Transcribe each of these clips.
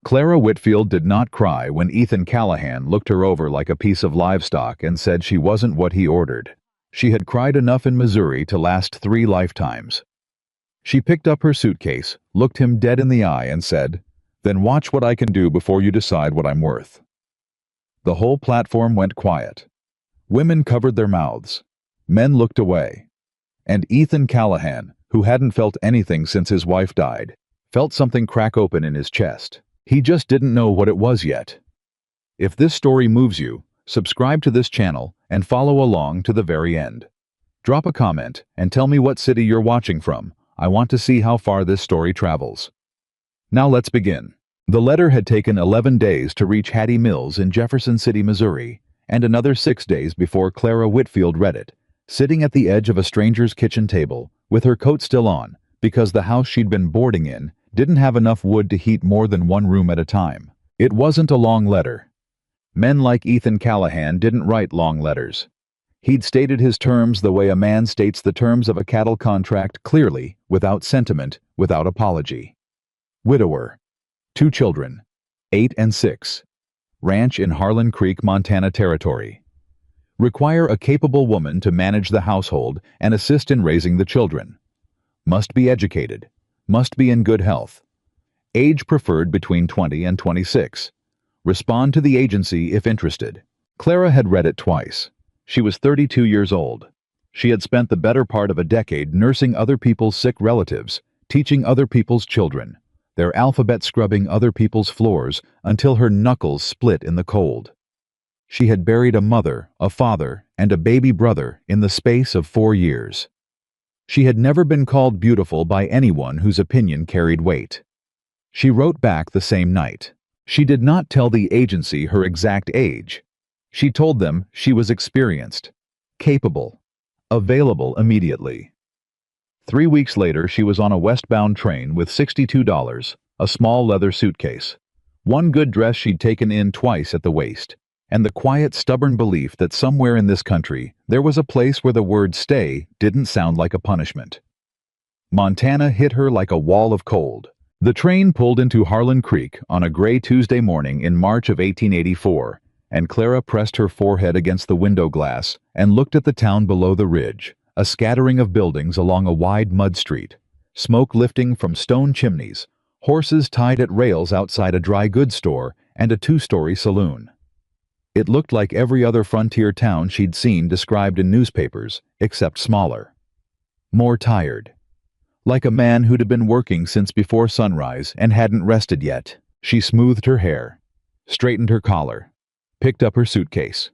Clara Whitfield did not cry when Ethan Callahan looked her over like a piece of livestock and said she wasn't what he ordered. She had cried enough in Missouri to last 3 lifetimes. She picked up her suitcase, looked him dead in the eye and said, "Then watch what I can do before you decide what I'm worth." The whole platform went quiet. Women covered their mouths. Men looked away. And Ethan Callahan, who hadn't felt anything since his wife died, felt something crack open in his chest. He just didn't know what it was yet. If this story moves you, subscribe to this channel and follow along to the very end. Drop a comment and tell me what city you're watching from. I want to see how far this story travels. Now let's begin. The letter had taken 11 days to reach Hattie Mills in Jefferson City, Missouri, and another 6 days before Clara Whitfield read it, sitting at the edge of a stranger's kitchen table, with her coat still on, because the house she'd been boarding in didn't have enough wood to heat more than one room at a time. It wasn't a long letter. Men like Ethan Callahan didn't write long letters. He'd stated his terms the way a man states the terms of a cattle contract, clearly, without sentiment, without apology. Widower. 2 children, 8 and 6. Ranch in Harlan Creek, Montana Territory. Require a capable woman to manage the household and assist in raising the children. Must be educated. Must be in good health. Age preferred between 20 and 26. Respond to the agency if interested. Clara had read it twice. She was 32 years old. She had spent the better part of a decade nursing other people's sick relatives, teaching other people's children, their alphabet scrubbing other people's floors until her knuckles split in the cold. She had buried a mother, a father, and a baby brother in the space of 4 years. She had never been called beautiful by anyone whose opinion carried weight. She wrote back the same night. She did not tell the agency her exact age. She told them she was experienced, capable, available immediately. 3 weeks later, she was on a westbound train with $62, a small leather suitcase, one good dress she'd taken in twice at the waist, and the quiet, stubborn belief that somewhere in this country there was a place where the word stay didn't sound like a punishment. Montana hit her like a wall of cold. The train pulled into Harlan Creek on a gray Tuesday morning in March of 1884, and Clara pressed her forehead against the window glass and looked at the town below the ridge, a scattering of buildings along a wide mud street, smoke lifting from stone chimneys, horses tied at rails outside a dry goods store, and a 2-story saloon. It looked like every other frontier town she'd seen described in newspapers, except smaller. More tired. Like a man who'd been working since before sunrise and hadn't rested yet. She smoothed her hair, straightened her collar, picked up her suitcase,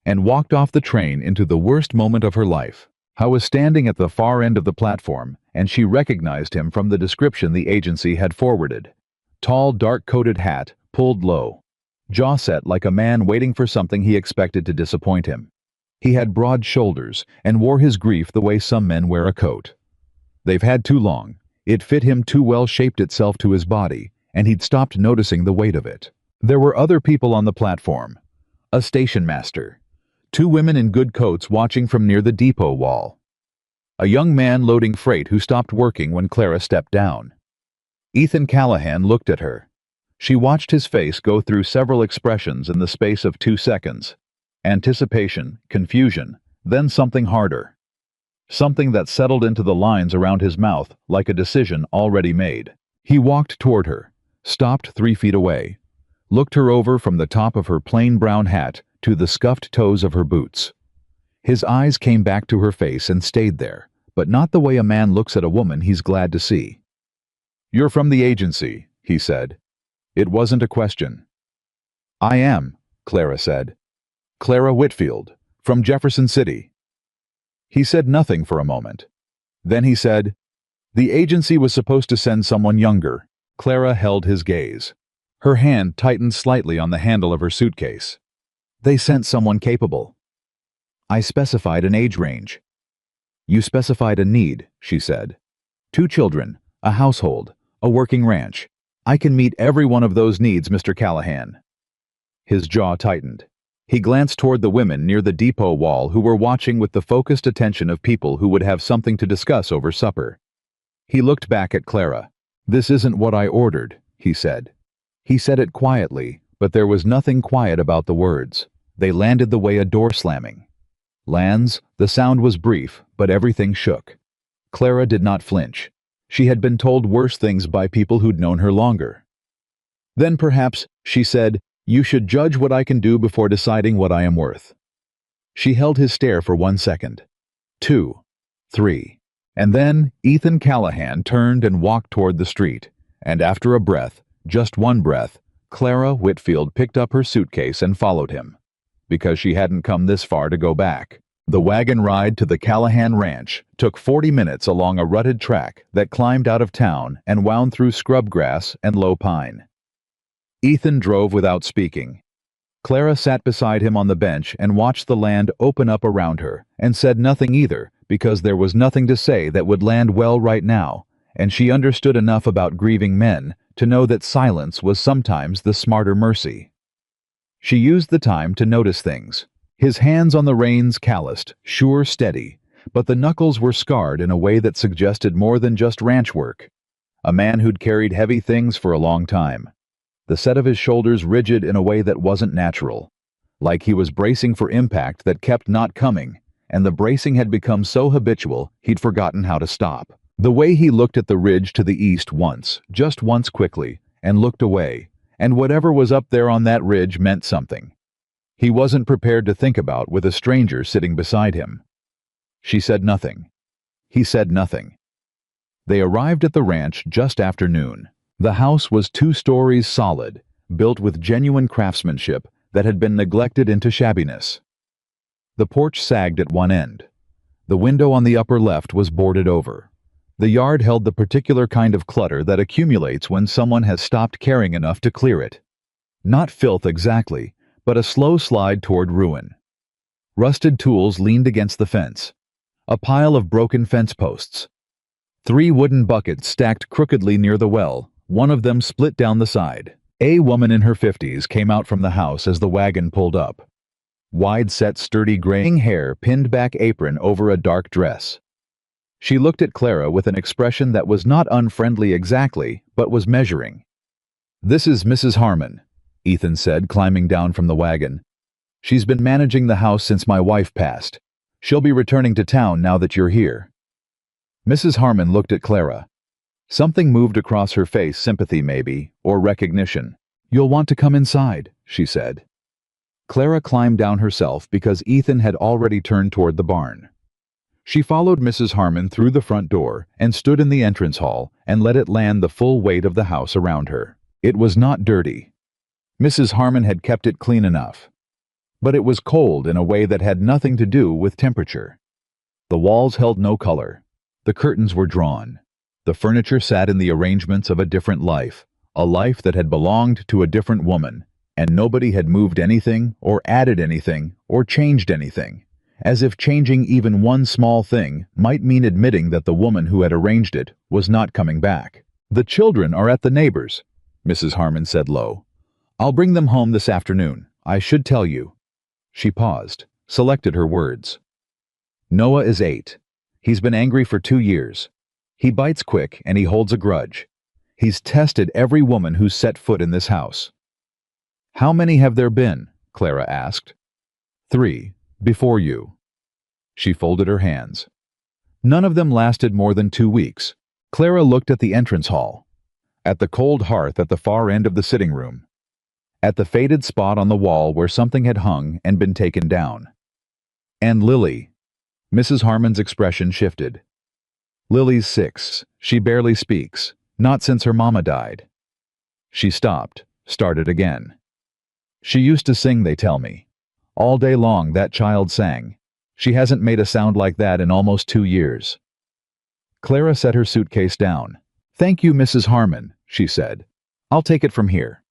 and walked off the train into the worst moment of her life. I was standing at the far end of the platform, and she recognized him from the description the agency had forwarded. Tall, dark-coated hat, pulled low. Jaw set like a man waiting for something he expected to disappoint him. He had broad shoulders and wore his grief the way some men wear a coat. They've had too long. It fit him too well, shaped itself to his body, and he'd stopped noticing the weight of it. There were other people on the platform. A station master. 2 women in good coats watching from near the depot wall. A young man loading freight who stopped working when Clara stepped down. Ethan Callahan looked at her. She watched his face go through several expressions in the space of 2 seconds. Anticipation, confusion, then something harder. Something that settled into the lines around his mouth like a decision already made. He walked toward her, stopped 3 feet away, looked her over from the top of her plain brown hat to the scuffed toes of her boots. His eyes came back to her face and stayed there, but not the way a man looks at a woman he's glad to see. "You're from the agency," he said. It wasn't a question. "I am," Clara said. "Clara Whitfield, from Jefferson City." He said nothing for a moment. Then he said, "The agency was supposed to send someone younger." Clara held his gaze. Her hand tightened slightly on the handle of her suitcase. "They sent someone capable." "I specified an age range." "You specified a need," she said. 2 children, a household, a working ranch. I can meet every one of those needs, Mr. Callahan." His jaw tightened. He glanced toward the women near the depot wall who were watching with the focused attention of people who would have something to discuss over supper. He looked back at Clara. "This isn't what I ordered," he said. He said it quietly, but there was nothing quiet about the words. They landed the way a door slamming. Lands, the sound was brief, but everything shook. Clara did not flinch. She had been told worse things by people who'd known her longer. Then perhaps, she said, you should judge what I can do before deciding what I am worth. She held his stare for 1 second. 2, 3. And then Ethan Callahan turned and walked toward the street, and after a breath, just one breath, Clara Whitfield picked up her suitcase and followed him. Because she hadn't come this far to go back. The wagon ride to the Callahan Ranch took 40 minutes along a rutted track that climbed out of town and wound through scrub grass and low pine. Ethan drove without speaking. Clara sat beside him on the bench and watched the land open up around her, and said nothing either, because there was nothing to say that would land well right now, and she understood enough about grieving men to know that silence was sometimes the smarter mercy. She used the time to notice things. His hands on the reins calloused, sure, steady, but the knuckles were scarred in a way that suggested more than just ranch work. A man who'd carried heavy things for a long time. The set of his shoulders rigid in a way that wasn't natural. Like he was bracing for impact that kept not coming, and the bracing had become so habitual he'd forgotten how to stop. The way he looked at the ridge to the east once, just once quickly, and looked away, and whatever was up there on that ridge meant something. He wasn't prepared to think about with a stranger sitting beside him. She said nothing. He said nothing. They arrived at the ranch just after noon. The house was 2 stories solid, built with genuine craftsmanship that had been neglected into shabbiness. The porch sagged at one end. The window on the upper left was boarded over. The yard held the particular kind of clutter that accumulates when someone has stopped caring enough to clear it. Not filth exactly, but a slow slide toward ruin. Rusted tools leaned against the fence. A pile of broken fence posts. 3 wooden buckets stacked crookedly near the well, one of them split down the side. A woman in her 50s came out from the house as the wagon pulled up. Wide-set, sturdy graying hair, pinned back apron over a dark dress. She looked at Clara with an expression that was not unfriendly exactly, but was measuring. "This is Mrs. Harmon," Ethan said, climbing down from the wagon. "She's been managing the house since my wife passed. She'll be returning to town now that you're here." Mrs. Harmon looked at Clara. Something moved across her face, sympathy maybe, or recognition. "You'll want to come inside," she said. Clara climbed down herself because Ethan had already turned toward the barn. She followed Mrs. Harmon through the front door and stood in the entrance hall and let it land the full weight of the house around her. It was not dirty. Mrs. Harmon had kept it clean enough. But it was cold in a way that had nothing to do with temperature. The walls held no color. The curtains were drawn. The furniture sat in the arrangements of a different life, a life that had belonged to a different woman, and nobody had moved anything, or added anything, or changed anything, as if changing even one small thing might mean admitting that the woman who had arranged it was not coming back. "The children are at the neighbors," Mrs. Harmon said low. "I'll bring them home this afternoon. I should tell you." She paused, selected her words. "Noah is 8. He's been angry for 2 years. He bites quick and he holds a grudge. He's tested every woman who's set foot in this house." "How many have there been?" Clara asked. 3, before you." She folded her hands. "None of them lasted more than 2 weeks." Clara looked at the entrance hall, at the cold hearth at the far end of the sitting room, at the faded spot on the wall where something had hung and been taken down. "And Lily." Mrs. Harmon's expression shifted. "Lily's 6. She barely speaks. Not since her mama died." She stopped, started again. "She used to sing, they tell me. All day long that child sang. She hasn't made a sound like that in almost 2 years." Clara set her suitcase down. "Thank you, Mrs. Harmon," she said. "I'll take it from here."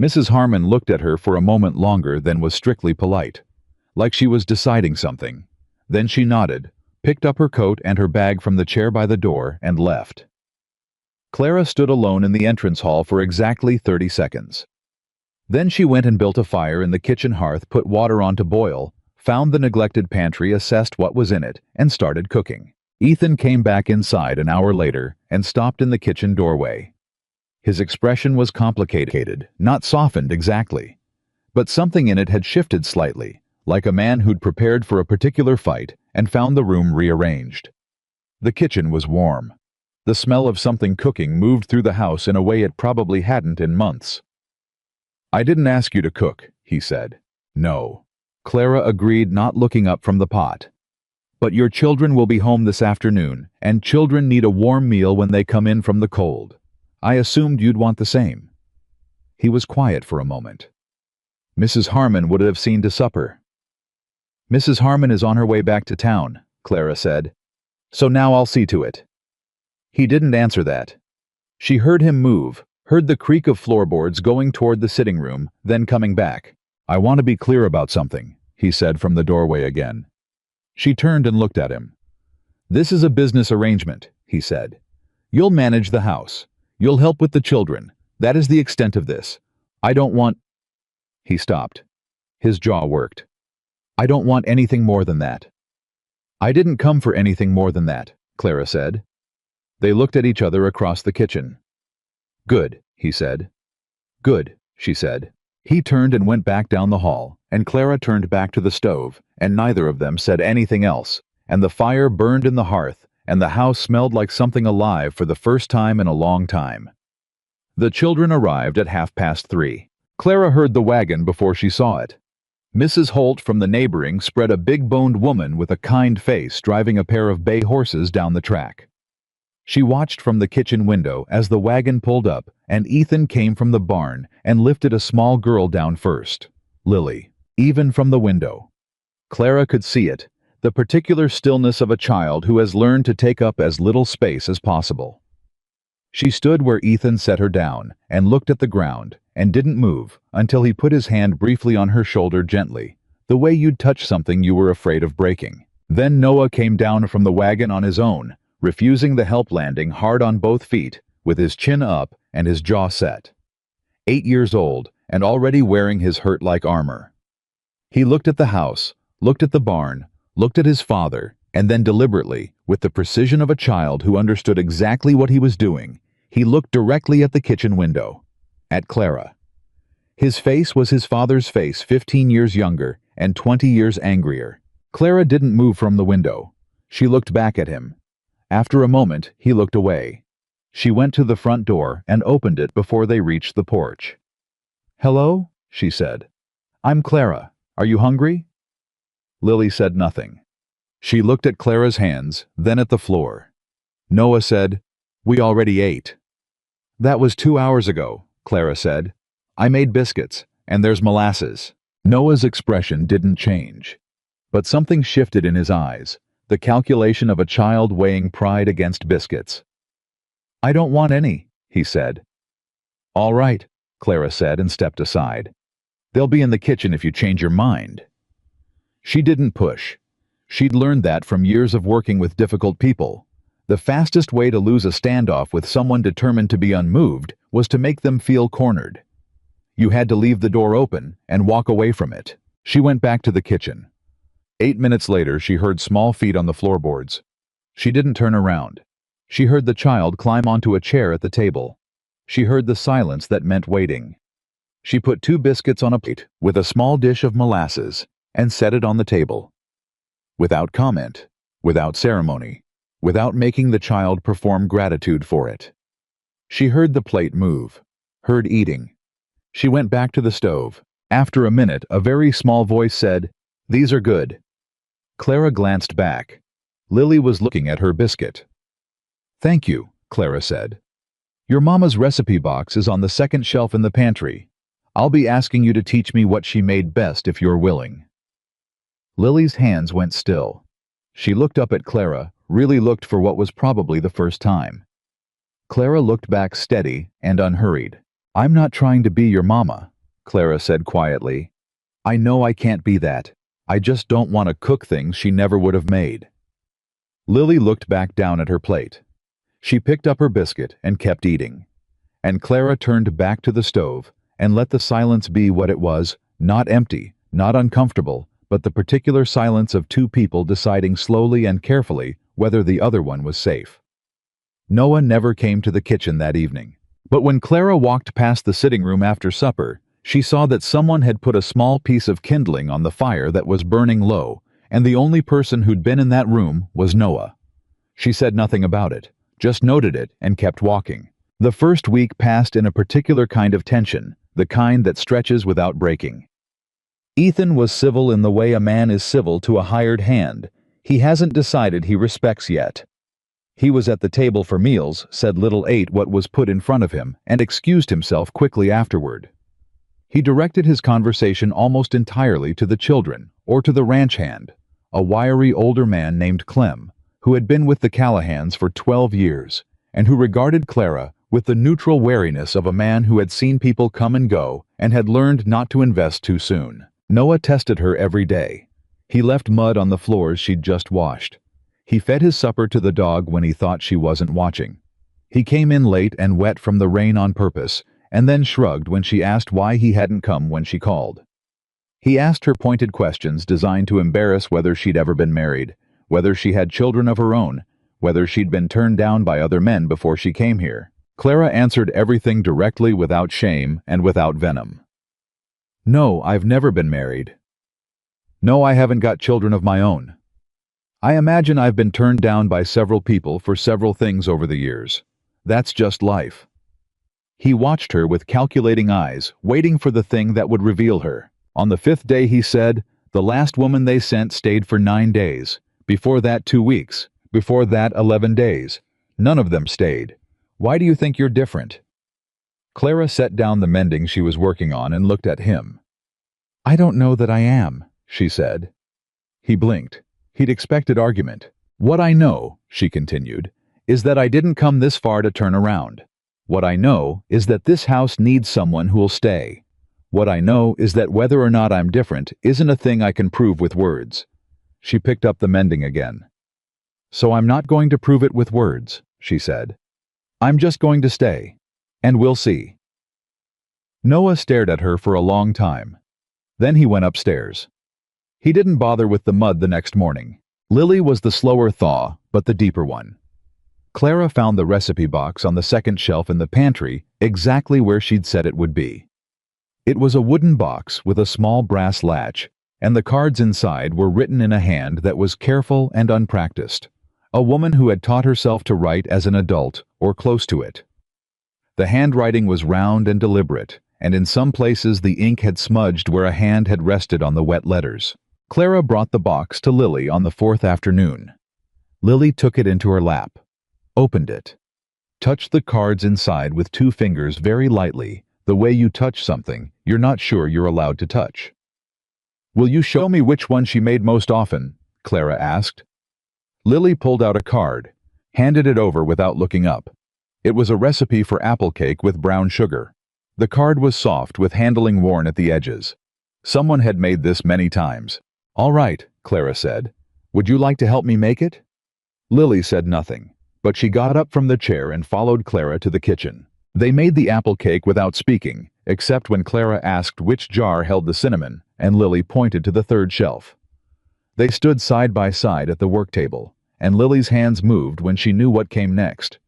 Mrs. Harmon looked at her for a moment longer than was strictly polite, like she was deciding something. Then she nodded, picked up her coat and her bag from the chair by the door, and left. Clara stood alone in the entrance hall for exactly 30 seconds. Then she went and built a fire in the kitchen hearth, put water on to boil, found the neglected pantry, assessed what was in it, and started cooking. Ethan came back inside an hour later and stopped in the kitchen doorway. His expression was complicated, not softened exactly. But something in it had shifted slightly, like a man who'd prepared for a particular fight and found the room rearranged. The kitchen was warm. The smell of something cooking moved through the house in a way it probably hadn't in months. "I didn't ask you to cook," he said. "No." Clara agreed, not looking up from the pot. "But your children will be home this afternoon, and children need a warm meal when they come in from the cold. I assumed you'd want the same." He was quiet for a moment. "Mrs. Harmon would have seen to supper." "Mrs. Harmon is on her way back to town," Clara said. "So now I'll see to it." He didn't answer that. She heard him move, heard the creak of floorboards going toward the sitting room, then coming back. "I want to be clear about something," he said from the doorway again. She turned and looked at him. "This is a business arrangement," he said. "You'll manage the house. You'll help with the children. That is the extent of this. I don't want—" He stopped. His jaw worked. "I don't want anything more than that." "I didn't come for anything more than that," Clara said. They looked at each other across the kitchen. "Good," he said. "Good," she said. He turned and went back down the hall, and Clara turned back to the stove, and neither of them said anything else, and the fire burned in the hearth, and the house smelled like something alive for the first time in a long time. The children arrived at 3:30. Clara heard the wagon before she saw it. Mrs. Holt from the neighboring spread a big-boned woman with a kind face driving a pair of bay horses down the track. She watched from the kitchen window as the wagon pulled up and Ethan came from the barn and lifted a small girl down first, Lily, even from the window. Clara could see it, the particular stillness of a child who has learned to take up as little space as possible. She stood where Ethan set her down and looked at the ground and didn't move until he put his hand briefly on her shoulder gently, the way you'd touch something you were afraid of breaking. Then Noah came down from the wagon on his own, refusing the help, landing hard on both feet, with his chin up and his jaw set. 8 years old and already wearing his hurt-like armor. He looked at the house, looked at the barn, looked at his father, and then deliberately, with the precision of a child who understood exactly what he was doing, he looked directly at the kitchen window, at Clara. His face was his father's face, 15 years younger and 20 years angrier. Clara didn't move from the window. She looked back at him. After a moment, he looked away. She went to the front door and opened it before they reached the porch. "Hello?" she said. "I'm Clara. Are you hungry?" Lily said nothing. She looked at Clara's hands, then at the floor. Noah said, "We already ate." "That was 2 hours ago," Clara said. "I made biscuits, and there's molasses." Noah's expression didn't change. But something shifted in his eyes, the calculation of a child weighing pride against biscuits. "I don't want any," he said. "All right," Clara said and stepped aside. "They'll be in the kitchen if you change your mind." She didn't push. She'd learned that from years of working with difficult people. The fastest way to lose a standoff with someone determined to be unmoved was to make them feel cornered. You had to leave the door open and walk away from it. She went back to the kitchen. 8 minutes later, she heard small feet on the floorboards. She didn't turn around. She heard the child climb onto a chair at the table. She heard the silence that meant waiting. She put 2 biscuits on a plate with a small dish of molasses and set it on the table. Without comment, without ceremony, without making the child perform gratitude for it. She heard the plate move, heard eating. She went back to the stove. After a minute, a very small voice said, "These are good." Clara glanced back. Lily was looking at her biscuit. "Thank you," Clara said. "Your mama's recipe box is on the second shelf in the pantry. I'll be asking you to teach me what she made best if you're willing." Lily's hands went still. She looked up at Clara, really looked for what was probably the first time. Clara looked back steady and unhurried. "I'm not trying to be your mama," Clara said quietly. "I know I can't be that. I just don't want to cook things she never would have made." Lily looked back down at her plate. She picked up her biscuit and kept eating. And Clara turned back to the stove and let the silence be what it was, not empty, not uncomfortable, but the particular silence of 2 people deciding slowly and carefully whether the other one was safe. Noah never came to the kitchen that evening. But when Clara walked past the sitting room after supper, she saw that someone had put a small piece of kindling on the fire that was burning low, and the only person who'd been in that room was Noah. She said nothing about it, just noted it and kept walking. The first week passed in a particular kind of tension, the kind that stretches without breaking. Ethan was civil in the way a man is civil to a hired hand. He hasn't decided he respects yet. He was at the table for meals, said little ate what was put in front of him, and excused himself quickly afterward. He directed his conversation almost entirely to the children, or to the ranch hand, a wiry older man named Clem, who had been with the Callahans for 12 years, and who regarded Clara with the neutral wariness of a man who had seen people come and go and had learned not to invest too soon. Noah tested her every day. He left mud on the floors she'd just washed. He fed his supper to the dog when he thought she wasn't watching. He came in late and wet from the rain on purpose, and then shrugged when she asked why he hadn't come when she called. He asked her pointed questions designed to embarrass whether she'd ever been married, whether she had children of her own, whether she'd been turned down by other men before she came here. Clara answered everything directly, without shame and without venom. "No, I've never been married. No, I haven't got children of my own. I imagine I've been turned down by several people for several things over the years. That's just life." He watched her with calculating eyes, waiting for the thing that would reveal her. On the 5th day, he said, "The last woman they sent stayed for 9 days. Before that, 2 weeks. Before that, 11 days. None of them stayed. Why do you think you're different?" Clara set down the mending she was working on and looked at him. "I don't know that I am," she said. He blinked. He'd expected argument. "What I know," she continued, "is that I didn't come this far to turn around. What I know is that this house needs someone who'll stay. What I know is that whether or not I'm different isn't a thing I can prove with words." She picked up the mending again. "So I'm not going to prove it with words," she said. "I'm just going to stay. And we'll see." Noah stared at her for a long time. Then he went upstairs. He didn't bother with the mud the next morning. Lily was the slower thaw, but the deeper one. Clara found the recipe box on the second shelf in the pantry, exactly where she'd said it would be. It was a wooden box with a small brass latch, and the cards inside were written in a hand that was careful and unpracticed. A woman who had taught herself to write as an adult, or close to it. The handwriting was round and deliberate, and in some places the ink had smudged where a hand had rested on the wet letters. Clara brought the box to Lily on the 4th afternoon. Lily took it into her lap, opened it, touched the cards inside with 2 fingers very lightly, the way you touch something you're not sure you're allowed to touch. "Will you show me which one she made most often?" Clara asked. Lily pulled out a card, handed it over without looking up. It was a recipe for apple cake with brown sugar. The card was soft with handling worn at the edges. Someone had made this many times. "All right," Clara said. "Would you like to help me make it?" Lily said nothing, but she got up from the chair and followed Clara to the kitchen. They made the apple cake without speaking, except when Clara asked which jar held the cinnamon, and Lily pointed to the 3rd shelf. They stood side by side at the work table, and Lily's hands moved when she knew what came next.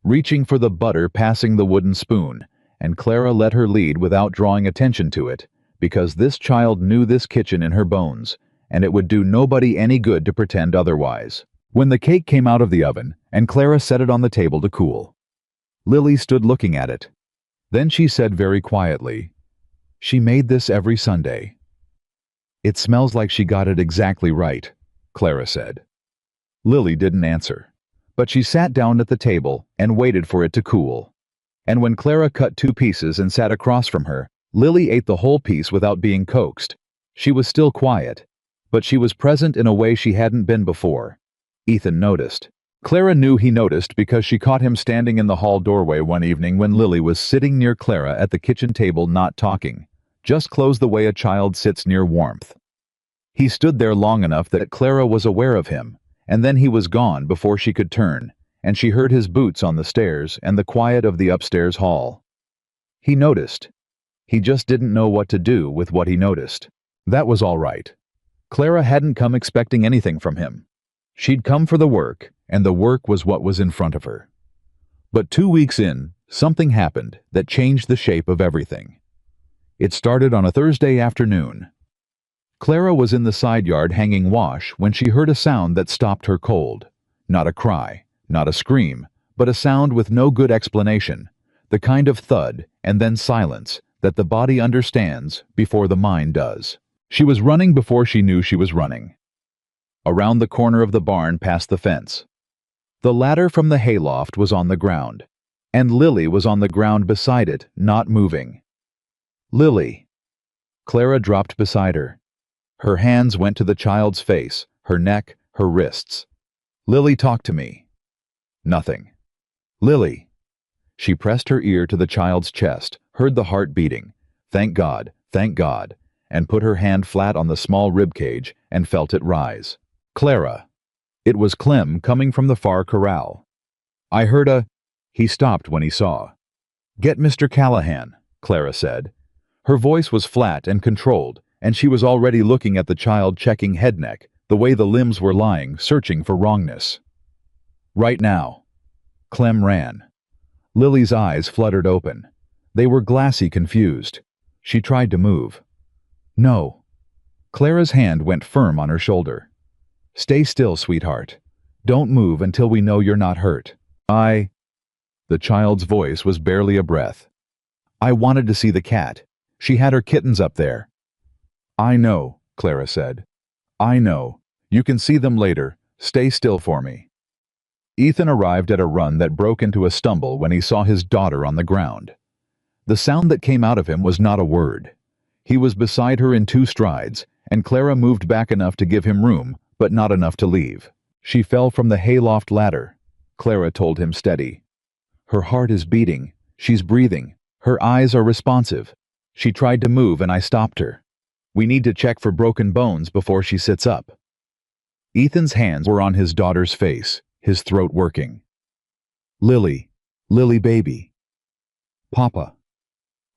Reaching for the butter, passing the wooden spoon, and Clara let her lead without drawing attention to it, because this child knew this kitchen in her bones, and it would do nobody any good to pretend otherwise. When the cake came out of the oven, and Clara set it on the table to cool, Lily stood looking at it. Then she said very quietly, "She made this every Sunday." "It smells like she got it exactly right," Clara said. Lily didn't answer, but she sat down at the table and waited for it to cool. And when Clara cut 2 pieces and sat across from her, Lily ate the whole piece without being coaxed. She was still quiet, but she was present in a way she hadn't been before. Ethan noticed. Clara knew he noticed because she caught him standing in the hall doorway one evening when Lily was sitting near Clara at the kitchen table not talking, just close the way a child sits near warmth. He stood there long enough that Clara was aware of him, and then he was gone before she could turn, and she heard his boots on the stairs and the quiet of the upstairs hall. He noticed. He just didn't know what to do with what he noticed. That was all right. Clara hadn't come expecting anything from him. She'd come for the work, and the work was what was in front of her. But 2 weeks in, Something happened that changed the shape of everything. It started on a Thursday afternoon. Clara was in the side yard hanging wash when she heard a sound that stopped her cold. Not a cry, not a scream, but a sound with no good explanation, the kind of thud and then silence that the body understands before the mind does. She was running before she knew she was running. Around the corner of the barn past the fence. The ladder from the hayloft was on the ground, and Lily was on the ground beside it, not moving. Lily. Clara dropped beside her. Her hands went to the child's face, her neck, her wrists. Lily, talk to me. Nothing. Lily. She pressed her ear to the child's chest, heard the heart beating. Thank God, and put her hand flat on the small rib cage and felt it rise. Clara. It was Clem coming from the far corral. I heard a... He stopped when he saw. Get Mr. Callahan, Clara said. Her voice was flat and controlled, and she was already looking at the child, checking head neck, the way the limbs were lying, searching for wrongness. Right now. Clem ran. Lily's eyes fluttered open. They were glassy, confused. She tried to move. No. Clara's hand went firm on her shoulder. Stay still, sweetheart. Don't move until we know you're not hurt. The child's voice was barely a breath. I wanted to see the cat. She had her kittens up there. I know, Clara said. I know. You can see them later. Stay still for me. Ethan arrived at a run that broke into a stumble when he saw his daughter on the ground. The sound that came out of him was not a word. He was beside her in 2 strides, and Clara moved back enough to give him room, but not enough to leave. She fell from the hayloft ladder. Clara told him steady. Her heart is beating. She's breathing. Her eyes are responsive. She tried to move and I stopped her. We need to check for broken bones before she sits up. Ethan's hands were on his daughter's face, his throat working. Lily baby. Papa.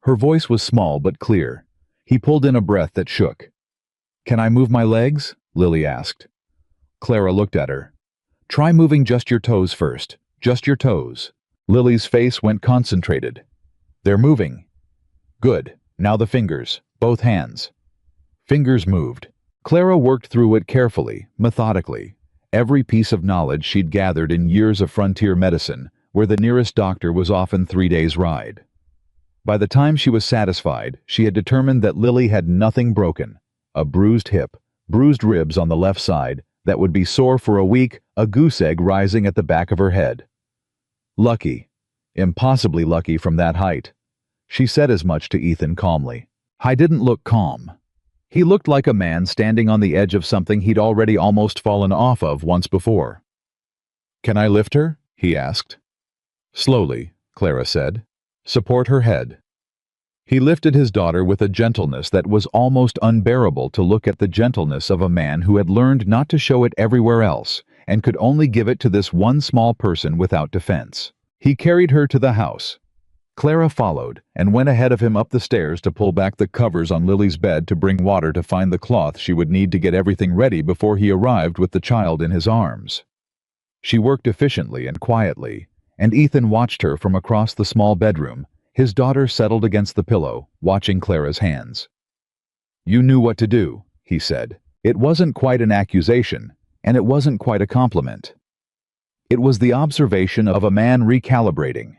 Her voice was small but clear. He pulled in a breath that shook. Can I move my legs? Lily asked. Clara looked at her. Try moving just your toes first. Just your toes. Lily's face went concentrated. They're moving. Good. Now the fingers. Both hands. Fingers moved. Clara worked through it carefully, methodically. Every piece of knowledge she'd gathered in years of frontier medicine, where the nearest doctor was often 3 days' ride. By the time she was satisfied, she had determined that Lily had nothing broken. A bruised hip, bruised ribs on the left side, that would be sore for a week, a goose egg rising at the back of her head. Lucky. Impossibly lucky from that height. She said as much to Ethan calmly. I didn't look calm. He looked like a man standing on the edge of something he'd already almost fallen off of once before. Can I lift her? He asked. Slowly, Clara said. Support her head. He lifted his daughter with a gentleness that was almost unbearable to look at, the gentleness of a man who had learned not to show it everywhere else and could only give it to this one small person without defense. He carried her to the house. Clara followed and went ahead of him up the stairs to pull back the covers on Lily's bed to bring water to find the cloth she would need to get everything ready before he arrived with the child in his arms. She worked efficiently and quietly, and Ethan watched her from across the small bedroom, his daughter settled against the pillow, watching Clara's hands. You knew what to do, he said. It wasn't quite an accusation, and it wasn't quite a compliment. It was the observation of a man recalibrating.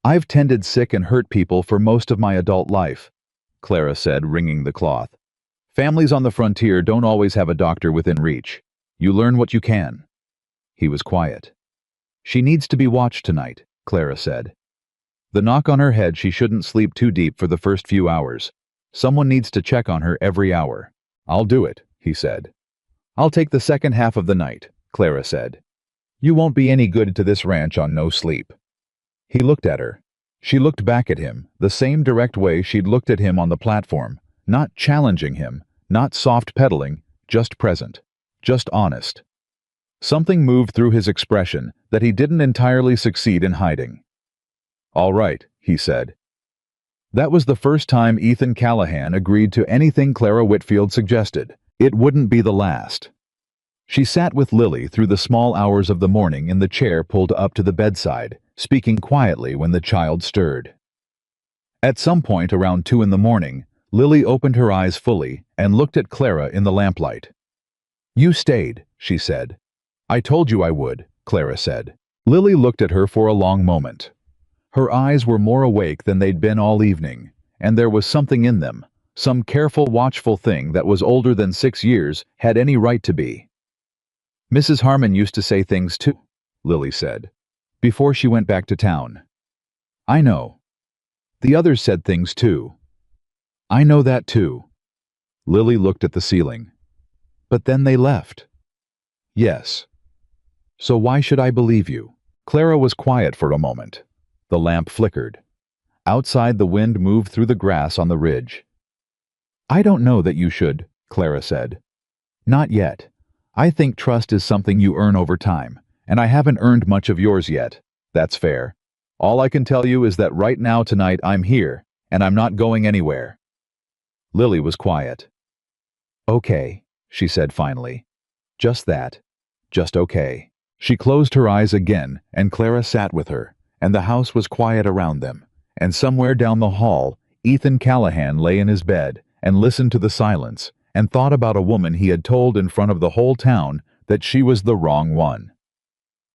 I've tended sick and hurt people for most of my adult life, Clara said, wringing the cloth. Families on the frontier don't always have a doctor within reach. You learn what you can. He was quiet. She needs to be watched tonight, Clara said. The knock on her head, she shouldn't sleep too deep for the first few hours. Someone needs to check on her every hour. I'll do it, he said. I'll take the second half of the night, Clara said. You won't be any good to this ranch on no sleep. He looked at her. She looked back at him, the same direct way she'd looked at him on the platform, not challenging him, not soft-pedaling, just present, just honest. Something moved through his expression that he didn't entirely succeed in hiding. All right, he said. That was the first time Ethan Callahan agreed to anything Clara Whitfield suggested. It wouldn't be the last. She sat with Lily through the small hours of the morning in the chair pulled up to the bedside, speaking quietly when the child stirred. At some point around 2 in the morning, Lily opened her eyes fully and looked at Clara in the lamplight. "You stayed," she said. "I told you I would," Clara said. Lily looked at her for a long moment. Her eyes were more awake than they'd been all evening, and there was something in them, some careful, watchful thing that was older than 6 years, had any right to be. "Mrs. Harmon used to say things too," Lily said, "before she went back to town." "I know. The others said things too." "I know that too." Lily looked at the ceiling. "But then they left." "Yes. So why should I believe you?" Clara was quiet for a moment. The lamp flickered. Outside, the wind moved through the grass on the ridge. "I don't know that you should," Clara said. "Not yet. I think trust is something you earn over time, and I haven't earned much of yours yet. That's fair. All I can tell you is that right now tonight I'm here, and I'm not going anywhere." Lily was quiet. "Okay," she said finally. "Just that. Just okay." She closed her eyes again, and Clara sat with her, and the house was quiet around them, and somewhere down the hall, Ethan Callahan lay in his bed and listened to the silence, and thought about a woman he had told in front of the whole town that she was the wrong one.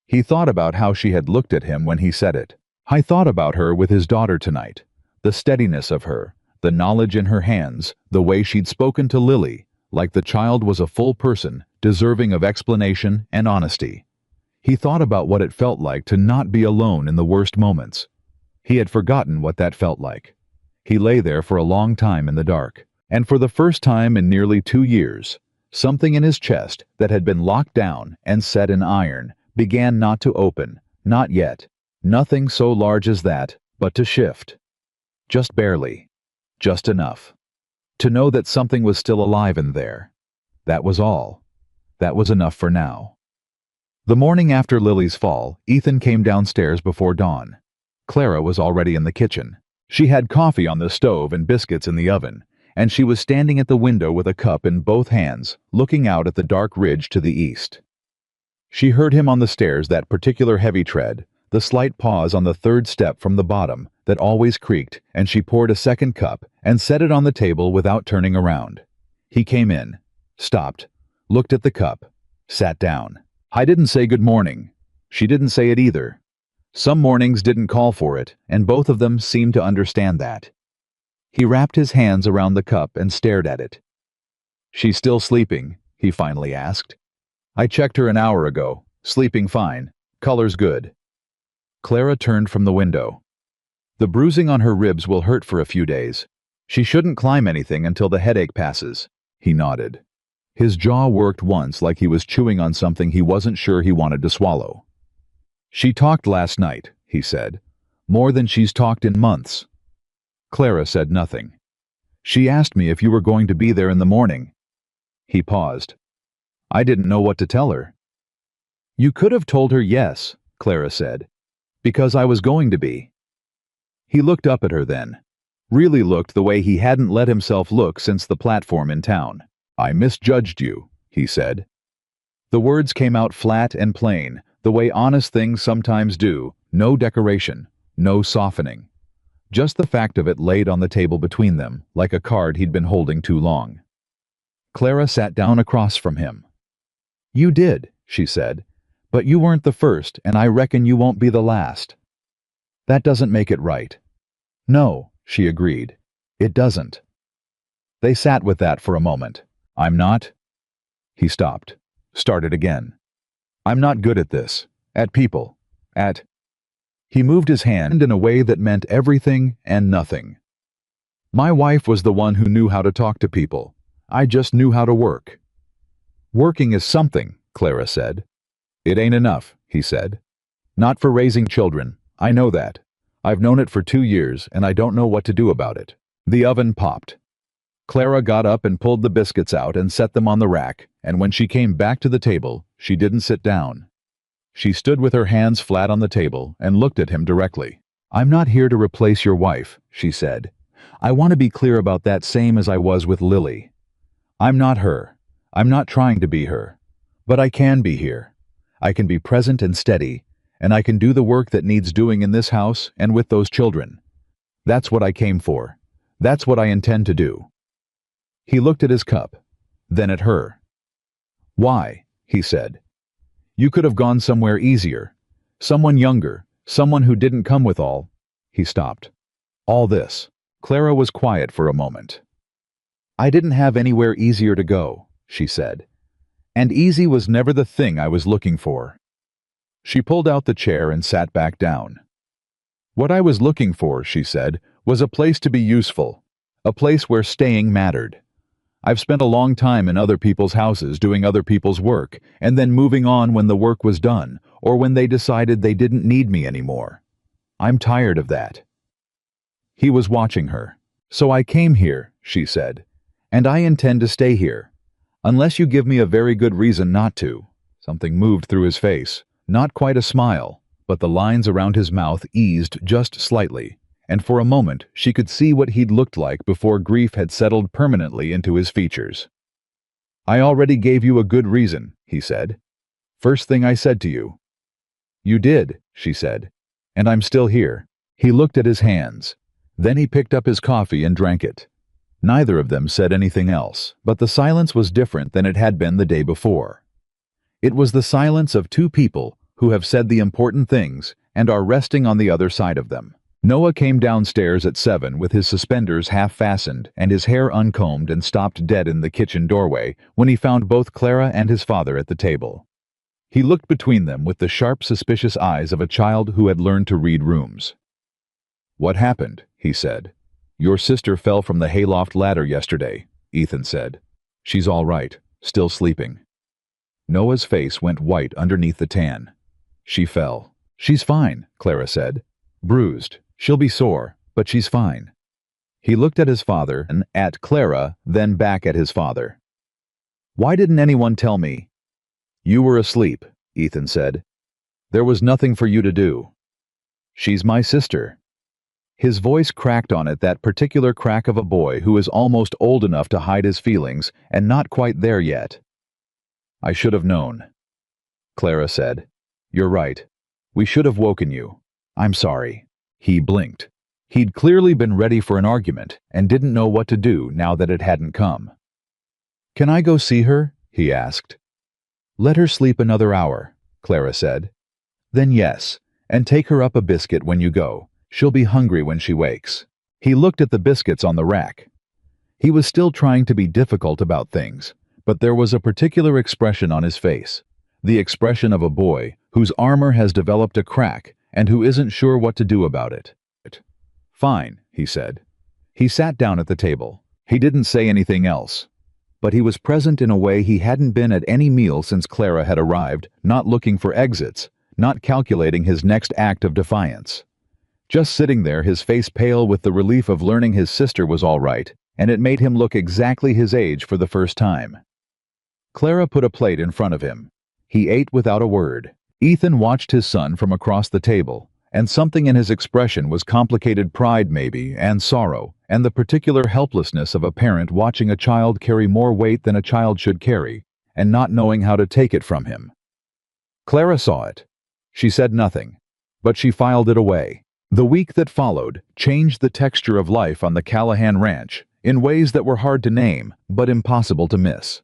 He thought about how she had looked at him when he said it. He thought about her with his daughter tonight, the steadiness of her, the knowledge in her hands, the way she'd spoken to Lily, like the child was a full person, deserving of explanation and honesty. He thought about what it felt like to not be alone in the worst moments. He had forgotten what that felt like. He lay there for a long time in the dark, and for the first time in nearly 2 years, something in his chest that had been locked down and set in iron began not to open, not yet, nothing so large as that, but to shift. Just barely. Just enough. To know that something was still alive in there. That was all. That was enough for now. The morning after Lily's fall, Ethan came downstairs before dawn. Clara was already in the kitchen. She had coffee on the stove and biscuits in the oven, and she was standing at the window with a cup in both hands, looking out at the dark ridge to the east. She heard him on the stairs, that particular heavy tread, the slight pause on the third step from the bottom that always creaked, and she poured a second cup and set it on the table without turning around. He came in, stopped, looked at the cup, sat down. "I didn't say good morning." She didn't say it either. Some mornings didn't call for it, and both of them seemed to understand that. He wrapped his hands around the cup and stared at it. "She's still sleeping?" he finally asked. "I checked her an hour ago. Sleeping fine. Color's good." Clara turned from the window. "The bruising on her ribs will hurt for a few days. She shouldn't climb anything until the headache passes." He nodded. His jaw worked once like he was chewing on something he wasn't sure he wanted to swallow. "She talked last night," he said. "More than she's talked in months." Clara said nothing. "She asked me if you were going to be there in the morning." He paused. "I didn't know what to tell her." "You could have told her yes," Clara said, "because I was going to be." He looked up at her then. Really looked the way he hadn't let himself look since the platform in town. "I misjudged you," he said. The words came out flat and plain, the way honest things sometimes do, no decoration, no softening. Just the fact of it laid on the table between them, like a card he'd been holding too long. Clara sat down across from him. "You did," she said, "but you weren't the first, and I reckon you won't be the last." "That doesn't make it right." "No," she agreed. "It doesn't." They sat with that for a moment. "I'm not—" He stopped. Started again. "I'm not good at this. At people. At—" He moved his hand in a way that meant everything and nothing. "My wife was the one who knew how to talk to people. I just knew how to work." "Working is something," Clara said. "It ain't enough," he said. "Not for raising children. I know that. I've known it for 2 years, and I don't know what to do about it." The oven popped. Clara got up and pulled the biscuits out and set them on the rack, and when she came back to the table, she didn't sit down. She stood with her hands flat on the table and looked at him directly. "I'm not here to replace your wife," she said. "I want to be clear about that, same as I was with Lily. I'm not her. I'm not trying to be her. But I can be here. I can be present and steady, and I can do the work that needs doing in this house and with those children. That's what I came for. That's what I intend to do." He looked at his cup, then at her. "Why?" he said. "You could have gone somewhere easier. Someone younger, someone who didn't come with all." He stopped. "All this." Clara was quiet for a moment. "I didn't have anywhere easier to go," she said. "And easy was never the thing I was looking for." She pulled out the chair and sat back down. "What I was looking for," she said, "was a place to be useful, a place where staying mattered. I've spent a long time in other people's houses doing other people's work, and then moving on when the work was done, or when they decided they didn't need me anymore. I'm tired of that." He was watching her. "So I came here," she said, "and I intend to stay here, unless you give me a very good reason not to." Something moved through his face, not quite a smile, but the lines around his mouth eased just slightly, and for a moment she could see what he'd looked like before grief had settled permanently into his features. "I already gave you a good reason," he said. "First thing I said to you." "You did," she said, "and I'm still here." He looked at his hands. Then he picked up his coffee and drank it. Neither of them said anything else, but the silence was different than it had been the day before. It was the silence of two people who have said the important things and are resting on the other side of them. Noah came downstairs at 7 with his suspenders half-fastened and his hair uncombed and stopped dead in the kitchen doorway when he found both Clara and his father at the table. He looked between them with the sharp, suspicious eyes of a child who had learned to read rooms. "What happened?" he said. "Your sister fell from the hayloft ladder yesterday," Ethan said. "She's all right, still sleeping." Noah's face went white underneath the tan. "She fell." "She's fine," Clara said. "Bruised. She'll be sore, but she's fine." He looked at his father and at Clara, then back at his father. "Why didn't anyone tell me?" "You were asleep," Ethan said. "There was nothing for you to do." "She's my sister." His voice cracked on it, that particular crack of a boy who is almost old enough to hide his feelings and not quite there yet. "I should have known," Clara said. "You're right. We should have woken you. I'm sorry." He blinked. He'd clearly been ready for an argument and didn't know what to do now that it hadn't come. "Can I go see her?" he asked. "Let her sleep another hour," Clara said. "Then yes, and take her up a biscuit when you go. She'll be hungry when she wakes." He looked at the biscuits on the rack. He was still trying to be difficult about things, but there was a particular expression on his face, the expression of a boy whose armor has developed a crack and who isn't sure what to do about it. "Fine," he said. He sat down at the table. He didn't say anything else, but he was present in a way he hadn't been at any meal since Clara had arrived, not looking for exits, not calculating his next act of defiance. Just sitting there, his face pale with the relief of learning his sister was all right, and it made him look exactly his age for the first time. Clara put a plate in front of him. He ate without a word. Ethan watched his son from across the table, and something in his expression was complicated pride maybe, and sorrow, and the particular helplessness of a parent watching a child carry more weight than a child should carry, and not knowing how to take it from him. Clara saw it. She said nothing, but she filed it away. The week that followed changed the texture of life on the Callahan Ranch in ways that were hard to name, but impossible to miss.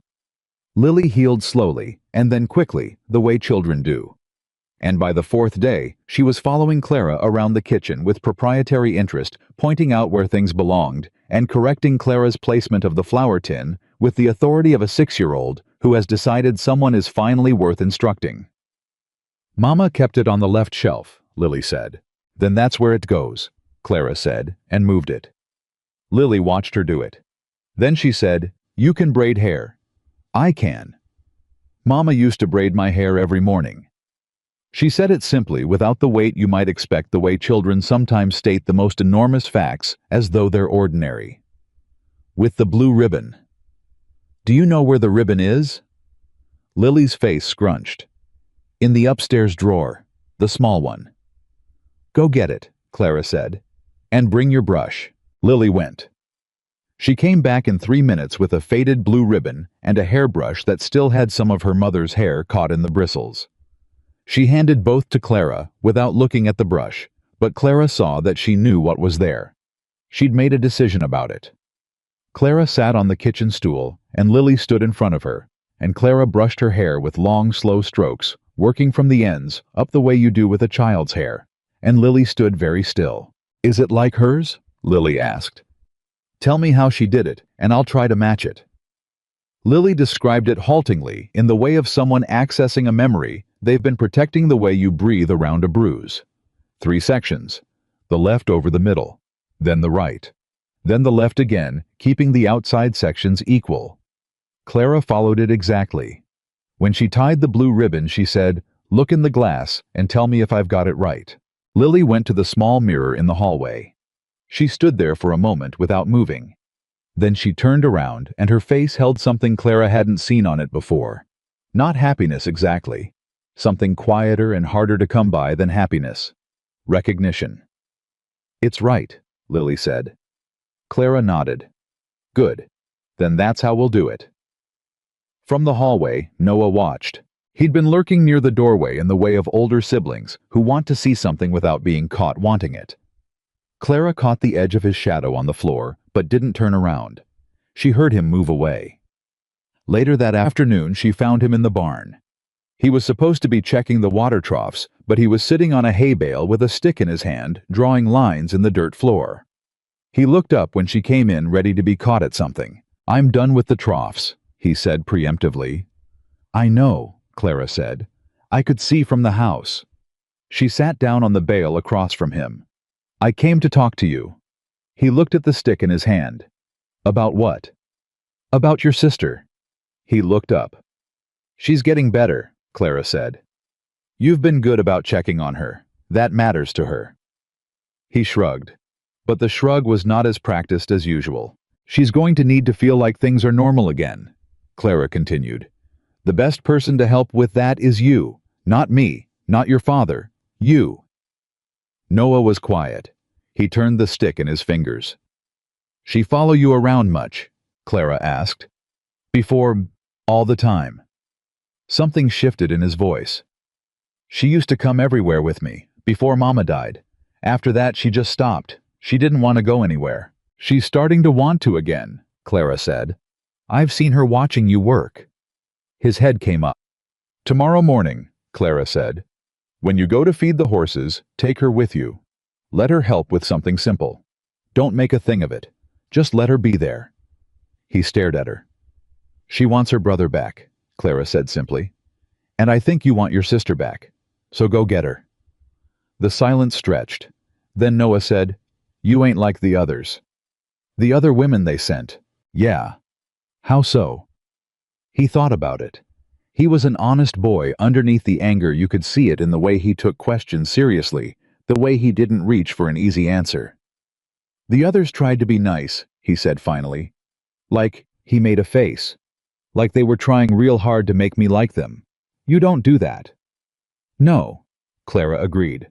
Lily healed slowly, and then quickly, the way children do. And by the 4th day, she was following Clara around the kitchen with proprietary interest, pointing out where things belonged, and correcting Clara's placement of the flour tin with the authority of a 6-year-old who has decided someone is finally worth instructing. "Mama kept it on the left shelf," Lily said. "Then that's where it goes," Clara said, and moved it. Lily watched her do it. Then she said, "You can braid hair." "I can." "Mama used to braid my hair every morning." She said it simply, without the weight you might expect, the way children sometimes state the most enormous facts as though they're ordinary. "With the blue ribbon." "Do you know where the ribbon is?" Lily's face scrunched. "In the upstairs drawer, the small one." "Go get it," Clara said. "And bring your brush." Lily went. She came back in 3 minutes with a faded blue ribbon and a hairbrush that still had some of her mother's hair caught in the bristles. She handed both to Clara without looking at the brush, but Clara saw that she knew what was there. She'd made a decision about it. Clara sat on the kitchen stool, and Lily stood in front of her, and Clara brushed her hair with long, slow strokes, working from the ends up the way you do with a child's hair, and Lily stood very still. "Is it like hers?" Lily asked. "Tell me how she did it, and I'll try to match it." Lily described it haltingly in the way of someone accessing a memory they've been protecting, the way you breathe around a bruise. 3 sections. The left over the middle, then the right, then the left again, keeping the outside sections equal. Clara followed it exactly. When she tied the blue ribbon, she said, "Look in the glass and tell me if I've got it right." Lily went to the small mirror in the hallway. She stood there for a moment without moving. Then she turned around, and her face held something Clara hadn't seen on it before. Not happiness exactly. Something quieter and harder to come by than happiness. Recognition. "It's right," Lily said. Clara nodded. "Good. Then that's how we'll do it." From the hallway, Noah watched. He'd been lurking near the doorway in the way of older siblings who want to see something without being caught wanting it. Clara caught the edge of his shadow on the floor, but didn't turn around. She heard him move away. Later that afternoon, she found him in the barn. He was supposed to be checking the water troughs, but he was sitting on a hay bale with a stick in his hand, drawing lines in the dirt floor. He looked up when she came in, ready to be caught at something. "I'm done with the troughs," he said preemptively. "I know," Clara said. "I could see from the house." She sat down on the bale across from him. "I came to talk to you." He looked at the stick in his hand. "About what?" "About your sister." He looked up. "She's getting better," Clara said. "You've been good about checking on her. That matters to her." He shrugged. But the shrug was not as practiced as usual. "She's going to need to feel like things are normal again," Clara continued. "The best person to help with that is you. Not me, not your father. You." Noah was quiet. He turned the stick in his fingers. "She follow you around much?" Clara asked. "Before, all the time." Something shifted in his voice. "She used to come everywhere with me, before Mama died. After that, she just stopped. She didn't want to go anywhere." "She's starting to want to again," Clara said. "I've seen her watching you work." His head came up. "Tomorrow morning," Clara said. "When you go to feed the horses, take her with you. Let her help with something simple. Don't make a thing of it. Just let her be there." He stared at her. "She wants her brother back," Clara said simply. "And I think you want your sister back. So go get her." The silence stretched. Then Noah said, "You ain't like the others." "The other women they sent." "Yeah." "How so?" He thought about it. He was an honest boy. Underneath the anger, you could see it in the way he took questions seriously, the way he didn't reach for an easy answer. "The others tried to be nice," he said finally. "Like," he made a face. "Like they were trying real hard to make me like them. You don't do that." "No," Clara agreed.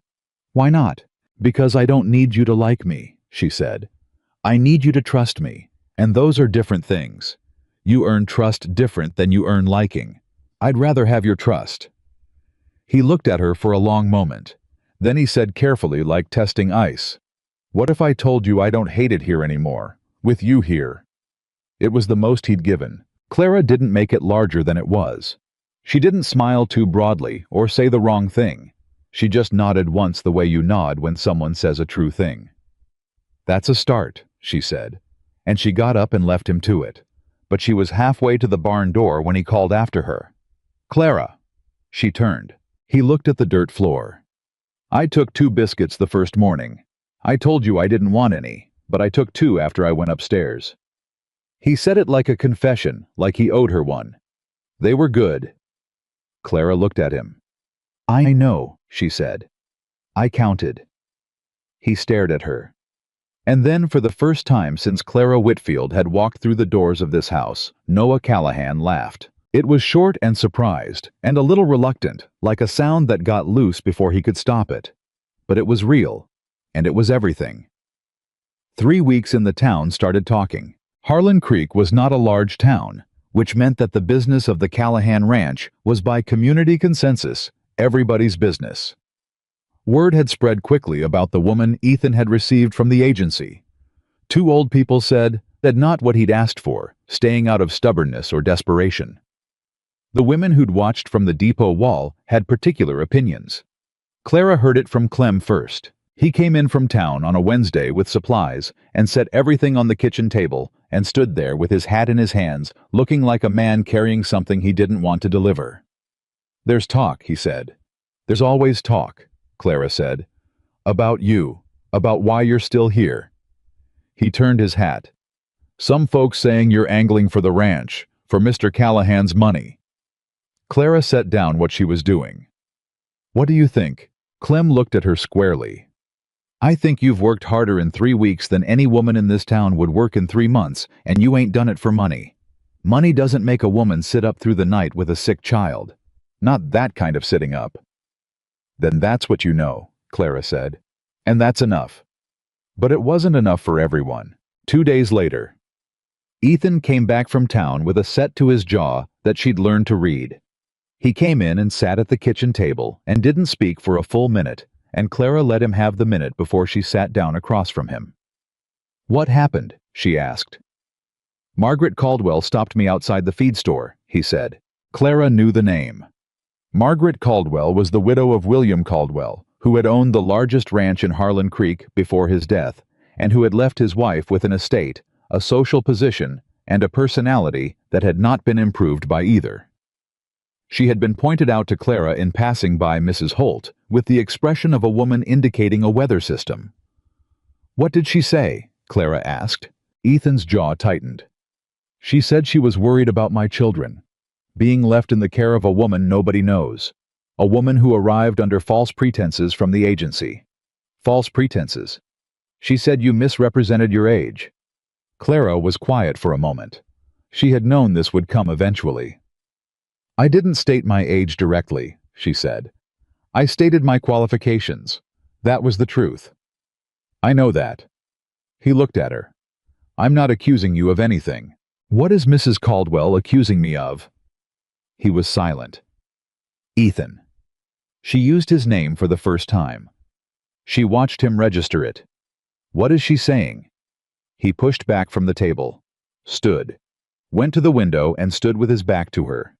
"Why not?" "Because I don't need you to like me," she said. "I need you to trust me, and those are different things. You earn trust different than you earn liking. I'd rather have your trust." He looked at her for a long moment. Then he said carefully, like testing ice, "What if I told you I don't hate it here anymore, with you here?" It was the most he'd given. Clara didn't make it larger than it was. She didn't smile too broadly or say the wrong thing. She just nodded once, the way you nod when someone says a true thing. "That's a start," she said, and she got up and left him to it. But she was halfway to the barn door when he called after her. "Clara." She turned. He looked at the dirt floor. "I took 2 biscuits the first morning. I told you I didn't want any, but I took 2 after I went upstairs." He said it like a confession, like he owed her one. "They were good." Clara looked at him. "I know," she said. "I counted." He stared at her. And then, for the first time since Clara Whitfield had walked through the doors of this house, Noah Callahan laughed. It was short and surprised, and a little reluctant, like a sound that got loose before he could stop it. But it was real, and it was everything. 3 weeks in the town started talking. Harlan Creek was not a large town, which meant that the business of the Callahan Ranch was by community consensus. everybody's business. Word had spread quickly about the woman Ethan had received from the agency. Two old people said that not what he'd asked for, staying out of stubbornness or desperation. The women who'd watched from the depot wall had particular opinions. Clara heard it from Clem first. He came in from town on a Wednesday with supplies and set everything on the kitchen table and stood there with his hat in his hands, looking like a man carrying something he didn't want to deliver. "There's talk," he said. "There's always talk," Clara said. "About you, about why you're still here." He turned his hat. "Some folks saying you're angling for the ranch, for Mr. Callahan's money." Clara set down what she was doing. "What do you think?" Clem looked at her squarely. "I think you've worked harder in 3 weeks than any woman in this town would work in 3 months, and you ain't done it for money. Money doesn't make a woman sit up through the night with a sick child. Not that kind of sitting up." "Then that's what you know," Clara said. "And that's enough." But it wasn't enough for everyone. 2 days later, Ethan came back from town with a set to his jaw that she'd learned to read. He came in and sat at the kitchen table and didn't speak for a full minute, and Clara let him have the minute before she sat down across from him. "What happened?" she asked. "Margaret Caldwell stopped me outside the feed store," he said. Clara knew the name. Margaret Caldwell was the widow of William Caldwell, who had owned the largest ranch in Harlan Creek before his death, and who had left his wife with an estate, a social position, and a personality that had not been improved by either. She had been pointed out to Clara in passing by Mrs. Holt, with the expression of a woman indicating a weather system. "What did she say?" Clara asked. Ethan's jaw tightened. "She said she was worried about my children, being left in the care of a woman nobody knows, a woman who arrived under false pretenses from the agency." "False pretenses? She said you misrepresented your age." Clara was quiet for a moment. She had known this would come eventually. "I didn't state my age directly," she said. "I stated my qualifications. That was the truth." "I know that." He looked at her. "I'm not accusing you of anything. What is Mrs. Caldwell accusing me of?" He was silent. "Ethan." She used his name for the first time. She watched him register it. "What is she saying?" He pushed back from the table, stood, went to the window and stood with his back to her.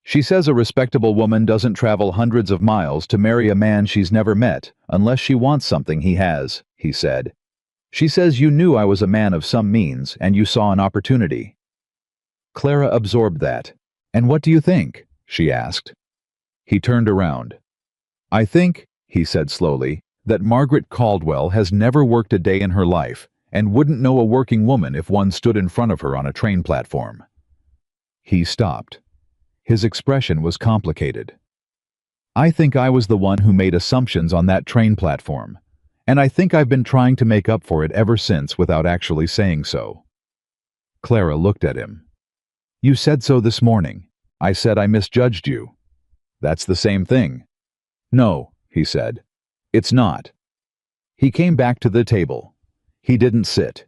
"She says a respectable woman doesn't travel hundreds of miles to marry a man she's never met unless she wants something he has," he said. "She says you knew I was a man of some means and you saw an opportunity." Clara absorbed that. "And what do you think?" she asked. He turned around. "I think," he said slowly, "that Margaret Caldwell has never worked a day in her life and wouldn't know a working woman if one stood in front of her on a train platform." He stopped. His expression was complicated. "I think I was the one who made assumptions on that train platform, and I think I've been trying to make up for it ever since without actually saying so." Clara looked at him. "You said so this morning. I said I misjudged you." "That's the same thing." "No," he said. "It's not." He came back to the table. He didn't sit.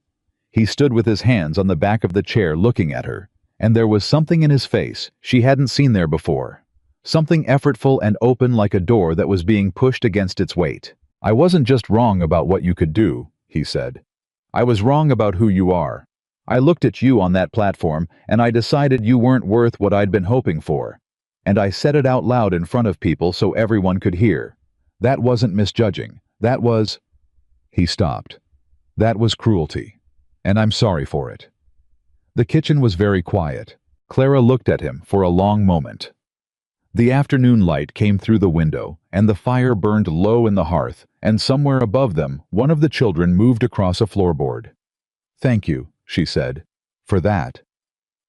He stood with his hands on the back of the chair looking at her, and there was something in his face she hadn't seen there before. Something effortful and open like a door that was being pushed against its weight. "I wasn't just wrong about what you could do," he said. "I was wrong about who you are. I looked at you on that platform and I decided you weren't worth what I'd been hoping for. And I said it out loud in front of people so everyone could hear. That wasn't misjudging. That was—" He stopped. "That was cruelty. And I'm sorry for it." The kitchen was very quiet. Clara looked at him for a long moment. The afternoon light came through the window, and the fire burned low in the hearth, and somewhere above them, one of the children moved across a floorboard. "Thank you," she said, "for that."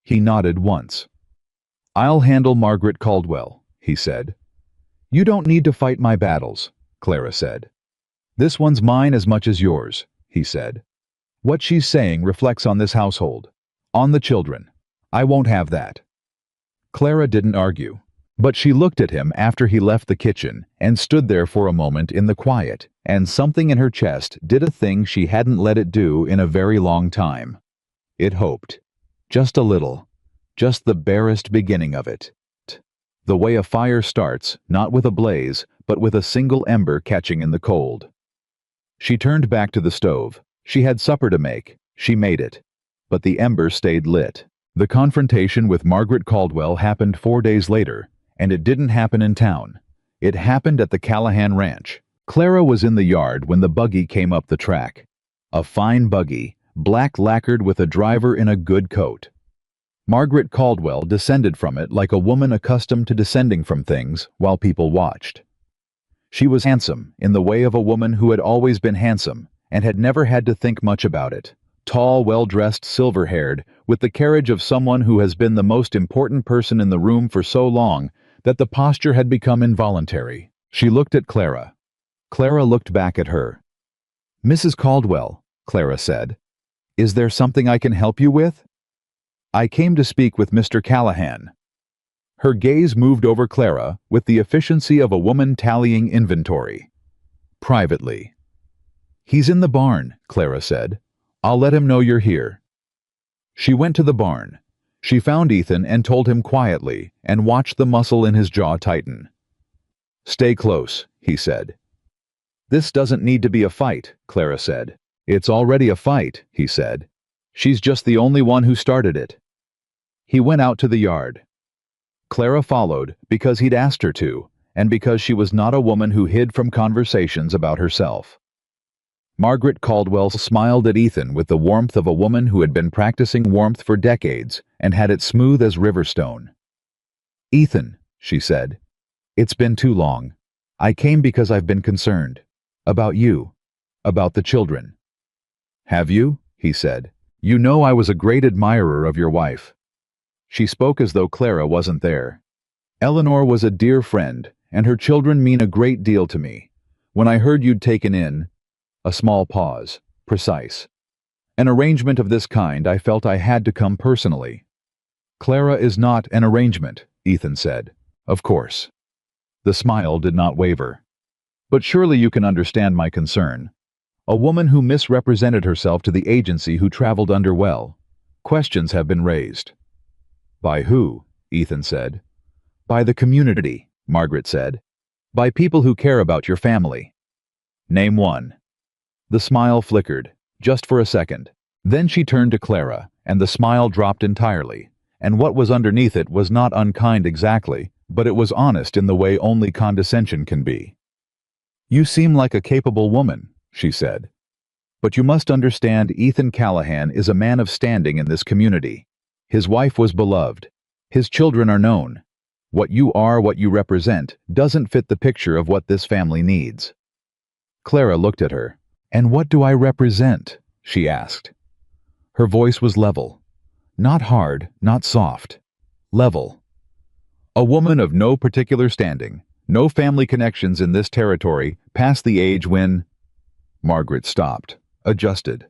He nodded once. "I'll handle Margaret Caldwell," he said. "You don't need to fight my battles," Clara said. "This one's mine as much as yours," he said. "What she's saying reflects on this household. On the children. I won't have that." Clara didn't argue, but she looked at him after he left the kitchen and stood there for a moment in the quiet, and something in her chest did a thing she hadn't let it do in a very long time. It hoped. Just a little. Just the barest beginning of it. The way a fire starts, not with a blaze, but with a single ember catching in the cold. She turned back to the stove. She had supper to make. She made it. But the ember stayed lit. The confrontation with Margaret Caldwell happened 4 days later, and it didn't happen in town. It happened at the Callahan Ranch. Clara was in the yard when the buggy came up the track. A fine buggy, black lacquered with a driver in a good coat. Margaret Caldwell descended from it like a woman accustomed to descending from things while people watched. She was handsome, in the way of a woman who had always been handsome and had never had to think much about it. Tall, well-dressed, silver-haired, with the carriage of someone who has been the most important person in the room for so long that the posture had become involuntary. She looked at Clara. Clara looked back at her. "Mrs. Caldwell," Clara said, "is there something I can help you with?" "I came to speak with Mr. Callahan." Her gaze moved over Clara with the efficiency of a woman tallying inventory. Privately. "He's in the barn," Clara said. "I'll let him know you're here." She went to the barn. She found Ethan and told him quietly, and watched the muscle in his jaw tighten. "Stay close," he said. "This doesn't need to be a fight," Clara said. "It's already a fight," he said. "She's just the only one who started it." He went out to the yard. Clara followed because he'd asked her to, and because she was not a woman who hid from conversations about herself. Margaret Caldwell smiled at Ethan with the warmth of a woman who had been practicing warmth for decades and had it smooth as riverstone. "Ethan," she said, "it's been too long. I came because I've been concerned. About you. About the children." "Have you?" he said. "You know I was a great admirer of your wife." She spoke as though Clara wasn't there. "Eleanor was a dear friend, and her children mean a great deal to me. When I heard you'd taken in—" A small pause. Precise. "An arrangement of this kind, I felt I had to come personally." "Clara is not an arrangement," Ethan said. "Of course." The smile did not waver. "But surely you can understand my concern. A woman who misrepresented herself to the agency who traveled underwell. Questions have been raised." "By who?" Ethan said. "By the community," Margaret said. "By people who care about your family." "Name one." The smile flickered, just for a second. Then she turned to Clara, and the smile dropped entirely, and what was underneath it was not unkind exactly, but it was honest in the way only condescension can be. "You seem like a capable woman," she said. "But you must understand Ethan Callahan is a man of standing in this community. His wife was beloved. His children are known. What you are, what you represent, doesn't fit the picture of what this family needs." Clara looked at her. "And what do I represent?" she asked. Her voice was level. Not hard, not soft. Level. "A woman of no particular standing, no family connections in this territory, past the age when—" Margaret stopped, adjusted.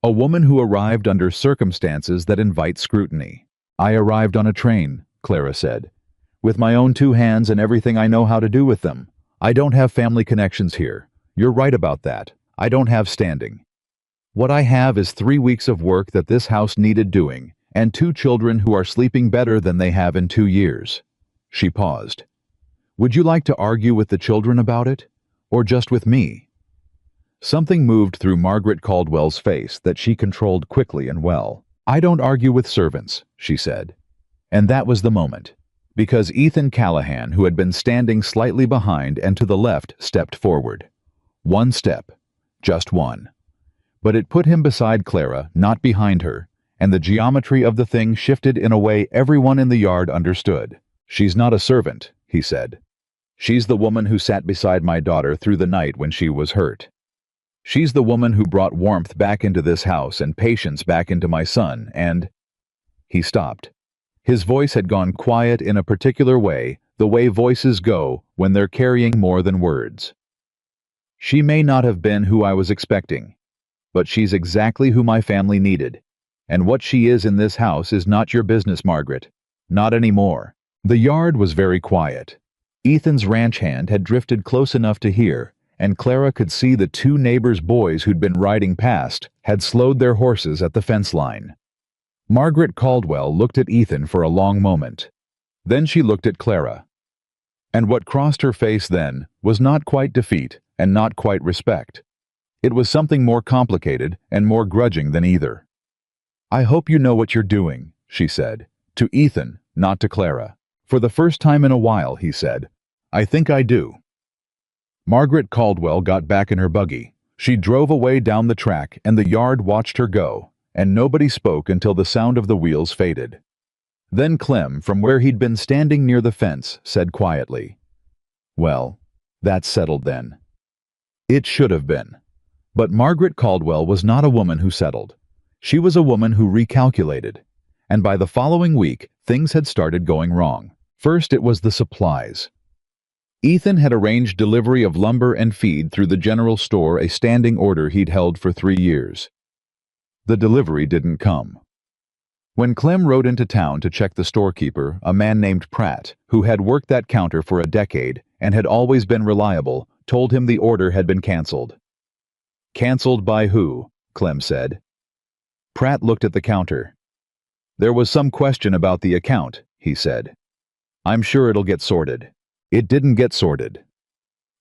"A woman who arrived under circumstances that invite scrutiny. I arrived on a train," Clara said. "With my own 2 hands and everything I know how to do with them. I don't have family connections here. You're right about that. I don't have standing. What I have is 3 weeks of work that this house needed doing, and 2 children who are sleeping better than they have in 2 years. She paused. "Would you like to argue with the children about it? Or just with me?" Something moved through Margaret Caldwell's face that she controlled quickly and well. "I don't argue with servants," she said. And that was the moment. Because Ethan Callahan, who had been standing slightly behind and to the left, stepped forward. 1 step. Just 1. But it put him beside Clara, not behind her, and the geometry of the thing shifted in a way everyone in the yard understood. "She's not a servant," he said. "She's the woman who sat beside my daughter through the night when she was hurt. She's the woman who brought warmth back into this house and patience back into my son, and—" He stopped. His voice had gone quiet in a particular way, the way voices go when they're carrying more than words. "She may not have been who I was expecting, but she's exactly who my family needed. And what she is in this house is not your business, Margaret. Not anymore." The yard was very quiet. Ethan's ranch hand had drifted close enough to hear, and Clara could see the 2 neighbors' boys who'd been riding past had slowed their horses at the fence line. Margaret Caldwell looked at Ethan for a long moment. Then she looked at Clara. And what crossed her face then was not quite defeat and not quite respect. It was something more complicated and more grudging than either. "I hope you know what you're doing," she said. To Ethan, not to Clara. "For the first time in a while," he said. "I think I do." Margaret Caldwell got back in her buggy. She drove away down the track and the yard watched her go, and nobody spoke until the sound of the wheels faded. Then Clem, from where he'd been standing near the fence, said quietly, "Well, that's settled then." It should have been. But Margaret Caldwell was not a woman who settled. She was a woman who recalculated. And by the following week, things had started going wrong. First, it was the supplies. Ethan had arranged delivery of lumber and feed through the general store, a standing order he'd held for 3 years. The delivery didn't come. When Clem rode into town to check the storekeeper, a man named Pratt, who had worked that counter for a decade and had always been reliable, told him the order had been canceled. "Canceled by who?" Clem said. Pratt looked at the counter. "There was some question about the account," he said. "I'm sure it'll get sorted." It didn't get sorted.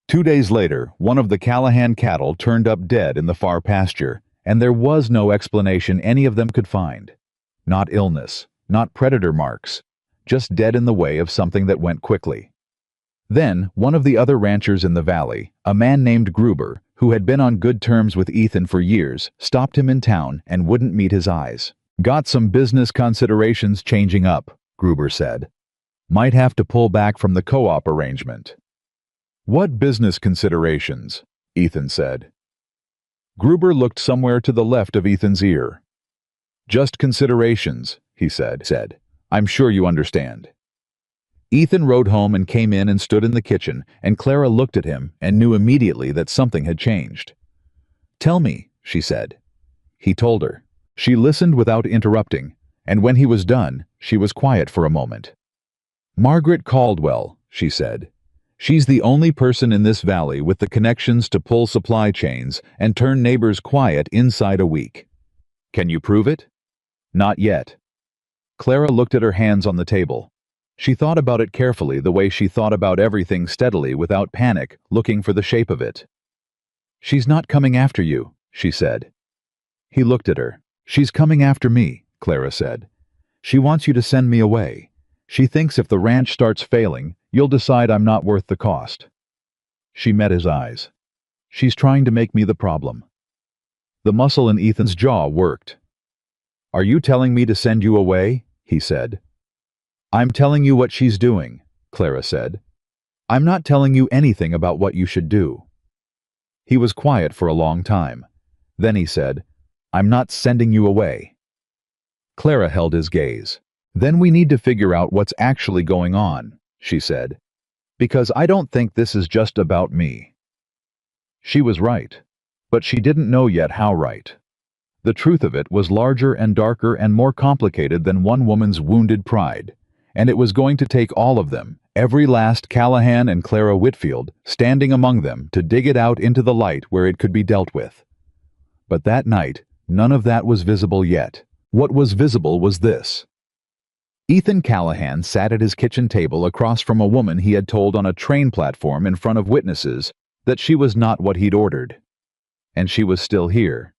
2 days later, one of the Callahan cattle turned up dead in the far pasture, and there was no explanation any of them could find. Not illness, not predator marks, just dead in the way of something that went quickly. Then, one of the other ranchers in the valley, a man named Gruber, who had been on good terms with Ethan for years, stopped him in town and wouldn't meet his eyes. "Got some business considerations changing up," Gruber said. "Might have to pull back from the co-op arrangement." "What business considerations?" Ethan said. Gruber looked somewhere to the left of Ethan's ear. "Just considerations," he said. "I'm sure you understand." Ethan rode home and came in and stood in the kitchen, and Clara looked at him and knew immediately that something had changed. "Tell me," she said. He told her. She listened without interrupting, and when he was done, she was quiet for a moment. "Margaret Caldwell," she said. "She's the only person in this valley with the connections to pull supply chains and turn neighbors quiet inside a week. Can you prove it?" "Not yet." Clara looked at her hands on the table. She thought about it carefully, the way she thought about everything steadily, without panic, looking for the shape of it. "She's not coming after you," she said. He looked at her. "She's coming after me," Clara said. "She wants you to send me away. She thinks if the ranch starts failing, you'll decide I'm not worth the cost." She met his eyes. "She's trying to make me the problem." The muscle in Ethan's jaw worked. "Are you telling me to send you away?" he said. "I'm telling you what she's doing," Clara said. "I'm not telling you anything about what you should do." He was quiet for a long time. Then he said, "I'm not sending you away." Clara held his gaze. "Then we need to figure out what's actually going on," she said. "Because I don't think this is just about me." She was right, but she didn't know yet how right. The truth of it was larger and darker and more complicated than one woman's wounded pride, and it was going to take all of them, every last Callahan and Clara Whitfield, standing among them, to dig it out into the light where it could be dealt with. But that night, none of that was visible yet. What was visible was this. Ethan Callahan sat at his kitchen table across from a woman he had told on a train platform in front of witnesses that she was not what he'd ordered. And she was still here.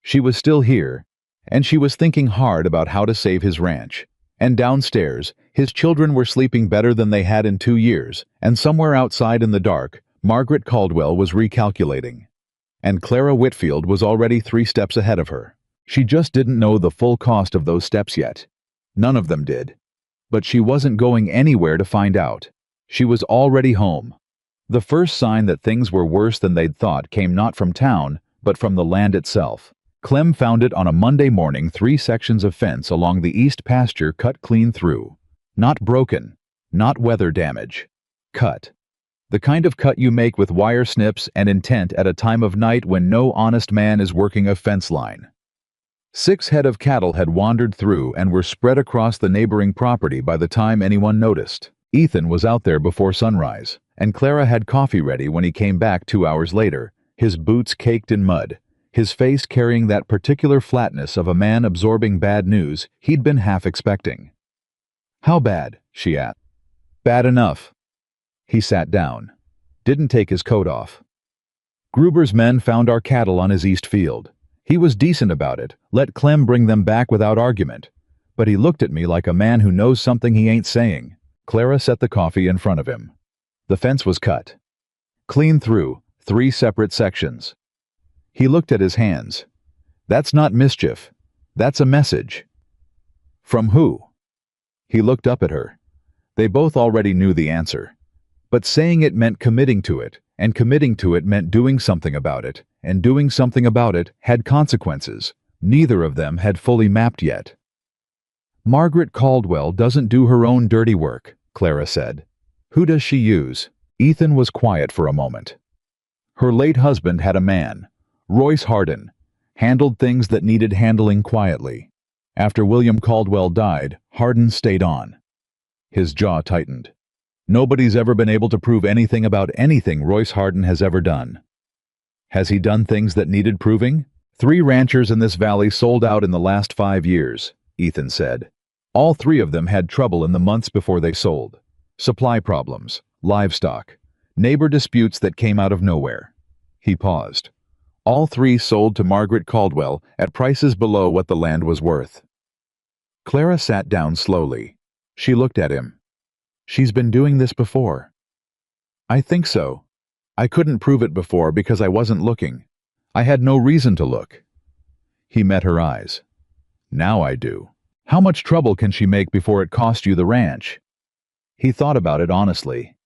She was still here, and she was thinking hard about how to save his ranch. And downstairs, his children were sleeping better than they had in 2 years, and somewhere outside in the dark, Margaret Caldwell was recalculating. And Clara Whitfield was already 3 steps ahead of her. She just didn't know the full cost of those steps yet. None of them did. But she wasn't going anywhere to find out. She was already home. The first sign that things were worse than they'd thought came not from town, but from the land itself. Clem found it on a Monday morning, 3 sections of fence along the east pasture cut clean through. Not broken, not weather damage. Cut. The kind of cut you make with wire snips and intent at a time of night when no honest man is working a fence line. 6 head of cattle had wandered through and were spread across the neighboring property by the time anyone noticed. Ethan was out there before sunrise, and Clara had coffee ready when he came back 2 hours later, his boots caked in mud, his face carrying that particular flatness of a man absorbing bad news he'd been half expecting. How bad? She asked. Bad enough. He sat down. Didn't take his coat off. Gruber's men found our cattle on his east field. He was decent about it, let Clem bring them back without argument. But he looked at me like a man who knows something he ain't saying. Clara set the coffee in front of him. The fence was cut. Clean through, 3 separate sections. He looked at his hands. That's not mischief. That's a message. From who? He looked up at her. They both already knew the answer. But saying it meant committing to it, and committing to it meant doing something about it, and doing something about it had consequences. Neither of them had fully mapped yet. Margaret Caldwell doesn't do her own dirty work, Clara said. Who does she use? Ethan was quiet for a moment. Her late husband had a man, Royce Harden, handled things that needed handling quietly. After William Caldwell died, Harden stayed on. His jaw tightened. Nobody's ever been able to prove anything about anything Royce Harden has ever done. Has he done things that needed proving? 3 ranchers in this valley sold out in the last 5 years, Ethan said. All 3 of them had trouble in the months before they sold. Supply problems, livestock, neighbor disputes that came out of nowhere. He paused. All 3 sold to Margaret Caldwell at prices below what the land was worth. Clara sat down slowly. She looked at him. She's been doing this before. I think so. I couldn't prove it before because I wasn't looking. I had no reason to look. He met her eyes. Now I do. How much trouble can she make before it cost you the ranch? He thought about it honestly.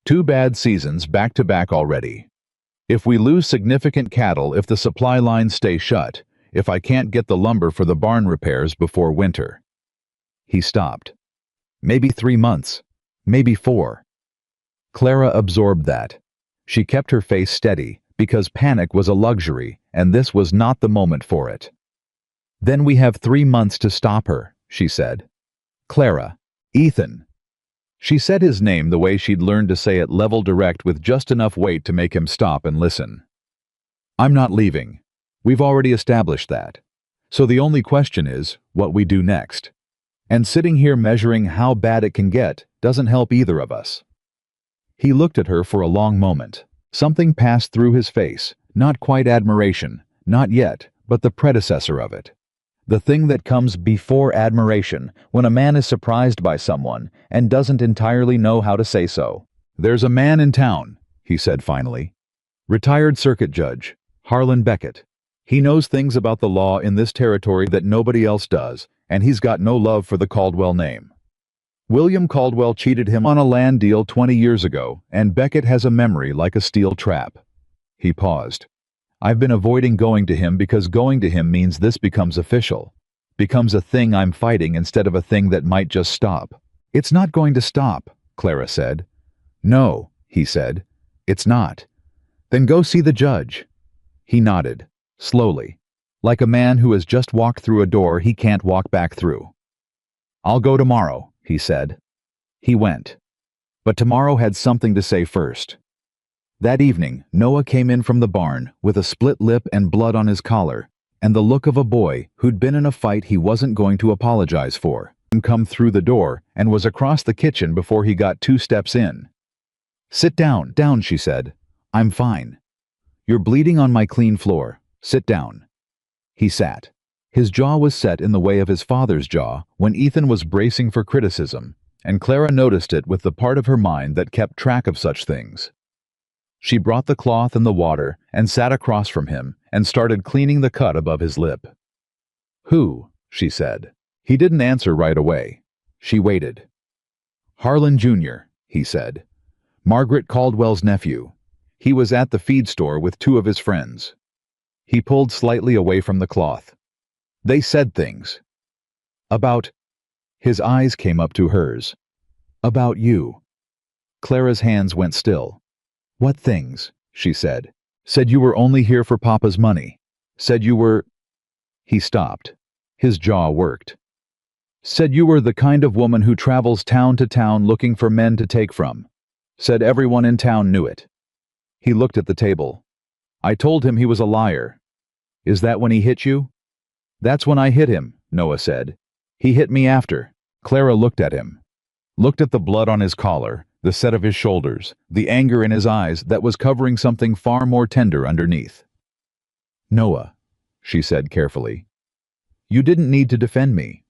2 bad seasons back to back already. If we lose significant cattle, if the supply lines stay shut, if I can't get the lumber for the barn repairs before winter. He stopped. Maybe 3 months. Maybe 4. Clara absorbed that. She kept her face steady, because panic was a luxury, and this was not the moment for it. Then we have 3 months to stop her, she said. Clara. Ethan. She said his name the way she'd learned to say it level direct with just enough weight to make him stop and listen. I'm not leaving. We've already established that. So the only question is, what we do next. And sitting here measuring how bad it can get doesn't help either of us. He looked at her for a long moment. Something passed through his face, not quite admiration, not yet, but the predecessor of it. The thing that comes before admiration when a man is surprised by someone and doesn't entirely know how to say so. There's a man in town, he said finally. Retired circuit judge, Harlan Beckett. He knows things about the law in this territory that nobody else does, and he's got no love for the Caldwell name. William Caldwell cheated him on a land deal 20 years ago, and Beckett has a memory like a steel trap. He paused. I've been avoiding going to him because going to him means this becomes official. Becomes a thing I'm fighting instead of a thing that might just stop. It's not going to stop, Clara said. No, he said. It's not. Then go see the judge. He nodded, slowly, like a man who has just walked through a door he can't walk back through. I'll go tomorrow, he said. He went. But tomorrow had something to say first. That evening, Noah came in from the barn with a split lip and blood on his collar, and the look of a boy who'd been in a fight he wasn't going to apologize for. He come through the door and was across the kitchen before he got 2 steps in. Sit down, she said. I'm fine. You're bleeding on my clean floor. Sit down. He sat. His jaw was set in the way of his father's jaw when Ethan was bracing for criticism, and Clara noticed it with the part of her mind that kept track of such things. She brought the cloth and the water and sat across from him and started cleaning the cut above his lip. Who? She said. He didn't answer right away. She waited. Harlan Jr., he said. Margaret Caldwell's nephew. He was at the feed store with 2 of his friends. He pulled slightly away from the cloth. They said things. About... His eyes came up to hers. About you. Clara's hands went still. What things? She said. Said you were only here for Papa's money. Said you were... He stopped. His jaw worked. Said you were the kind of woman who travels town to town looking for men to take from. Said everyone in town knew it. He looked at the table. I told him he was a liar. Is that when he hit you? That's when I hit him, Noah said. He hit me after. Clara looked at him. Looked at the blood on his collar, the set of his shoulders, the anger in his eyes that was covering something far more tender underneath. "Noah," she said carefully, "you didn't need to defend me."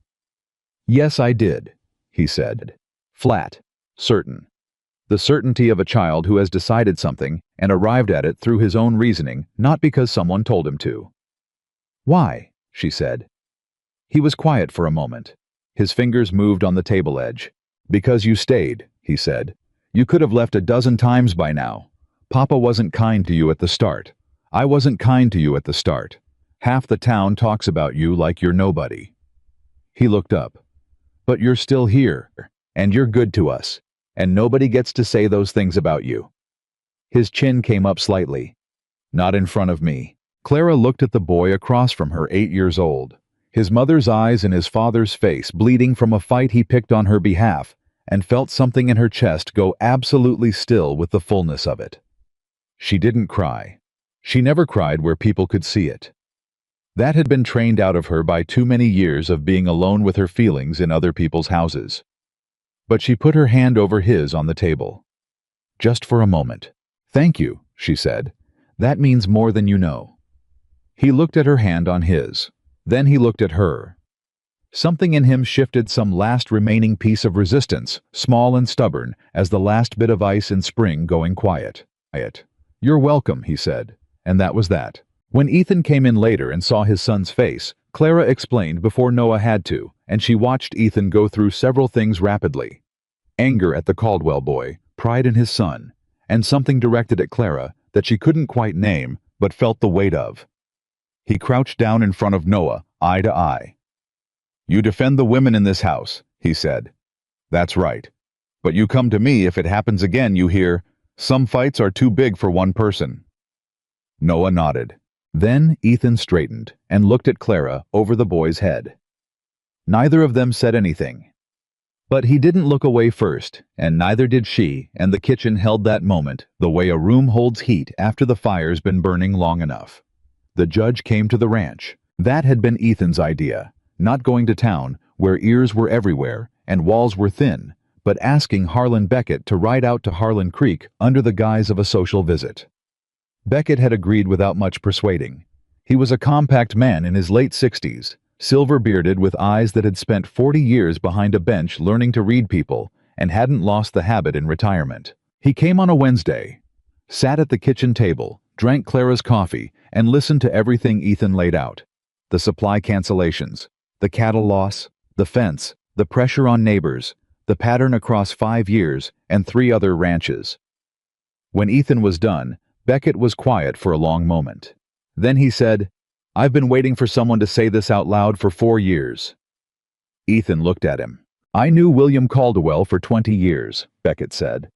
"Yes, I did," he said. Flat, certain. The certainty of a child who has decided something and arrived at it through his own reasoning, not because someone told him to. "Why?" she said. He was quiet for a moment. His fingers moved on the table edge. "Because you stayed," he said. "You could have left a dozen times by now. Papa wasn't kind to you at the start. I wasn't kind to you at the start. Half the town talks about you like you're nobody." He looked up. "But you're still here, and you're good to us, and nobody gets to say those things about you." His chin came up slightly. "Not in front of me." Clara looked at the boy across from her, 8 years old. His mother's eyes in his father's face, bleeding from a fight he picked on her behalf, and felt something in her chest go absolutely still with the fullness of it. She didn't cry. She never cried where people could see it. That had been trained out of her by too many years of being alone with her feelings in other people's houses. But she put her hand over his on the table. "Just for a moment." "Thank you," she said. "That means more than you know." He looked at her hand on his. Then he looked at her. Something in him shifted some last remaining piece of resistance, small and stubborn, as the last bit of ice in spring going quiet. "You're welcome," he said, and that was that. When Ethan came in later and saw his son's face, Clara explained before Noah had to, and she watched Ethan go through several things rapidly. Anger at the Caldwell boy, pride in his son, and something directed at Clara that she couldn't quite name but felt the weight of. He crouched down in front of Noah, eye to eye. "You defend the women in this house," he said. "That's right. But you come to me if it happens again, you hear, 'Some fights are too big for one person.'" Noah nodded. Then Ethan straightened and looked at Clara over the boy's head. Neither of them said anything. But he didn't look away first, and neither did she, and the kitchen held that moment the way a room holds heat after the fire's been burning long enough. The judge came to the ranch. That had been Ethan's idea, not going to town, where ears were everywhere and walls were thin, but asking Harlan Beckett to ride out to Harlan Creek under the guise of a social visit. Beckett had agreed without much persuading. He was a compact man in his late 60s, silver-bearded with eyes that had spent 40 years behind a bench learning to read people and hadn't lost the habit in retirement. He came on a Wednesday, sat at the kitchen table, drank Clara's coffee, and listened to everything Ethan laid out. The supply cancellations, the cattle loss, the fence, the pressure on neighbors, the pattern across 5 years, and 3 other ranches. When Ethan was done, Beckett was quiet for a long moment. Then he said, "I've been waiting for someone to say this out loud for 4 years." Ethan looked at him. "I knew William Caldwell for 20 years, Beckett said.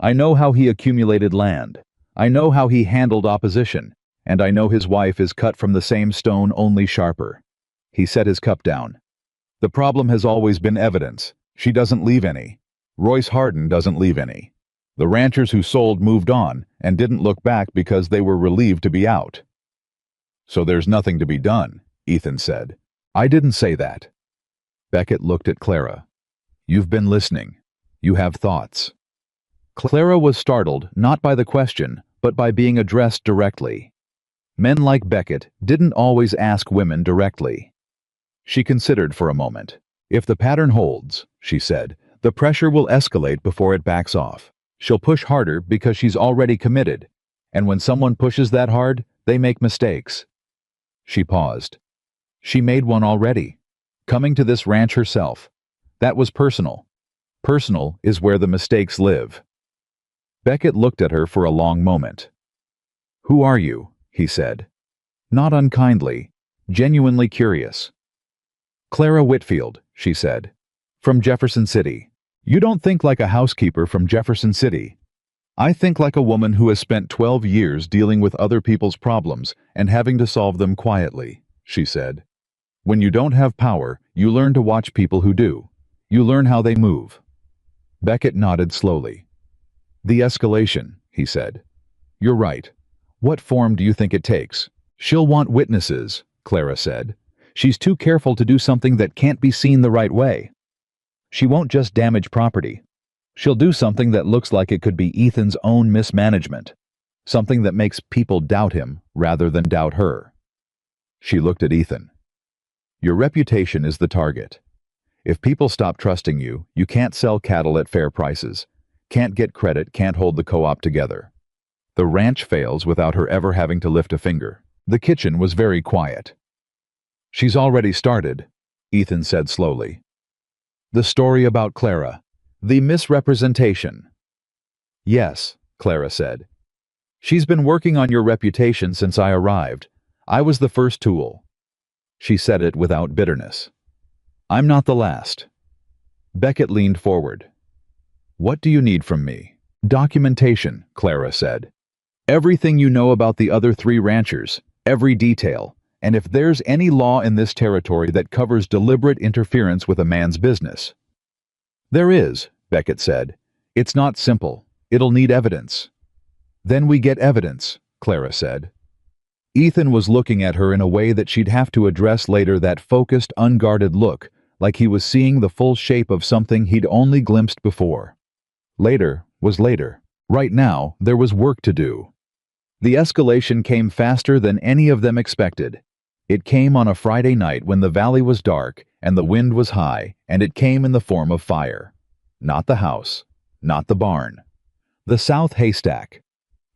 "I know how he accumulated land. I know how he handled opposition, and I know his wife is cut from the same stone, only sharper." He set his cup down. "The problem has always been evidence. She doesn't leave any. Royce Harden doesn't leave any. The ranchers who sold moved on and didn't look back because they were relieved to be out." "So there's nothing to be done," Ethan said. "I didn't say that." Beckett looked at Clara. "You've been listening. You have thoughts." Clara was startled not by the question, but by being addressed directly. Men like Beckett didn't always ask women directly. She considered for a moment. "If the pattern holds," she said, "the pressure will escalate before it backs off. She'll push harder because she's already committed, and when someone pushes that hard, they make mistakes." She paused. She made one already. Coming to this ranch herself. That was personal. Personal is where the mistakes live. Beckett looked at her for a long moment. "Who are you?" he said. Not unkindly, genuinely curious. "Clara Whitfield," she said. "From Jefferson City." "You don't think like a housekeeper from Jefferson City. I think like a woman who has spent 12 years dealing with other people's problems and having to solve them quietly," she said. "When you don't have power, you learn to watch people who do. You learn how they move." Beckett nodded slowly. "The escalation," he said. "You're right. What form do you think it takes?" "She'll want witnesses," Clara said. "She's too careful to do something that can't be seen the right way." She won't just damage property. She'll do something that looks like it could be Ethan's own mismanagement. Something that makes people doubt him rather than doubt her. She looked at Ethan. Your reputation is the target. If people stop trusting you, you can't sell cattle at fair prices, can't get credit, can't hold the co-op together. The ranch fails without her ever having to lift a finger. The kitchen was very quiet. She's already started, Ethan said slowly. The story about Clara. The misrepresentation. Yes, Clara said. She's been working on your reputation since I arrived. I was the first tool. She said it without bitterness. I'm not the last. Beckett leaned forward. What do you need from me? Documentation, Clara said. Everything you know about the other 3 ranchers, every detail, and if there's any law in this territory that covers deliberate interference with a man's business. There is, Beckett said. It's not simple. It'll need evidence. Then we get evidence, Clara said. Ethan was looking at her in a way that she'd have to address later, that focused, unguarded look, like he was seeing the full shape of something he'd only glimpsed before. Later was later. Right now, there was work to do. The escalation came faster than any of them expected. It came on a Friday night when the valley was dark and the wind was high, and it came in the form of fire. Not the house, not the barn. The south haystack.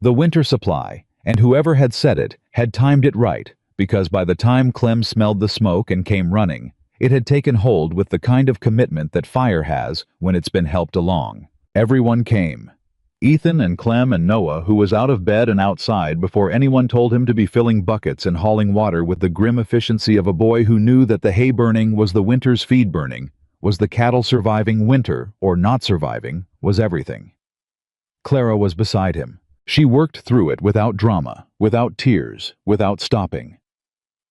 The winter supply, and whoever had set it had timed it right, because by the time Clem smelled the smoke and came running, it had taken hold with the kind of commitment that fire has when it's been helped along. Everyone came. Ethan and Clem and Noah, who was out of bed and outside before anyone told him to be filling buckets and hauling water with the grim efficiency of a boy who knew that the hay burning was the winter's feed burning, was the cattle surviving winter, or not surviving, was everything. Clara was beside him. She worked through it without drama, without tears, without stopping.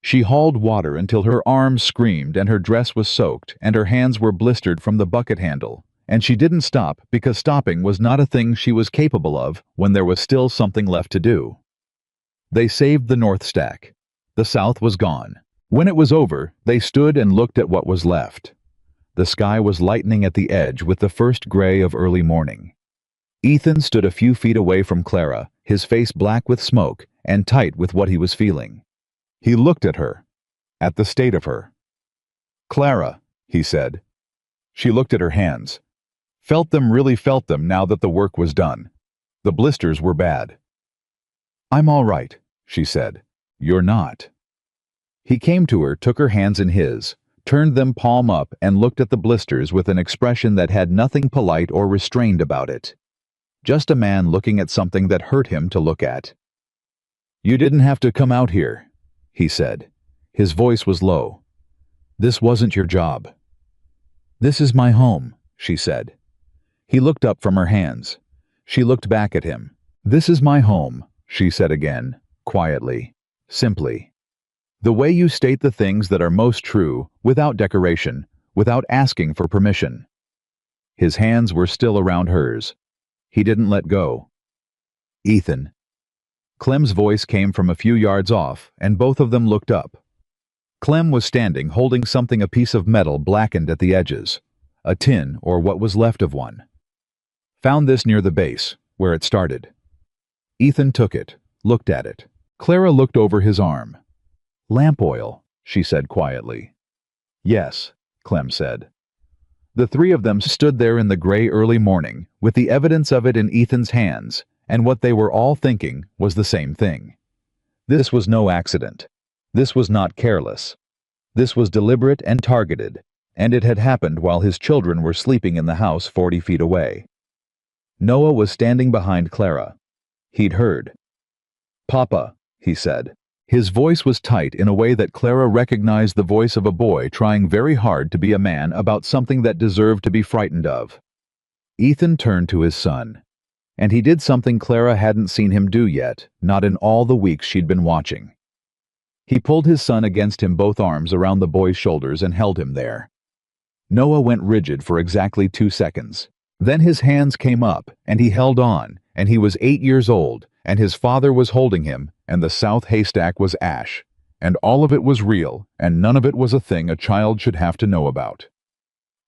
She hauled water until her arms screamed and her dress was soaked and her hands were blistered from the bucket handle. And she didn't stop because stopping was not a thing she was capable of when there was still something left to do. They saved the north stack. The south was gone. When it was over, they stood and looked at what was left. The sky was lightening at the edge with the first gray of early morning. Ethan stood a few feet away from Clara, his face black with smoke and tight with what he was feeling. He looked at her, at the state of her. Clara, he said. She looked at her hands. Really felt them now that the work was done. The blisters were bad. I'm all right, she said. You're not. He came to her, took her hands in his, turned them palm up and looked at the blisters with an expression that had nothing polite or restrained about it. Just a man looking at something that hurt him to look at. You didn't have to come out here, he said. His voice was low. This wasn't your job. This is my home, she said. He looked up from her hands. She looked back at him. This is my home, she said again, quietly, simply. The way you state the things that are most true, without decoration, without asking for permission. His hands were still around hers. He didn't let go. Ethan. Clem's voice came from a few yards off, and both of them looked up. Clem was standing holding something, a piece of metal blackened at the edges. A tin, or what was left of one. Found this near the base, where it started. Ethan took it, looked at it. Clara looked over his arm. Lamp oil, she said quietly. Yes, Clem said. The 3 of them stood there in the gray early morning, with the evidence of it in Ethan's hands, and what they were all thinking was the same thing. This was no accident. This was not careless. This was deliberate and targeted, and it had happened while his children were sleeping in the house 40 feet away. Noah was standing behind Clara. He'd heard. Papa, he said. His voice was tight in a way that Clara recognized the voice of a boy trying very hard to be a man about something that deserved to be frightened of. Ethan turned to his son. And he did something Clara hadn't seen him do yet, not in all the weeks she'd been watching. He pulled his son against him, both arms around the boy's shoulders, and held him there. Noah went rigid for exactly 2 seconds. Then his hands came up, and he held on, and he was 8 years old, and his father was holding him, and the south haystack was ash, and all of it was real, and none of it was a thing a child should have to know about.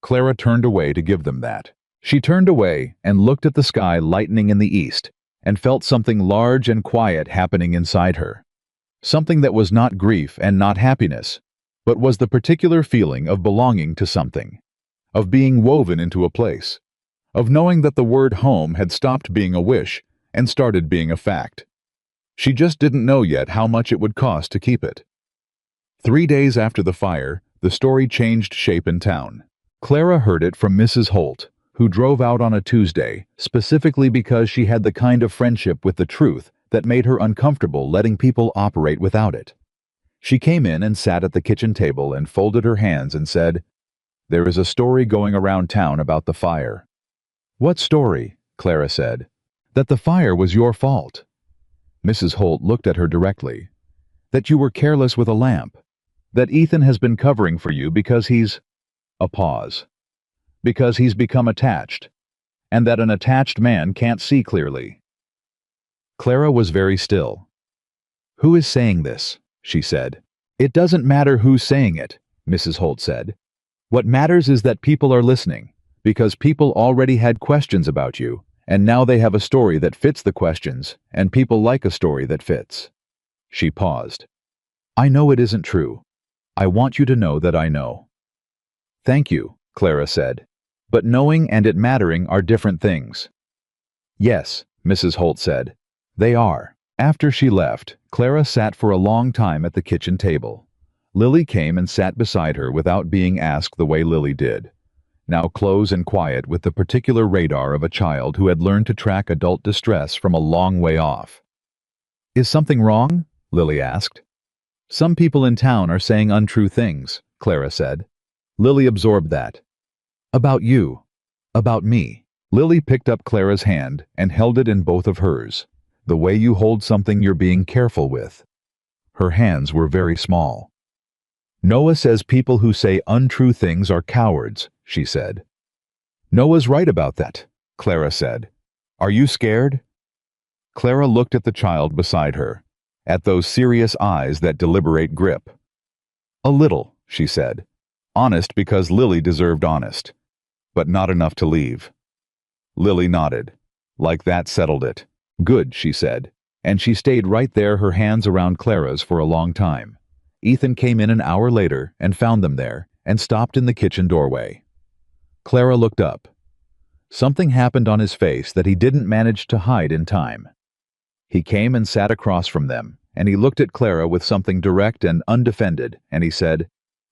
Clara turned away to give them that. She turned away and looked at the sky lightening in the east, and felt something large and quiet happening inside her. Something that was not grief and not happiness, but was the particular feeling of belonging to something, of being woven into a place, of knowing that the word home had stopped being a wish and started being a fact. She just didn't know yet how much it would cost to keep it. 3 days after the fire, the story changed shape in town. Clara heard it from Mrs. Holt, who drove out on a Tuesday, specifically because she had the kind of friendship with the truth that made her uncomfortable letting people operate without it. She came in and sat at the kitchen table and folded her hands and said, "There is a story going around town about the fire." "What story?" Clara said. "That the fire was your fault." Mrs. Holt looked at her directly. "That you were careless with a lamp. That Ethan has been covering for you because he's—" A pause. "Because he's become attached. And that an attached man can't see clearly." Clara was very still. "Who is saying this?" she said. "It doesn't matter who's saying it," Mrs. Holt said. "What matters is that people are listening, because people already had questions about you, and now they have a story that fits the questions, and people like a story that fits." She paused. "I know it isn't true. I want you to know that I know." "Thank you," Clara said. "But knowing and it mattering are different things." "Yes," Mrs. Holt said. "They are." After she left, Clara sat for a long time at the kitchen table. Lily came and sat beside her without being asked the way Lily did, now close and quiet with the particular radar of a child who had learned to track adult distress from a long way off. "Is something wrong?" Lily asked. "Some people in town are saying untrue things," Clara said. Lily absorbed that. "About you. About me." Lily picked up Clara's hand and held it in both of hers, the way you hold something you're being careful with. Her hands were very small. "Noah says people who say untrue things are cowards," she said. "Noah's right about that," Clara said. "Are you scared?" Clara looked at the child beside her, at those serious eyes that deliberate grip. "A little," she said. Honest because Lily deserved honest, but not enough to leave. Lily nodded. Like that settled it. "Good," she said, and she stayed right there, her hands around Clara's, for a long time. Ethan came in an hour later and found them there and stopped in the kitchen doorway. Clara looked up. Something happened on his face that he didn't manage to hide in time. He came and sat across from them, and he looked at Clara with something direct and undefended, and he said,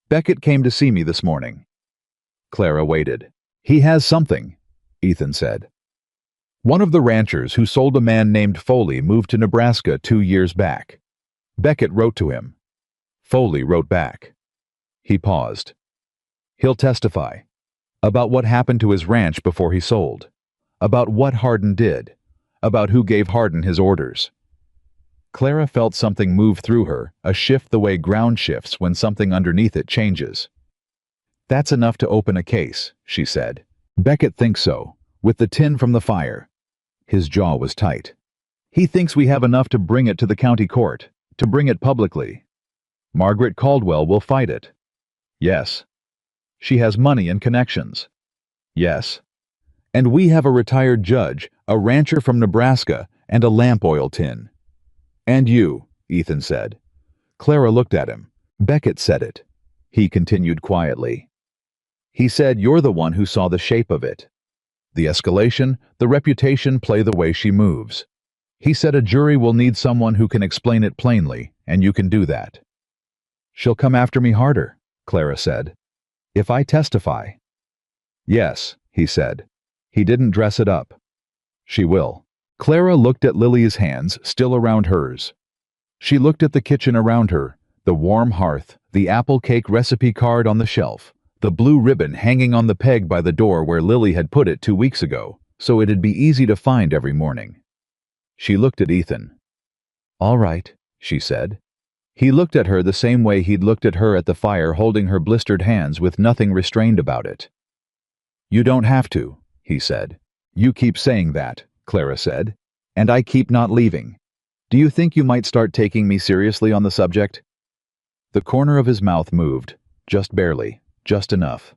"Beckett came to see me this morning." Clara waited. "He has something," Ethan said. "One of the ranchers who sold a man named Foley moved to Nebraska 2 years back. Beckett wrote to him. Foley wrote back." He paused. "He'll testify. About what happened to his ranch before he sold. About what Hardin did. About who gave Hardin his orders." Clara felt something move through her, a shift the way ground shifts when something underneath it changes. "That's enough to open a case," she said. "Beckett thinks so, with the tin from the fire." His jaw was tight. "He thinks we have enough to bring it to the county court, to bring it publicly. Margaret Caldwell will fight it." "Yes." "She has money and connections." "Yes." "And we have a retired judge, a rancher from Nebraska, and a lamp oil tin." "And you," Ethan said. Clara looked at him. "Beckett said it." He continued quietly. "He said you're the one who saw the shape of it. The escalation, the reputation play the way she moves. He said a jury will need someone who can explain it plainly, and you can do that." "She'll come after me harder," Clara said. "If I testify." "Yes," he said. He didn't dress it up. "She will." Clara looked at Lily's hands still around hers. She looked at the kitchen around her, the warm hearth, the apple cake recipe card on the shelf, the blue ribbon hanging on the peg by the door where Lily had put it 2 weeks ago, so it'd be easy to find every morning. She looked at Ethan. "All right," she said. He looked at her the same way he'd looked at her at the fire, holding her blistered hands with nothing restrained about it. "You don't have to," he said. "You keep saying that," Clara said, "and I keep not leaving. Do you think you might start taking me seriously on the subject?" The corner of his mouth moved, just barely, just enough.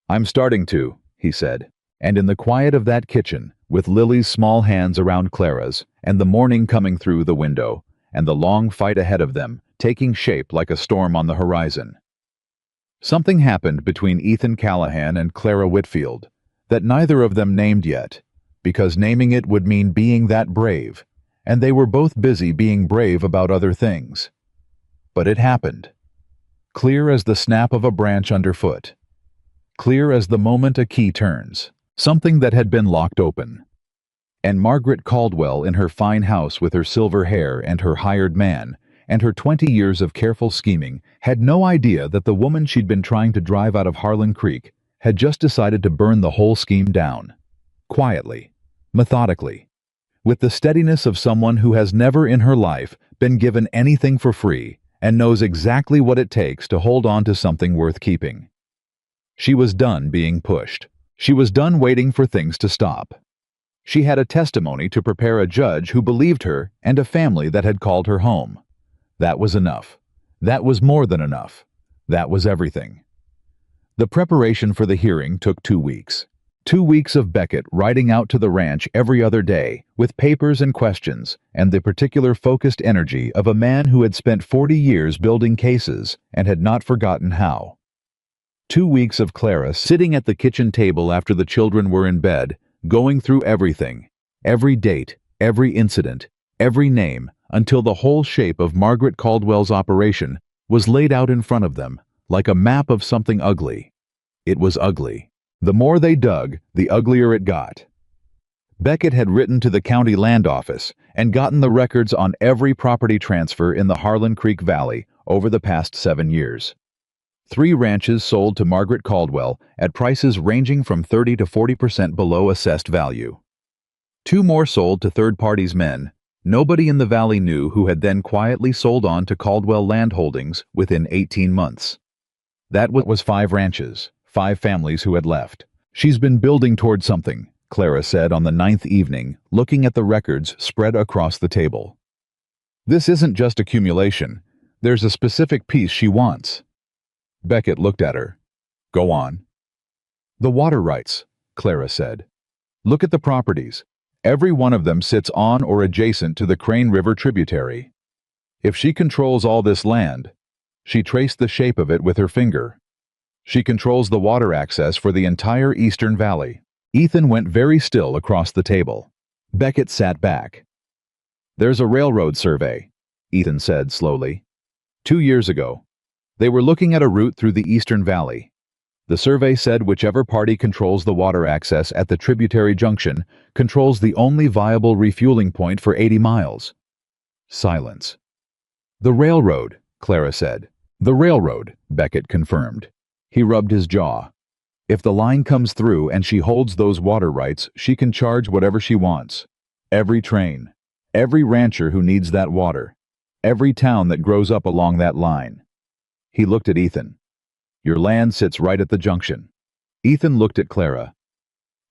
"I'm starting to," he said. And in the quiet of that kitchen, with Lily's small hands around Clara's, and the morning coming through the window, and the long fight ahead of them, taking shape like a storm on the horizon, something happened between Ethan Callahan and Clara Whitfield that neither of them named yet, because naming it would mean being that brave, and they were both busy being brave about other things. But it happened. Clear as the snap of a branch underfoot. Clear as the moment a key turns. Something that had been locked open. And Margaret Caldwell in her fine house with her silver hair and her hired man, and her 20 years of careful scheming, had no idea that the woman she'd been trying to drive out of Harlan Creek had just decided to burn the whole scheme down. Quietly. Methodically. With the steadiness of someone who has never in her life been given anything for free and knows exactly what it takes to hold on to something worth keeping. She was done being pushed. She was done waiting for things to stop. She had a testimony to prepare a judge who believed her and a family that had called her home. That was enough. That was more than enough. That was everything. The preparation for the hearing took 2 weeks. 2 weeks of Beckett riding out to the ranch every other day with papers and questions and the particular focused energy of a man who had spent 40 years building cases and had not forgotten how. 2 weeks of Clara sitting at the kitchen table after the children were in bed, going through everything, every date, every incident, every name, until the whole shape of Margaret Caldwell's operation was laid out in front of them, like a map of something ugly. It was ugly. The more they dug, the uglier it got. Beckett had written to the county land office and gotten the records on every property transfer in the Harlan Creek Valley over the past 7 years. 3 ranches sold to Margaret Caldwell at prices ranging from 30 to 40% below assessed value. 2 more sold to third parties men. Nobody in the valley knew who had then quietly sold on to Caldwell Land Holdings within 18 months. That was 5 ranches, 5 families who had left. "She's been building toward something," Clara said on the 9th evening, looking at the records spread across the table. "This isn't just accumulation. There's a specific piece she wants." Beckett looked at her. "Go on." "The water rights," Clara said. "Look at the properties. Every one of them sits on or adjacent to the Crane River tributary. If she controls all this land, she traced the shape of it with her finger. She controls the water access for the entire eastern valley." Ethan went very still across the table. Beckett sat back. "There's a railroad survey," Ethan said slowly. 2 years ago. They were looking at a route through the eastern valley. The survey said whichever party controls the water access at the tributary junction controls the only viable refueling point for 80 miles. Silence. "The railroad," Clara said. "The railroad," Beckett confirmed. He rubbed his jaw. "If the line comes through and she holds those water rights, she can charge whatever she wants. Every train, every rancher who needs that water, every town that grows up along that line." He looked at Ethan. "Your land sits right at the junction." Ethan looked at Clara.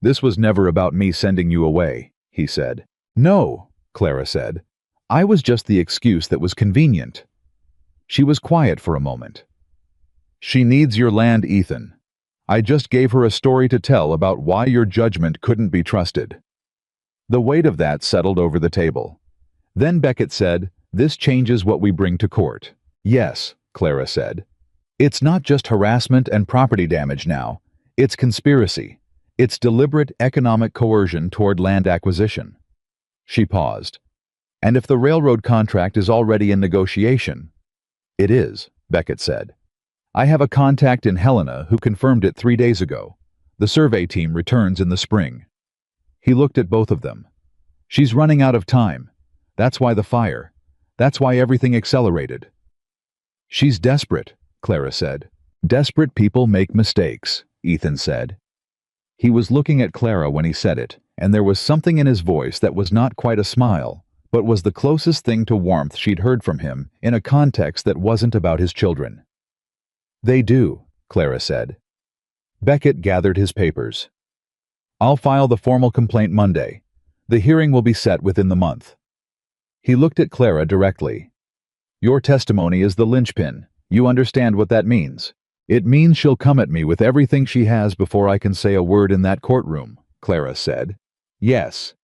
"This was never about me sending you away," he said. "No," Clara said. "I was just the excuse that was convenient." She was quiet for a moment. "She needs your land, Ethan. I just gave her a story to tell about why your judgment couldn't be trusted." The weight of that settled over the table. Then Beckett said, "This changes what we bring to court." "Yes," Clara said. "It's not just harassment and property damage now. It's conspiracy. It's deliberate economic coercion toward land acquisition." She paused. "And if the railroad contract is already in negotiation?" "It is," Beckett said. "I have a contact in Helena who confirmed it 3 days ago. The survey team returns in the spring." He looked at both of them. "She's running out of time. That's why the fire. That's why everything accelerated." "She's desperate," Clara said. "Desperate people make mistakes," Ethan said. He was looking at Clara when he said it, and there was something in his voice that was not quite a smile, but was the closest thing to warmth she'd heard from him in a context that wasn't about his children. "They do," Clara said. Beckett gathered his papers. "I'll file the formal complaint Monday. The hearing will be set within the month." He looked at Clara directly. "Your testimony is the linchpin. You understand what that means. It means she'll come at me with everything she has before I can say a word in that courtroom, Clara said. Yes.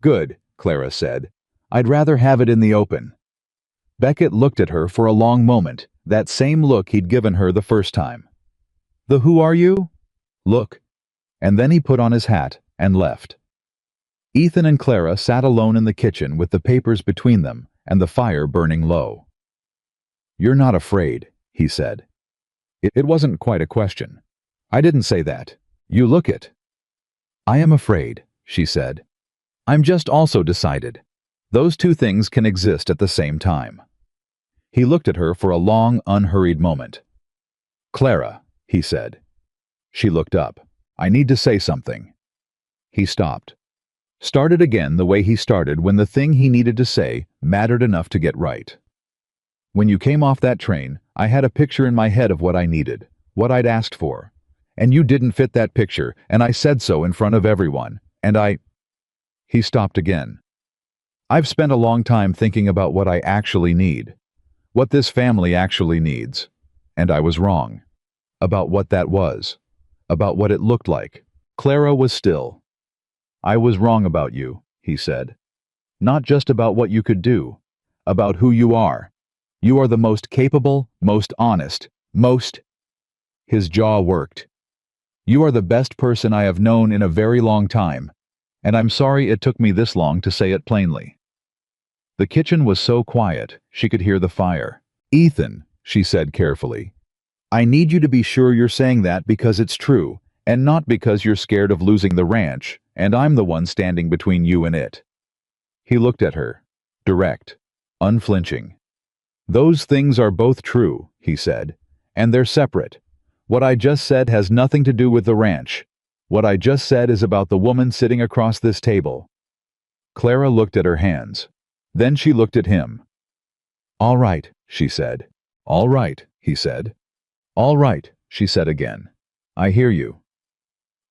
Good, Clara said. I'd rather have it in the open. Beckett looked at her for a long moment, that same look he'd given her the first time. The who are you? Look. And then he put on his hat and left. Ethan and Clara sat alone in the kitchen with the papers between them and the fire burning low. You're not afraid, he said. It wasn't quite a question. I didn't say that. You look it. I am afraid, she said. I'm just also decided. Those two things can exist at the same time. He looked at her for a long, unhurried moment. Clara, he said. She looked up. I need to say something. He stopped. Started again the way he started when the thing he needed to say mattered enough to get right. When you came off that train, I had a picture in my head of what I needed, what I'd asked for. And you didn't fit that picture, and I said so in front of everyone, and I... He stopped again. I've spent a long time thinking about what I actually need, what this family actually needs, and I was wrong. About what that was, about what it looked like. Clara was still. I was wrong about you, he said. Not just about what you could do, about who you are. You are the most capable, most honest, most... His jaw worked. You are the best person I have known in a very long time, and I'm sorry it took me this long to say it plainly. The kitchen was so quiet, she could hear the fire. Ethan, she said carefully, I need you to be sure you're saying that because it's true, and not because you're scared of losing the ranch, and I'm the one standing between you and it. He looked at her, direct, unflinching. Those things are both true, he said, and they're separate. What I just said has nothing to do with the ranch. What I just said is about the woman sitting across this table. Clara looked at her hands. Then she looked at him. All right, she said. All right, he said. All right, she said again. I hear you.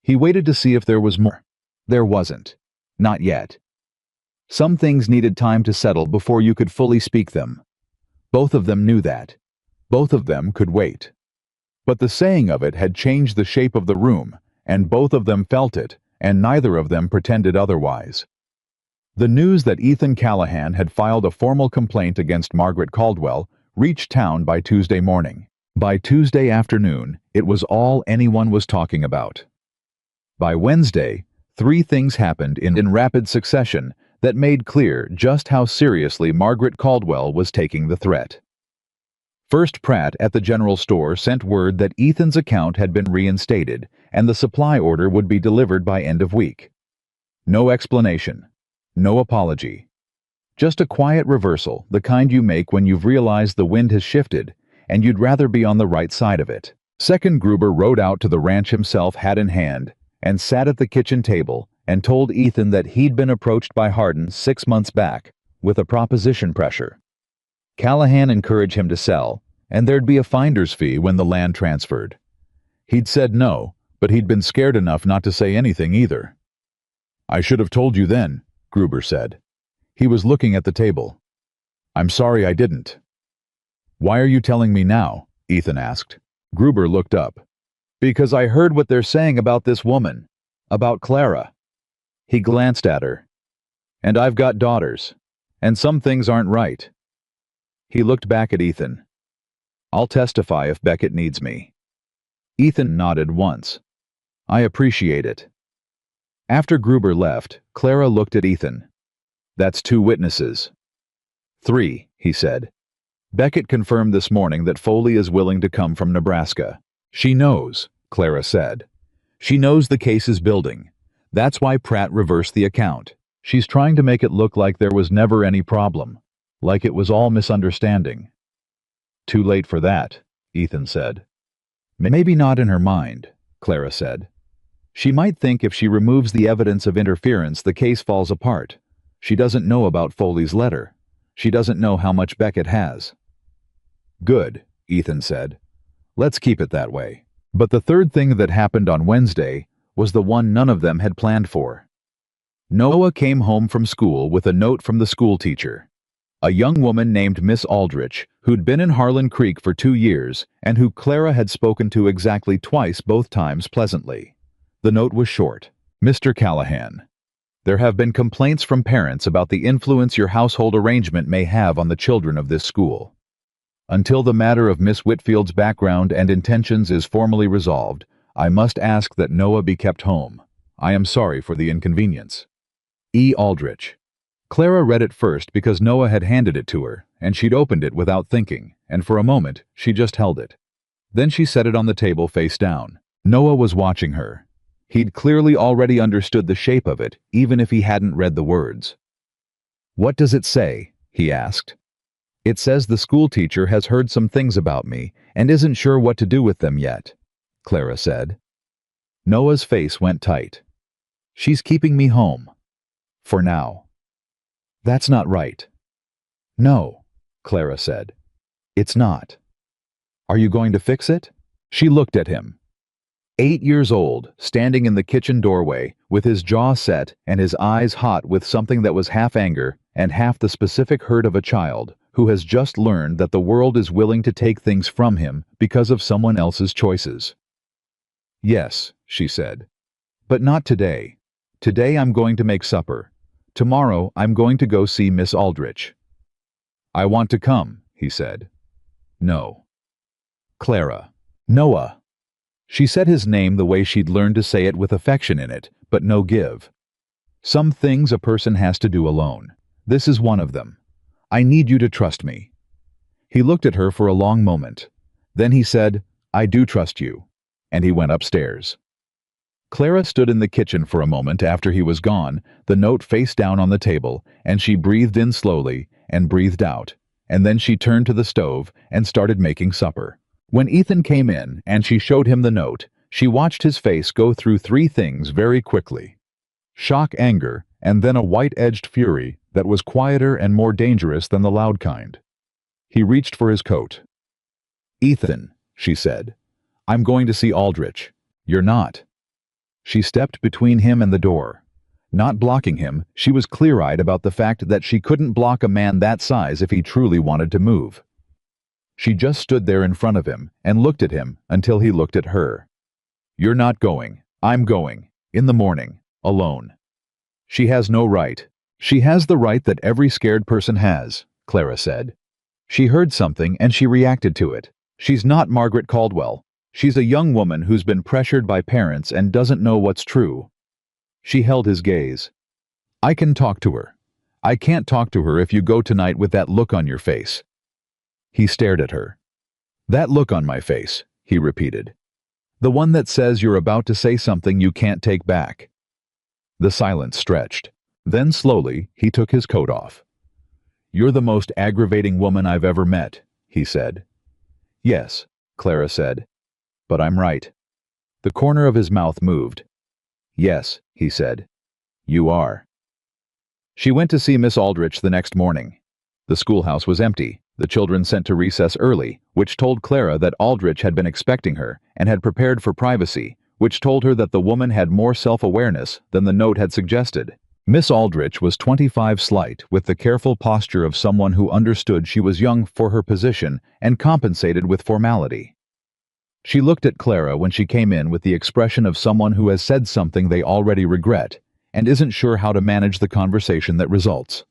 He waited to see if there was more. There wasn't. Not yet. Some things needed time to settle before you could fully speak them. Both of them knew that. Both of them could wait. But the saying of it had changed the shape of the room, and both of them felt it, and neither of them pretended otherwise. The news that Ethan Callahan had filed a formal complaint against Margaret Caldwell reached town by Tuesday morning. By Tuesday afternoon, it was all anyone was talking about. By Wednesday, 3 things happened in rapid succession that made clear just how seriously Margaret Caldwell was taking the threat. First, Pratt at the general store sent word that Ethan's account had been reinstated and the supply order would be delivered by end of week. No explanation. No apology. Just a quiet reversal, the kind you make when you've realized the wind has shifted and you'd rather be on the right side of it. Second, Gruber rode out to the ranch himself, hat in hand, and sat at the kitchen table and told Ethan that he'd been approached by Hardin 6 months back with a proposition pressure. Callahan encouraged him to sell, and there'd be a finder's fee when the land transferred. He'd said no, but he'd been scared enough not to say anything either. I should have told you then, Gruber said. He was looking at the table. I'm sorry I didn't. Why are you telling me now? Ethan asked. Gruber looked up. Because I heard what they're saying about this woman. About Clara. He glanced at her. And I've got daughters. And some things aren't right. He looked back at Ethan. I'll testify if Beckett needs me. Ethan nodded once. I appreciate it. After Gruber left, Clara looked at Ethan. That's 2 witnesses. 3, he said. Beckett confirmed this morning that Foley is willing to come from Nebraska. She knows, Clara said. She knows the case is building. That's why Pratt reversed the account. She's trying to make it look like there was never any problem, like it was all misunderstanding. Too late for that, Ethan said. Maybe not in her mind, Clara said. She might think if she removes the evidence of interference, the case falls apart. She doesn't know about Foley's letter. She doesn't know how much Beckett has. Good, Ethan said. Let's keep it that way. But the third thing that happened on Wednesday was the one none of them had planned for. Noah came home from school with a note from the school teacher. A young woman named Miss Aldrich, who'd been in Harlan Creek for 2 years, and who Clara had spoken to exactly twice, both times pleasantly. The note was short. Mr. Callahan, there have been complaints from parents about the influence your household arrangement may have on the children of this school. Until the matter of Miss Whitfield's background and intentions is formally resolved, I must ask that Noah be kept home. I am sorry for the inconvenience. E. Aldrich. Clara read it first because Noah had handed it to her, and she'd opened it without thinking, and for a moment, she just held it. Then she set it on the table face down. Noah was watching her. He'd clearly already understood the shape of it, even if he hadn't read the words. "What does it say?" he asked. "It says the school teacher has heard some things about me and isn't sure what to do with them yet," Clara said. Noah's face went tight. "She's keeping me home. For now." "That's not right." "No," Clara said. "It's not." "Are you going to fix it?" She looked at him. 8 years old, standing in the kitchen doorway, with his jaw set and his eyes hot with something that was half anger and half the specific hurt of a child who has just learned that the world is willing to take things from him because of someone else's choices. "Yes," she said. "But not today. Today I'm going to make supper. Tomorrow I'm going to go see Miss Aldrich." "I want to come," he said. "No." "Clara." "Noah." She said his name the way she'd learned to say it, with affection in it, but no give. "Some things a person has to do alone. This is one of them. I need you to trust me." He looked at her for a long moment. Then he said, "I do trust you," and he went upstairs. Clara stood in the kitchen for a moment after he was gone, the note face down on the table, and she breathed in slowly and breathed out, and then she turned to the stove and started making supper. When Ethan came in and she showed him the note, she watched his face go through 3 things very quickly. Shock, anger, and then a white-edged fury that was quieter and more dangerous than the loud kind. He reached for his coat. "Ethan," she said, "I'm going to see Aldrich." "You're not." She stepped between him and the door. Not blocking him, she was clear-eyed about the fact that she couldn't block a man that size if he truly wanted to move. She just stood there in front of him and looked at him until he looked at her. "You're not going. I'm going. In the morning. Alone." "She has no right." "She has the right that every scared person has," Clara said. She heard something and she reacted to it. "She's not Margaret Caldwell. She's a young woman who's been pressured by parents and doesn't know what's true." She held his gaze. "I can talk to her. I can't talk to her if you go tonight with that look on your face." He stared at her. "That look on my face," he repeated. "The one that says you're about to say something you can't take back." The silence stretched. Then slowly, he took his coat off. "You're the most aggravating woman I've ever met," he said. "Yes," Clara said. "But I'm right." The corner of his mouth moved. "Yes," he said. "You are." She went to see Miss Aldrich the next morning. The schoolhouse was empty, the children sent to recess early, which told Clara that Aldrich had been expecting her and had prepared for privacy, which told her that the woman had more self-awareness than the note had suggested. Miss Aldrich was 25 slight, with the careful posture of someone who understood she was young for her position and compensated with formality. She looked at Clara when she came in with the expression of someone who has said something they already regret and isn't sure how to manage the conversation that results.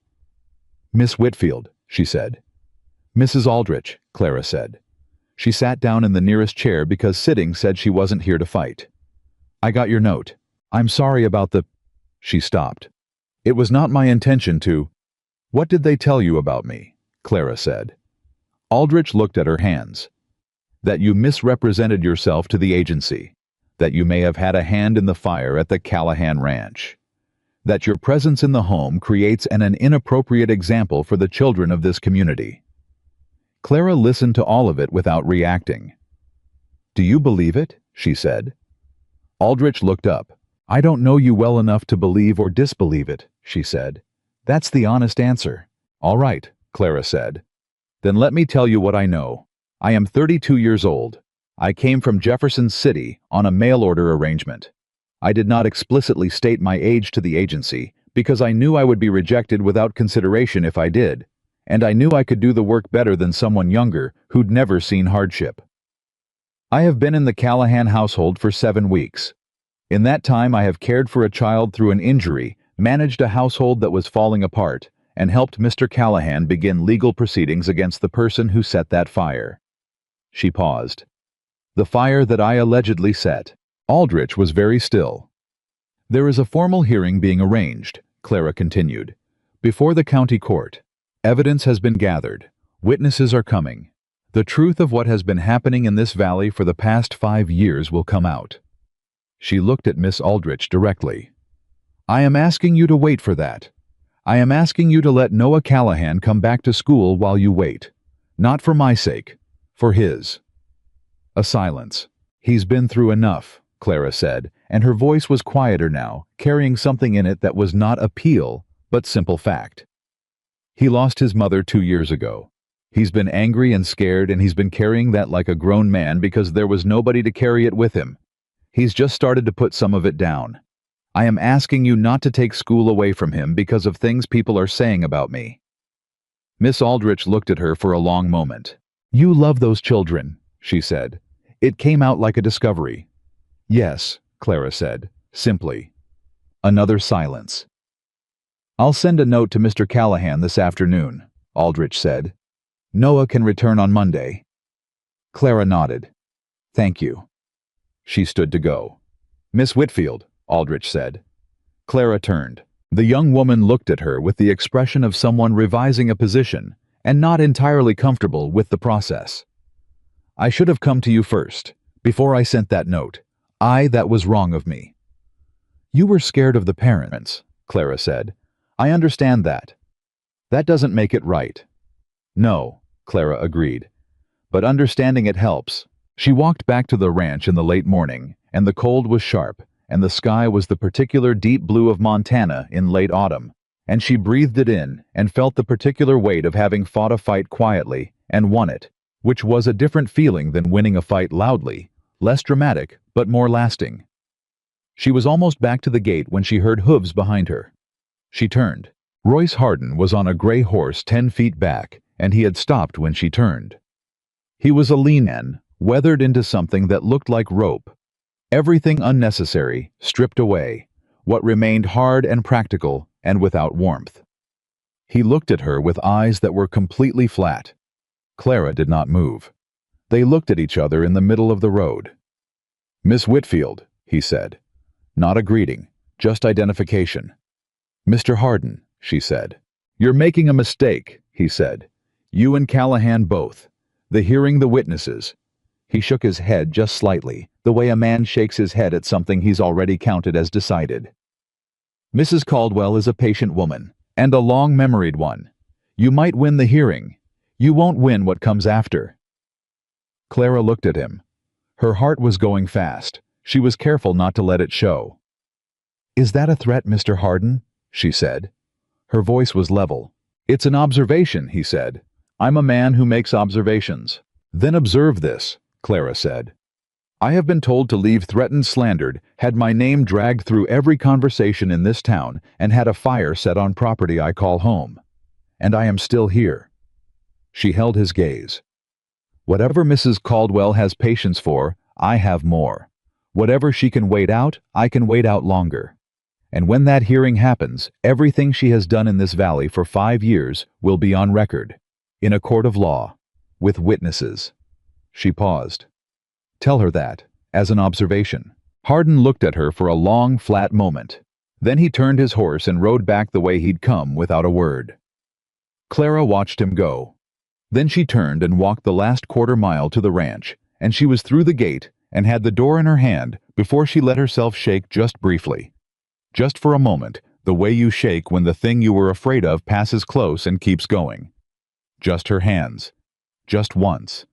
"Miss Whitfield," she said. "Mrs. Aldrich," Clara said. She sat down in the nearest chair because sitting said she wasn't here to fight. "I got your note. I'm sorry about the—" She stopped. "It was not my intention to—" "What did they tell you about me?" Clara said. Aldrich looked at her hands. "That you misrepresented yourself to the agency. That you may have had a hand in the fire at the Callahan Ranch. That your presence in the home creates an inappropriate example for the children of this community." Clara listened to all of it without reacting. "Do you believe it?" she said. Aldrich looked up. "I don't know you well enough to believe or disbelieve it," she said. "That's the honest answer." "All right," Clara said. "Then let me tell you what I know. I am 32 years old. I came from Jefferson City on a mail-order arrangement. I did not explicitly state my age to the agency because I knew I would be rejected without consideration if I did, and I knew I could do the work better than someone younger who'd never seen hardship. I have been in the Callahan household for 7 weeks. In that time I have cared for a child through an injury, managed a household that was falling apart, and helped Mr. Callahan begin legal proceedings against the person who set that fire. She paused. The fire that I allegedly set. Aldrich was very still. There is a formal hearing being arranged, Clara continued, before the county court. Evidence has been gathered. Witnesses are coming. The truth of what has been happening in this valley for the past 5 years will come out. She looked at Miss Aldrich directly. I am asking you to wait for that. I am asking you to let Noah Callahan come back to school while you wait. Not for my sake, for his. A silence. He's been through enough, Clara said, and her voice was quieter now, carrying something in it that was not appeal, but simple fact. He lost his mother 2 years ago. He's been angry and scared, and he's been carrying that like a grown man because there was nobody to carry it with him. He's just started to put some of it down. I am asking you not to take school away from him because of things people are saying about me. Miss Aldrich looked at her for a long moment. You love those children, she said. It came out like a discovery. Yes, Clara said, simply. Another silence. I'll send a note to Mr. Callahan this afternoon, Aldrich said. Noah can return on Monday. Clara nodded. Thank you. She stood to go. Miss Whitfield, Aldrich said. Clara turned. The young woman looked at her with the expression of someone revising a position and not entirely comfortable with the process. I should have come to you first, before I sent that note. That was wrong of me. You were scared of the parents, Clara said. I understand that. That doesn't make it right. No, Clara agreed. But understanding it helps. She walked back to the ranch in the late morning, and the cold was sharp, and the sky was the particular deep blue of Montana in late autumn, and she breathed it in and felt the particular weight of having fought a fight quietly and won it, which was a different feeling than winning a fight loudly, less dramatic, but more lasting. She was almost back to the gate when she heard hooves behind her. She turned. Royce Harden was on a gray horse 10 feet back, and he had stopped when she turned. He was a lean man, weathered into something that looked like rope. Everything unnecessary, stripped away, what remained hard and practical and without warmth. He looked at her with eyes that were completely flat. Clara did not move. They looked at each other in the middle of the road. Miss Whitfield, he said. Not a greeting, just identification. Mr. Harden, she said. You're making a mistake, he said. You and Callahan both. The hearing the witnesses. He shook his head just slightly, the way a man shakes his head at something he's already counted as decided. Mrs. Caldwell is a patient woman, and a long-memoried one. You might win the hearing. You won't win what comes after. Clara looked at him. Her heart was going fast. She was careful not to let it show. Is that a threat, Mr. Harden? She said. Her voice was level. It's an observation, he said. I'm a man who makes observations. Then observe this, Clara said. I have been told to leave threatened, slandered, had my name dragged through every conversation in this town, and had a fire set on property I call home. And I am still here. She held his gaze. Whatever Mrs. Caldwell has patience for, I have more. Whatever she can wait out, I can wait out longer. And when that hearing happens, everything she has done in this valley for 5 years will be on record, in a court of law, with witnesses. She paused. Tell her that, as an observation. Harden looked at her for a long, flat moment. Then he turned his horse and rode back the way he'd come without a word. Clara watched him go. Then she turned and walked the last quarter-mile to the ranch, and she was through the gate and had the door in her hand before she let herself shake just briefly. Just for a moment, the way you shake when the thing you were afraid of passes close and keeps going. Just her hands. Just once.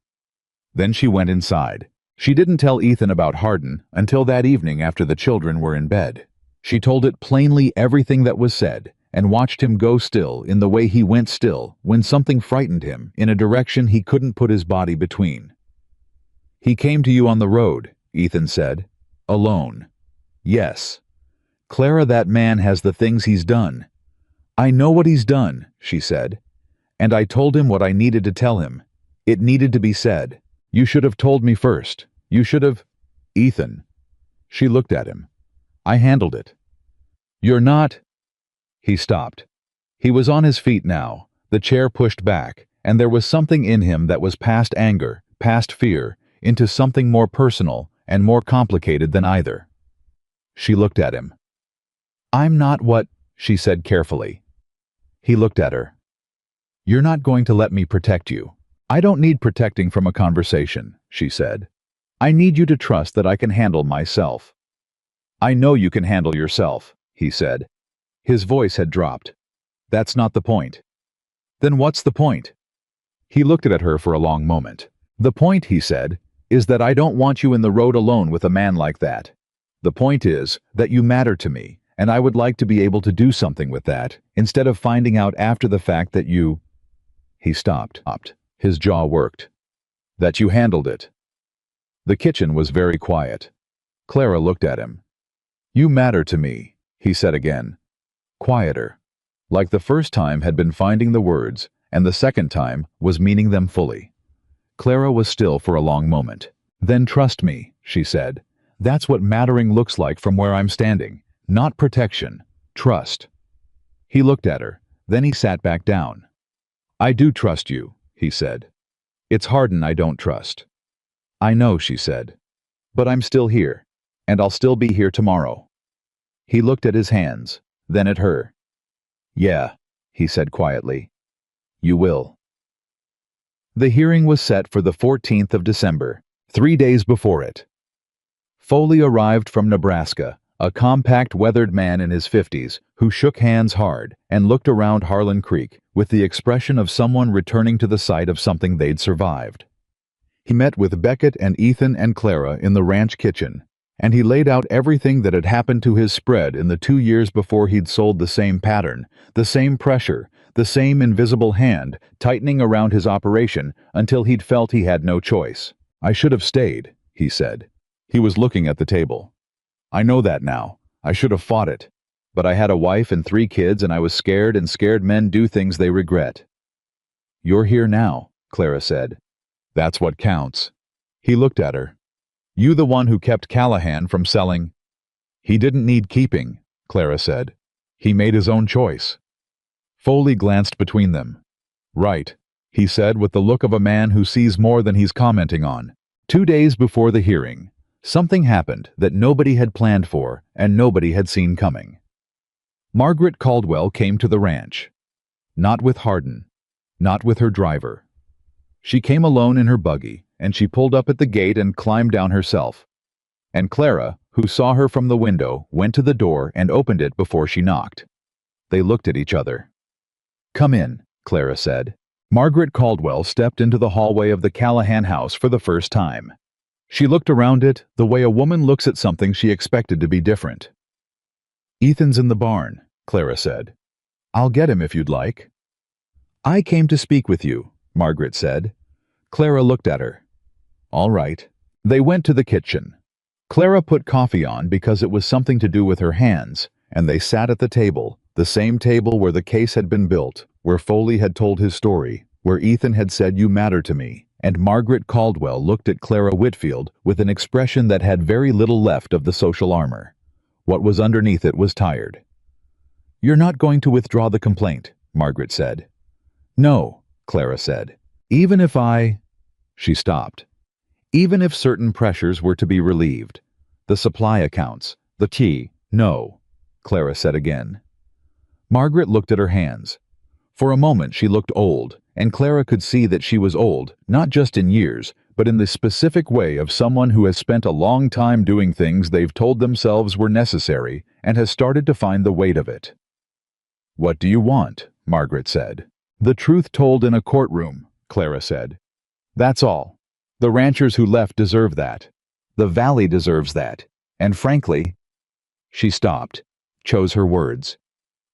Then she went inside. She didn't tell Ethan about Harden until that evening after the children were in bed. She told it plainly everything that was said, and watched him go still in the way he went still when something frightened him in a direction he couldn't put his body between. He came to you on the road, Ethan said. Alone. Yes. Clara, that man has the things he's done. I know what he's done, she said. And I told him what I needed to tell him. It needed to be said. You should have told me first. You should have... Ethan. She looked at him. I handled it. You're not... He stopped. He was on his feet now, the chair pushed back, and there was something in him that was past anger, past fear, into something more personal and more complicated than either. She looked at him. I'm not what... she said carefully. He looked at her. You're not going to let me protect you. I don't need protecting from a conversation, she said. I need you to trust that I can handle myself. I know you can handle yourself, he said. His voice had dropped. That's not the point. Then what's the point? He looked at her for a long moment. The point, he said, is that I don't want you in the road alone with a man like that. The point is that you matter to me, and I would like to be able to do something with that, instead of finding out after the fact that you... He stopped. His jaw worked. That you handled it. The kitchen was very quiet. Clara looked at him. You matter to me, he said again. Quieter. Like the first time had been finding the words, and the second time was meaning them fully. Clara was still for a long moment. Then trust me, she said. That's what mattering looks like from where I'm standing. Not protection. Trust. He looked at her. Then he sat back down. I do trust you, he said. It's Hardin I don't trust. I know, she said. But I'm still here. And I'll still be here tomorrow. He looked at his hands, then at her. Yeah, he said quietly. You will. The hearing was set for the 14th of December, 3 days before it. Foley arrived from Nebraska, a compact, weathered man in his 50s who shook hands hard and looked around Harlan Creek with the expression of someone returning to the site of something they'd survived. He met with Beckett and Ethan and Clara in the ranch kitchen, and he laid out everything that had happened to his spread in the 2 years before he'd sold the same pattern, the same pressure, the same invisible hand tightening around his operation until he'd felt he had no choice. I should have stayed, he said. He was looking at the table. I know that now. I should have fought it. But I had a wife and 3 kids and I was scared, and scared men do things they regret. You're here now, Clara said. That's what counts. He looked at her. You the one who kept Callahan from selling? He didn't need keeping, Clara said. He made his own choice. Foley glanced between them. Right, he said with the look of a man who sees more than he's commenting on. 2 days before the hearing, something happened that nobody had planned for and nobody had seen coming. Margaret Caldwell came to the ranch. Not with Hardin. Not with her driver. She came alone in her buggy, and she pulled up at the gate and climbed down herself. And Clara, who saw her from the window, went to the door and opened it before she knocked. They looked at each other. Come in, Clara said. Margaret Caldwell stepped into the hallway of the Callahan house for the first time. She looked around it the way a woman looks at something she expected to be different. Ethan's in the barn, Clara said. I'll get him if you'd like. I came to speak with you, Margaret said. Clara looked at her. All right. They went to the kitchen. Clara put coffee on because it was something to do with her hands, and they sat at the table, the same table where the case had been built, where Foley had told his story, where Ethan had said you matter to me, and Margaret Caldwell looked at Clara Whitfield with an expression that had very little left of the social armor. What was underneath it was tired. You're not going to withdraw the complaint, Margaret said. No, Clara said. Even if I... She stopped. Even if certain pressures were to be relieved. The supply accounts, the tea, no, Clara said again. Margaret looked at her hands. For a moment she looked old, and Clara could see that she was old, not just in years, but in the specific way of someone who has spent a long time doing things they've told themselves were necessary and has started to find the weight of it. What do you want? Margaret said. The truth told in a courtroom, Clara said. That's all. The ranchers who left deserve that. The valley deserves that. And frankly... She stopped, chose her words.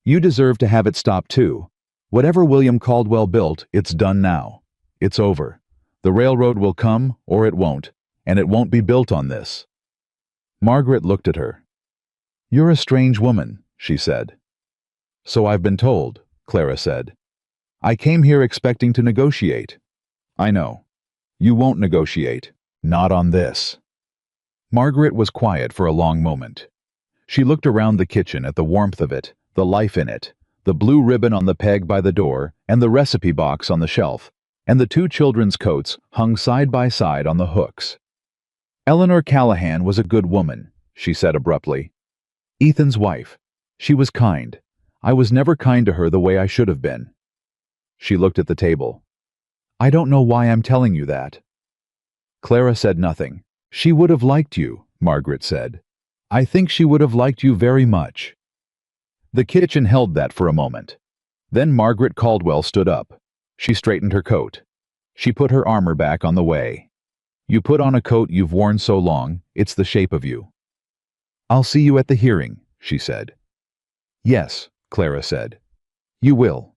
You deserve to have it stop too. Whatever William Caldwell built, it's done now. It's over. The railroad will come, or it won't, and it won't be built on this. Margaret looked at her. You're a strange woman, she said. So I've been told, Clara said. I came here expecting to negotiate. I know. You won't negotiate. Not on this. Margaret was quiet for a long moment. She looked around the kitchen at the warmth of it, the life in it, the blue ribbon on the peg by the door, and the recipe box on the shelf, and the two children's coats hung side by side on the hooks. Eleanor Callahan was a good woman, she said abruptly. Ethan's wife. She was kind. I was never kind to her the way I should have been. She looked at the table. I don't know why I'm telling you that. Clara said nothing. She would have liked you, Margaret said. I think she would have liked you very much. The kitchen held that for a moment. Then Margaret Caldwell stood up. She straightened her coat. She put her armor back on the way. You put on a coat you've worn so long, it's the shape of you. I'll see you at the hearing, she said. Yes, Clara said. You will.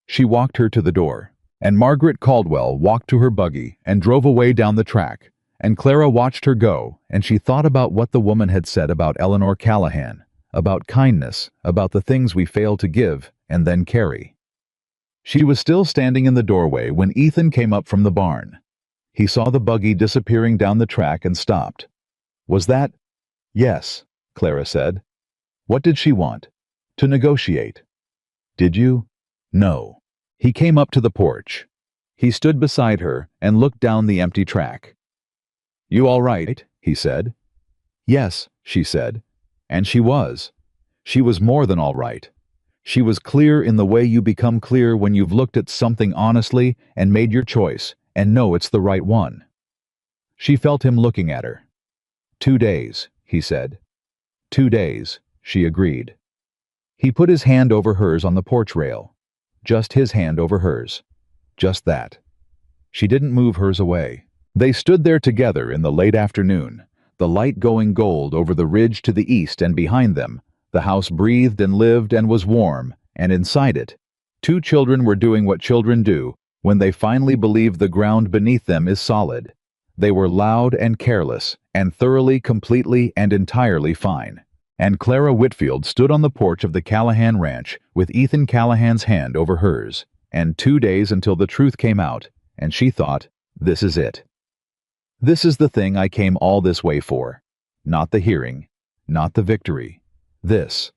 She walked her to the door, and Margaret Caldwell walked to her buggy and drove away down the track, and Clara watched her go, and she thought about what the woman had said about Eleanor Callahan, about kindness, about the things we fail to give and then carry. She was still standing in the doorway when Ethan came up from the barn. He saw the buggy disappearing down the track and stopped. Was that? Yes, Clara said. What did she want? To negotiate. Did you? No. He came up to the porch. He stood beside her and looked down the empty track. You all right? He said. Yes, she said. And she was. She was more than all right. She was clear in the way you become clear when you've looked at something honestly and made your choice and know it's the right one. She felt him looking at her. 2 days, he said. 2 days, she agreed. He put his hand over hers on the porch rail. Just his hand over hers. Just that. She didn't move hers away. They stood there together in the late afternoon, the light going gold over the ridge to the east, and behind them, the house breathed and lived and was warm, and inside it, two children were doing what children do when they finally believe the ground beneath them is solid. They were loud and careless, and thoroughly, completely, and entirely fine. And Clara Whitfield stood on the porch of the Callahan Ranch with Ethan Callahan's hand over hers, and 2 days until the truth came out, and she thought, this is it. This is the thing I came all this way for. Not the hearing, not the victory. This,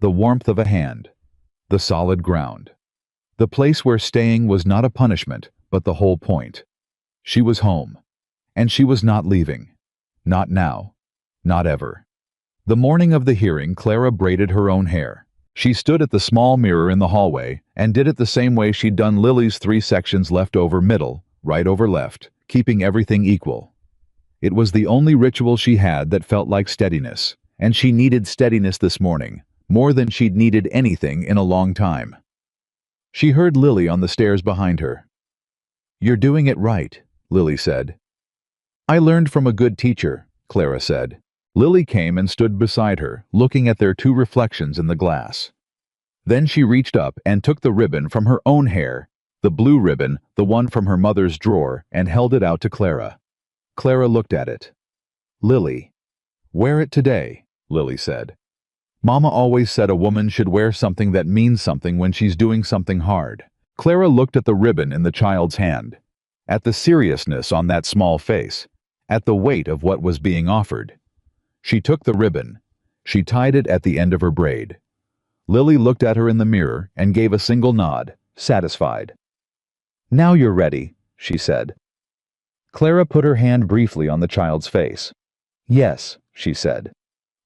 the warmth of a hand, the solid ground. The place where staying was not a punishment, but the whole point. She was home, and she was not leaving. Not now, not ever. The morning of the hearing, Clara braided her own hair. She stood at the small mirror in the hallway and did it the same way she'd done Lily's 3 sections, left over middle, right over left, keeping everything equal. It was the only ritual she had that felt like steadiness, and she needed steadiness this morning, more than she'd needed anything in a long time. She heard Lily on the stairs behind her. You're doing it right, Lily said. I learned from a good teacher, Clara said. Lily came and stood beside her, looking at their 2 reflections in the glass. Then she reached up and took the ribbon from her own hair, the blue ribbon, the one from her mother's drawer, and held it out to Clara. Clara looked at it. Lily. Wear it today, Lily said. Mama always said a woman should wear something that means something when she's doing something hard. Clara looked at the ribbon in the child's hand, at the seriousness on that small face, at the weight of what was being offered. She took the ribbon. She tied it at the end of her braid. Lily looked at her in the mirror and gave a single nod, satisfied. Now you're ready, she said. Clara put her hand briefly on the child's face. Yes, she said.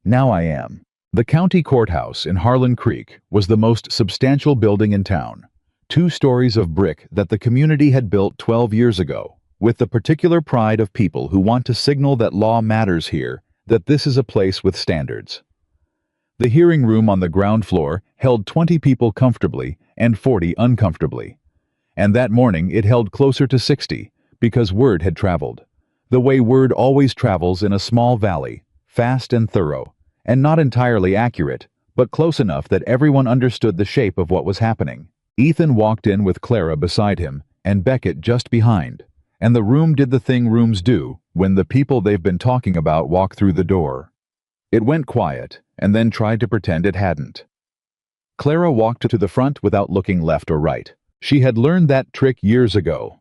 Now I am. The county courthouse in Harlan Creek was the most substantial building in town. 2 stories of brick that the community had built 12 years ago, with the particular pride of people who want to signal that law matters here, that this is a place with standards. The hearing room on the ground floor held 20 people comfortably and 40 uncomfortably. And that morning it held closer to 60, because word had traveled. The way word always travels in a small valley, fast and thorough, and not entirely accurate, but close enough that everyone understood the shape of what was happening. Ethan walked in with Clara beside him and Beckett just behind, and the room did the thing rooms do when the people they've been talking about walk through the door. It went quiet, and then tried to pretend it hadn't. Clara walked to the front without looking left or right. She had learned that trick years ago.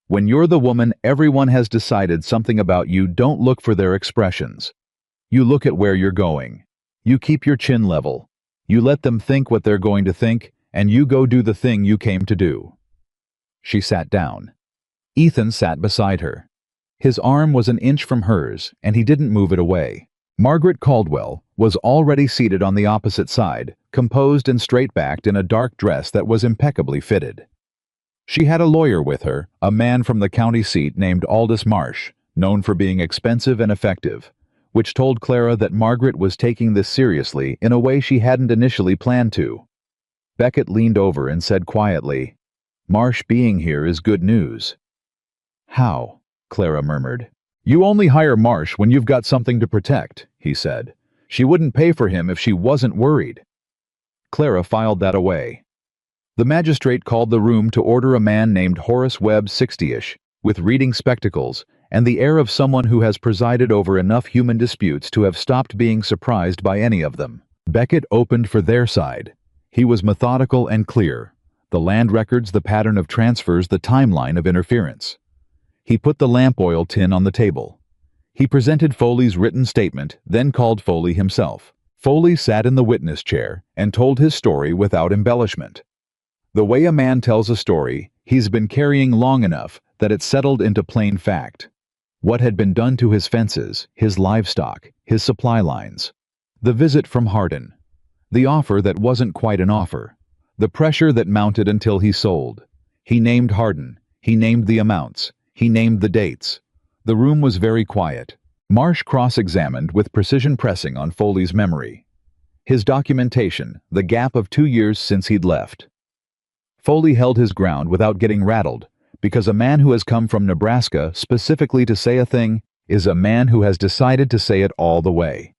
When you're the woman everyone has decided something about you, don't look for their expressions. You look at where you're going. You keep your chin level. You let them think what they're going to think, and you go do the thing you came to do. She sat down. Ethan sat beside her. His arm was an inch from hers, and he didn't move it away. Margaret Caldwell was already seated on the opposite side, composed and straight-backed in a dark dress that was impeccably fitted. She had a lawyer with her, a man from the county seat named Aldous Marsh, known for being expensive and effective, which told Clara that Margaret was taking this seriously in a way she hadn't initially planned to. Beckett leaned over and said quietly, "Marsh being here is good news." "How?" Clara murmured. "You only hire Marsh when you've got something to protect," he said. "She wouldn't pay for him if she wasn't worried." Clara filed that away. The magistrate called the room to order a man named Horace Webb, 60-ish, with reading spectacles and the air of someone who has presided over enough human disputes to have stopped being surprised by any of them. Beckett opened for their side. He was methodical and clear. The land records, the pattern of transfers, the timeline of interference. He put the lamp oil tin on the table. He presented Foley's written statement, then called Foley himself. Foley sat in the witness chair and told his story without embellishment. The way a man tells a story he's been carrying long enough that it settled into plain fact. What had been done to his fences, his livestock, his supply lines. The visit from Hardin. The offer that wasn't quite an offer. The pressure that mounted until he sold. He named Hardin. He named the amounts. He named the dates. The room was very quiet. Marsh cross-examined with precision, pressing on Foley's memory. His documentation, the gap of 2 years since he'd left. Foley held his ground without getting rattled, because a man who has come from Nebraska specifically to say a thing is a man who has decided to say it all the way.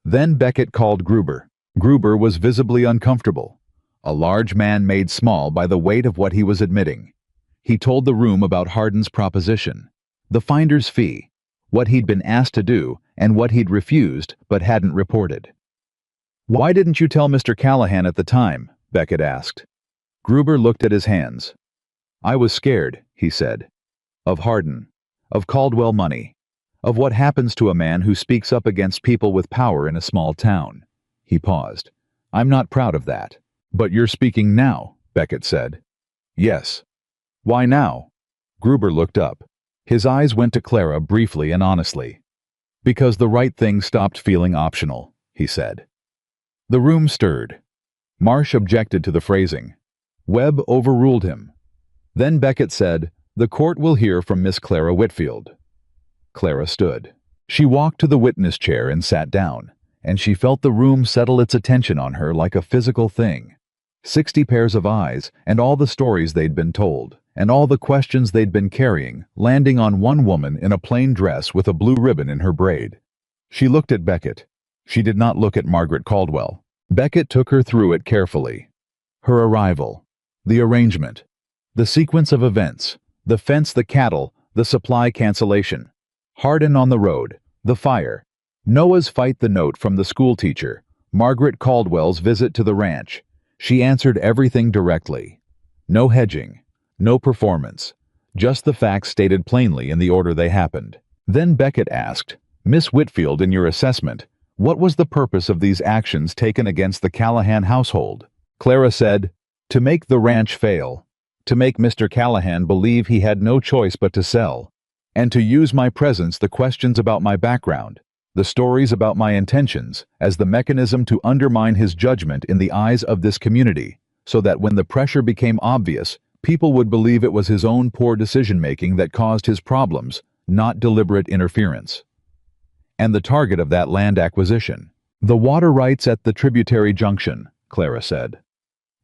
Then Beckett called Gruber. Gruber was visibly uncomfortable, a large man made small by the weight of what he was admitting. He told the room about Hardin's proposition, the finder's fee, what he'd been asked to do, and what he'd refused but hadn't reported. "Why didn't you tell Mr. Callahan at the time?" Beckett asked. Gruber looked at his hands. "I was scared," he said. "Of Hardin. Of Caldwell money. Of what happens to a man who speaks up against people with power in a small town." He paused. "I'm not proud of that." "But you're speaking now," Beckett said. "Yes." "Why now?" Gruber looked up. His eyes went to Clara briefly and honestly. "Because the right thing stopped feeling optional," he said. The room stirred. Marsh objected to the phrasing. Webb overruled him. Then Beckett said, "The court will hear from Miss Clara Whitfield." Clara stood. She walked to the witness chair and sat down, and she felt the room settle its attention on her like a physical thing. 60 pairs of eyes, and all the stories they'd been told, and all the questions they'd been carrying, landing on one woman in a plain dress with a blue ribbon in her braid. She looked at Beckett. She did not look at Margaret Caldwell. Beckett took her through it carefully. Her arrival. The arrangement. The sequence of events. The fence, the cattle, the supply cancellation. Hardin on the road. The fire. Noah's fight, the note from the schoolteacher. Margaret Caldwell's visit to the ranch. She answered everything directly. No hedging. No performance. Just the facts stated plainly in the order they happened. Then Beckett asked, "Miss Whitfield, in your assessment, what was the purpose of these actions taken against the Callahan household?" Clara said, "To make the ranch fail. To make Mr. Callahan believe he had no choice but to sell. And to use my presence, the questions about my background, the stories about my intentions, as the mechanism to undermine his judgment in the eyes of this community, so that when the pressure became obvious, people would believe it was his own poor decision-making that caused his problems, not deliberate interference. And the target of that land acquisition. The water rights at the tributary junction," Clara said.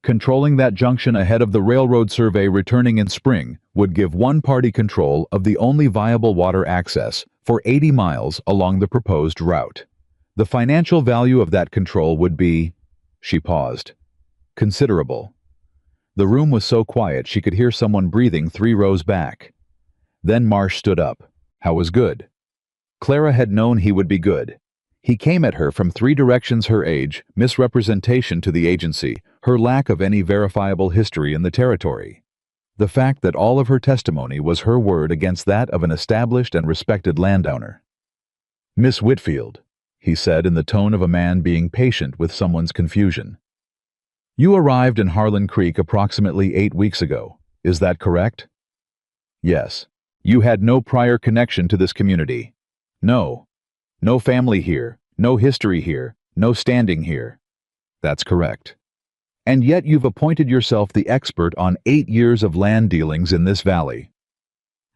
"Controlling that junction ahead of the railroad survey returning in spring would give one party control of the only viable water access for 80 miles along the proposed route. The financial value of that control would be," she paused, "considerable." The room was so quiet she could hear someone breathing 3 rows back. Then Marsh stood up. How was good? Clara had known he would be good. He came at her from 3 directions: her age, misrepresentation to the agency, her lack of any verifiable history in the territory. The fact that all of her testimony was her word against that of an established and respected landowner. "Miss Whitfield," he said in the tone of a man being patient with someone's confusion. "You arrived in Harlan Creek approximately 8 weeks ago. Is that correct?" "Yes." "You had no prior connection to this community?" "No. No family here, no history here, no standing here." "That's correct." "And yet you've appointed yourself the expert on 8 years of land dealings in this valley."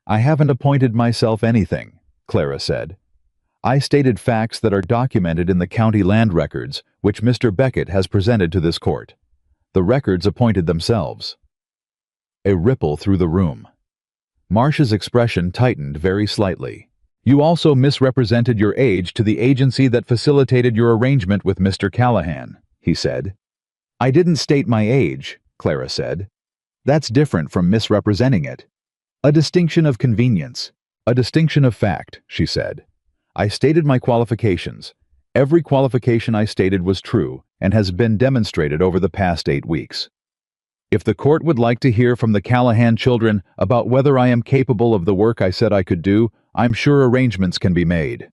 "I haven't appointed myself anything," Clara said. "I stated facts that are documented in the county land records, which Mr. Beckett has presented to this court. The records appointed themselves." A ripple through the room. Marsh's expression tightened very slightly. "You also misrepresented your age to the agency that facilitated your arrangement with Mr. Callahan," he said. "I didn't state my age," Clara said. "That's different from misrepresenting it. A distinction of convenience, a distinction of fact," she said. "I stated my qualifications. Every qualification I stated was true and has been demonstrated over the past 8 weeks. If the court would like to hear from the Callahan children about whether I am capable of the work I said I could do, I'm sure arrangements can be made."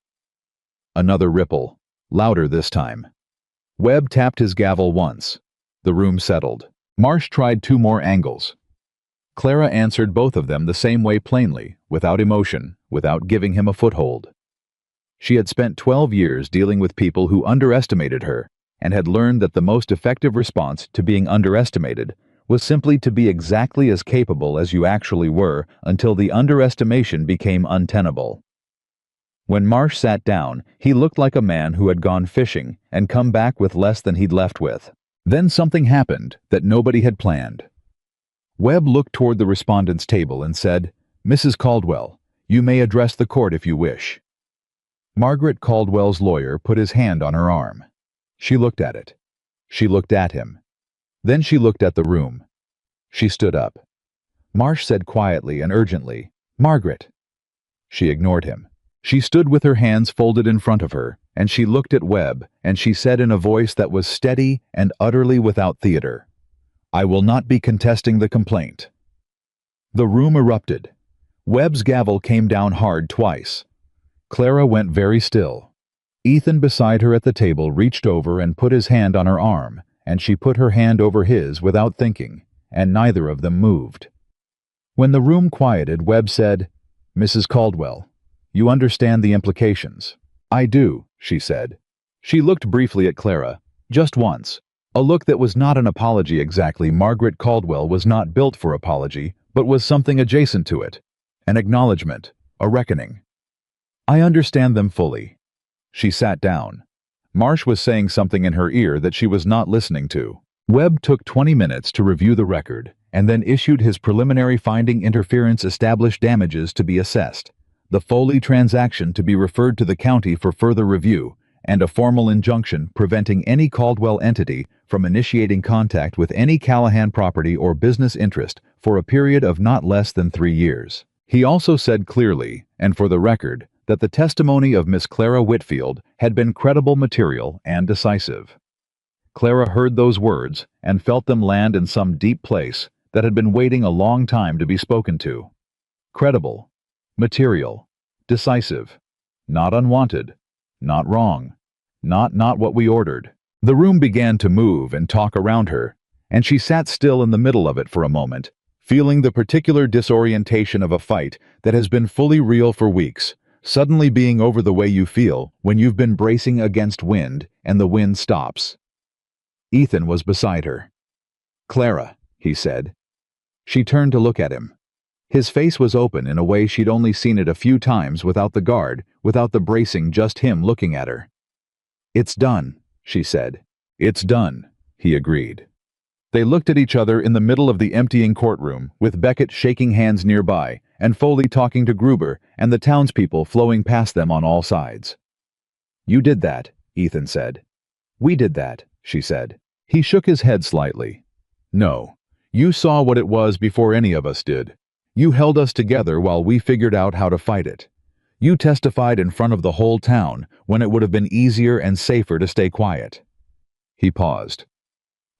Another ripple, louder this time. Webb tapped his gavel once. The room settled. Marsh tried 2 more angles. Clara answered both of them the same way plainly, without emotion, without giving him a foothold. She had spent 12 years dealing with people who underestimated her, and had learned that the most effective response to being underestimated was simply to be exactly as capable as you actually were until the underestimation became untenable. When Marsh sat down, he looked like a man who had gone fishing and come back with less than he'd left with. Then something happened that nobody had planned. Webb looked toward the respondent's table and said, "Mrs. Caldwell, you may address the court if you wish." Margaret Caldwell's lawyer put his hand on her arm. She looked at it. She looked at him. Then she looked at the room. She stood up. Marsh said quietly and urgently, "Margaret." She ignored him. She stood with her hands folded in front of her, and she looked at Webb, and she said in a voice that was steady and utterly without theater, "I will not be contesting the complaint." The room erupted. Webb's gavel came down hard twice. Clara went very still. Ethan beside her at the table reached over and put his hand on her arm, and she put her hand over his without thinking, and neither of them moved. When the room quieted, Webb said, "Mrs. Caldwell, you understand the implications." "I do," she said. She looked briefly at Clara, just once, a look that was not an apology exactly. Margaret Caldwell was not built for apology, but was something adjacent to it, an acknowledgement, a reckoning. "I understand them fully." She sat down. Marsh was saying something in her ear that she was not listening to. Webb took 20 minutes to review the record, and then issued his preliminary finding: interference established damages to be assessed, the Foley transaction to be referred to the county for further review, and a formal injunction preventing any Caldwell entity from initiating contact with any Callahan property or business interest for a period of not less than 3 years. He also said clearly, and for the record, that the testimony of Miss Clara Whitfield had been credible material and decisive. Clara heard those words and felt them land in some deep place that had been waiting a long time to be spoken to. Credible, material, decisive, not unwanted, not wrong, not what we ordered. The room began to move and talk around her, and she sat still in the middle of it for a moment, feeling the particular disorientation of a fight that has been fully real for weeks, suddenly being over the way you feel when you've been bracing against wind and the wind stops. Ethan was beside her. "Clara," he said. She turned to look at him. His face was open in a way she'd only seen it a few times, without the guard, without the bracing, just him looking at her. "It's done," she said. "It's done," he agreed. They looked at each other in the middle of the emptying courtroom, with Beckett shaking hands nearby, and Foley talking to Gruber, and the townspeople flowing past them on all sides. "You did that," Ethan said. "We did that," she said. He shook his head slightly. "No. You saw what it was before any of us did. You held us together while we figured out how to fight it. You testified in front of the whole town when it would have been easier and safer to stay quiet." He paused.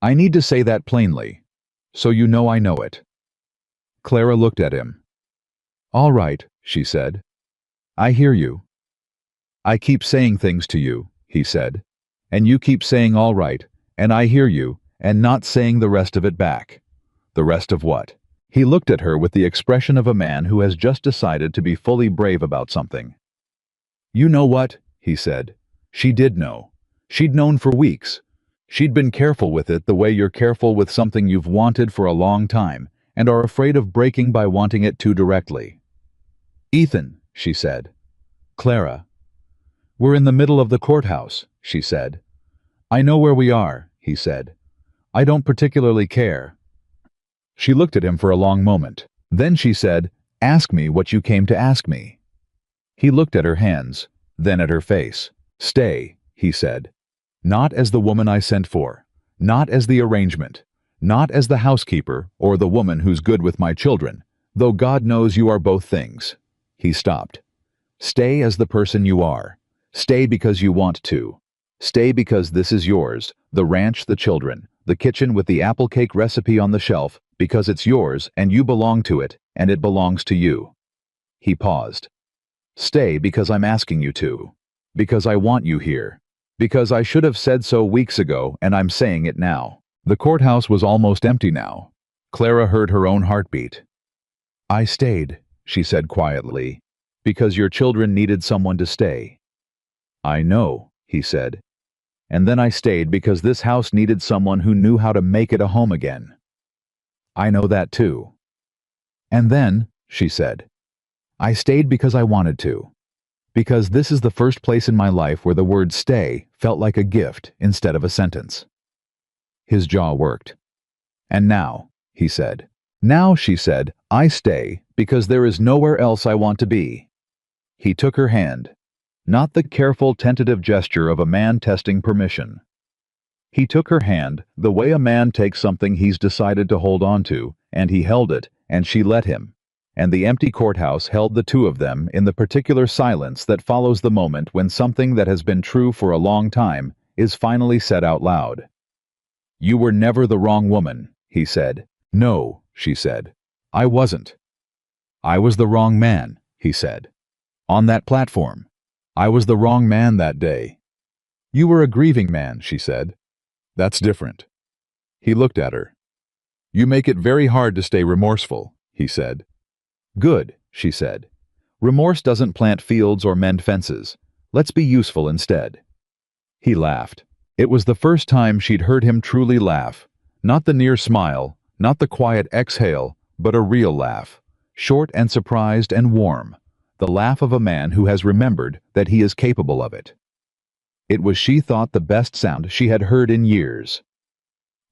I need to say that plainly, so you know I know it. Clara looked at him. All right, she said. I hear you. I keep saying things to you, he said. And you keep saying all right, and I hear you, and not saying the rest of it back. The rest of what? He looked at her with the expression of a man who has just decided to be fully brave about something. You know what? He said. She did know. She'd known for weeks. She'd been careful with it the way you're careful with something you've wanted for a long time and are afraid of breaking by wanting it too directly. Ethan, she said. Clara. We're in the middle of the courthouse, she said. I know where we are, he said. I don't particularly care. She looked at him for a long moment. Then she said, Ask me what you came to ask me. He looked at her hands, then at her face. Stay, he said. Not as the woman I sent for. Not as the arrangement. Not as the housekeeper or the woman who's good with my children, though God knows you are both things. He stopped. Stay as the person you are. Stay because you want to. Stay because this is yours, the ranch, the children, the kitchen with the apple cake recipe on the shelf, because it's yours and you belong to it, and it belongs to you. He paused. Stay because I'm asking you to. Because I want you here. Because I should have said so weeks ago and I'm saying it now. The courthouse was almost empty now. Clara heard her own heartbeat. I stayed, she said quietly, because your children needed someone to stay. I know, he said. And then I stayed because this house needed someone who knew how to make it a home again. I know that too. And then, she said, I stayed because I wanted to. Because this is the first place in my life where the word stay felt like a gift instead of a sentence. His jaw worked. And now, he said. Now, she said, I stay because there is nowhere else I want to be. He took her hand. Not the careful, tentative gesture of a man testing permission. He took her hand the way a man takes something he's decided to hold on to, and he held it, and she let him. And the empty courthouse held the two of them in the particular silence that follows the moment when something that has been true for a long time is finally said out loud. You were never the wrong woman, he said. No, she said. I wasn't. I was the wrong man, he said. On that platform. I was the wrong man that day. You were a grieving man, she said. That's different. He looked at her. You make it very hard to stay remorseful, he said. Good, she said. Remorse doesn't plant fields or mend fences. Let's be useful instead. He laughed. It was the first time she'd heard him truly laugh. Not the near smile, not the quiet exhale, but a real laugh. Short and surprised and warm. The laugh of a man who has remembered that he is capable of it. It was, she thought, the best sound she had heard in years.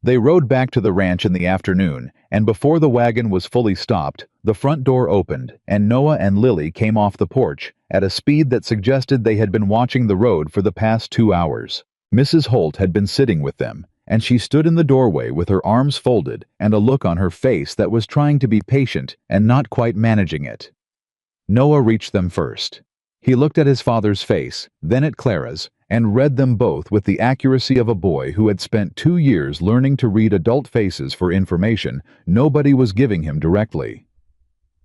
They rode back to the ranch in the afternoon, and before the wagon was fully stopped, the front door opened, and Noah and Lily came off the porch at a speed that suggested they had been watching the road for the past 2 hours. Mrs. Holt had been sitting with them, and she stood in the doorway with her arms folded and a look on her face that was trying to be patient and not quite managing it. Noah reached them first. He looked at his father's face, then at Clara's, and read them both with the accuracy of a boy who had spent 2 years learning to read adult faces for information nobody was giving him directly.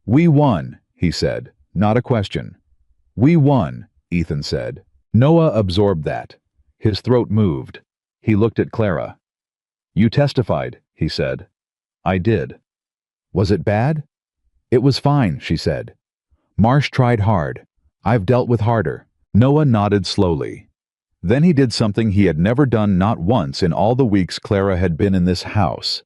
We won, he said, not a question. We won, Ethan said. Noah absorbed that. His throat moved. He looked at Clara. You testified, he said. I did. Was it bad? It was fine, she said. Marsh tried hard. I've dealt with harder. Noah nodded slowly. Then he did something he had never done, not once in all the weeks Clara had been in this house.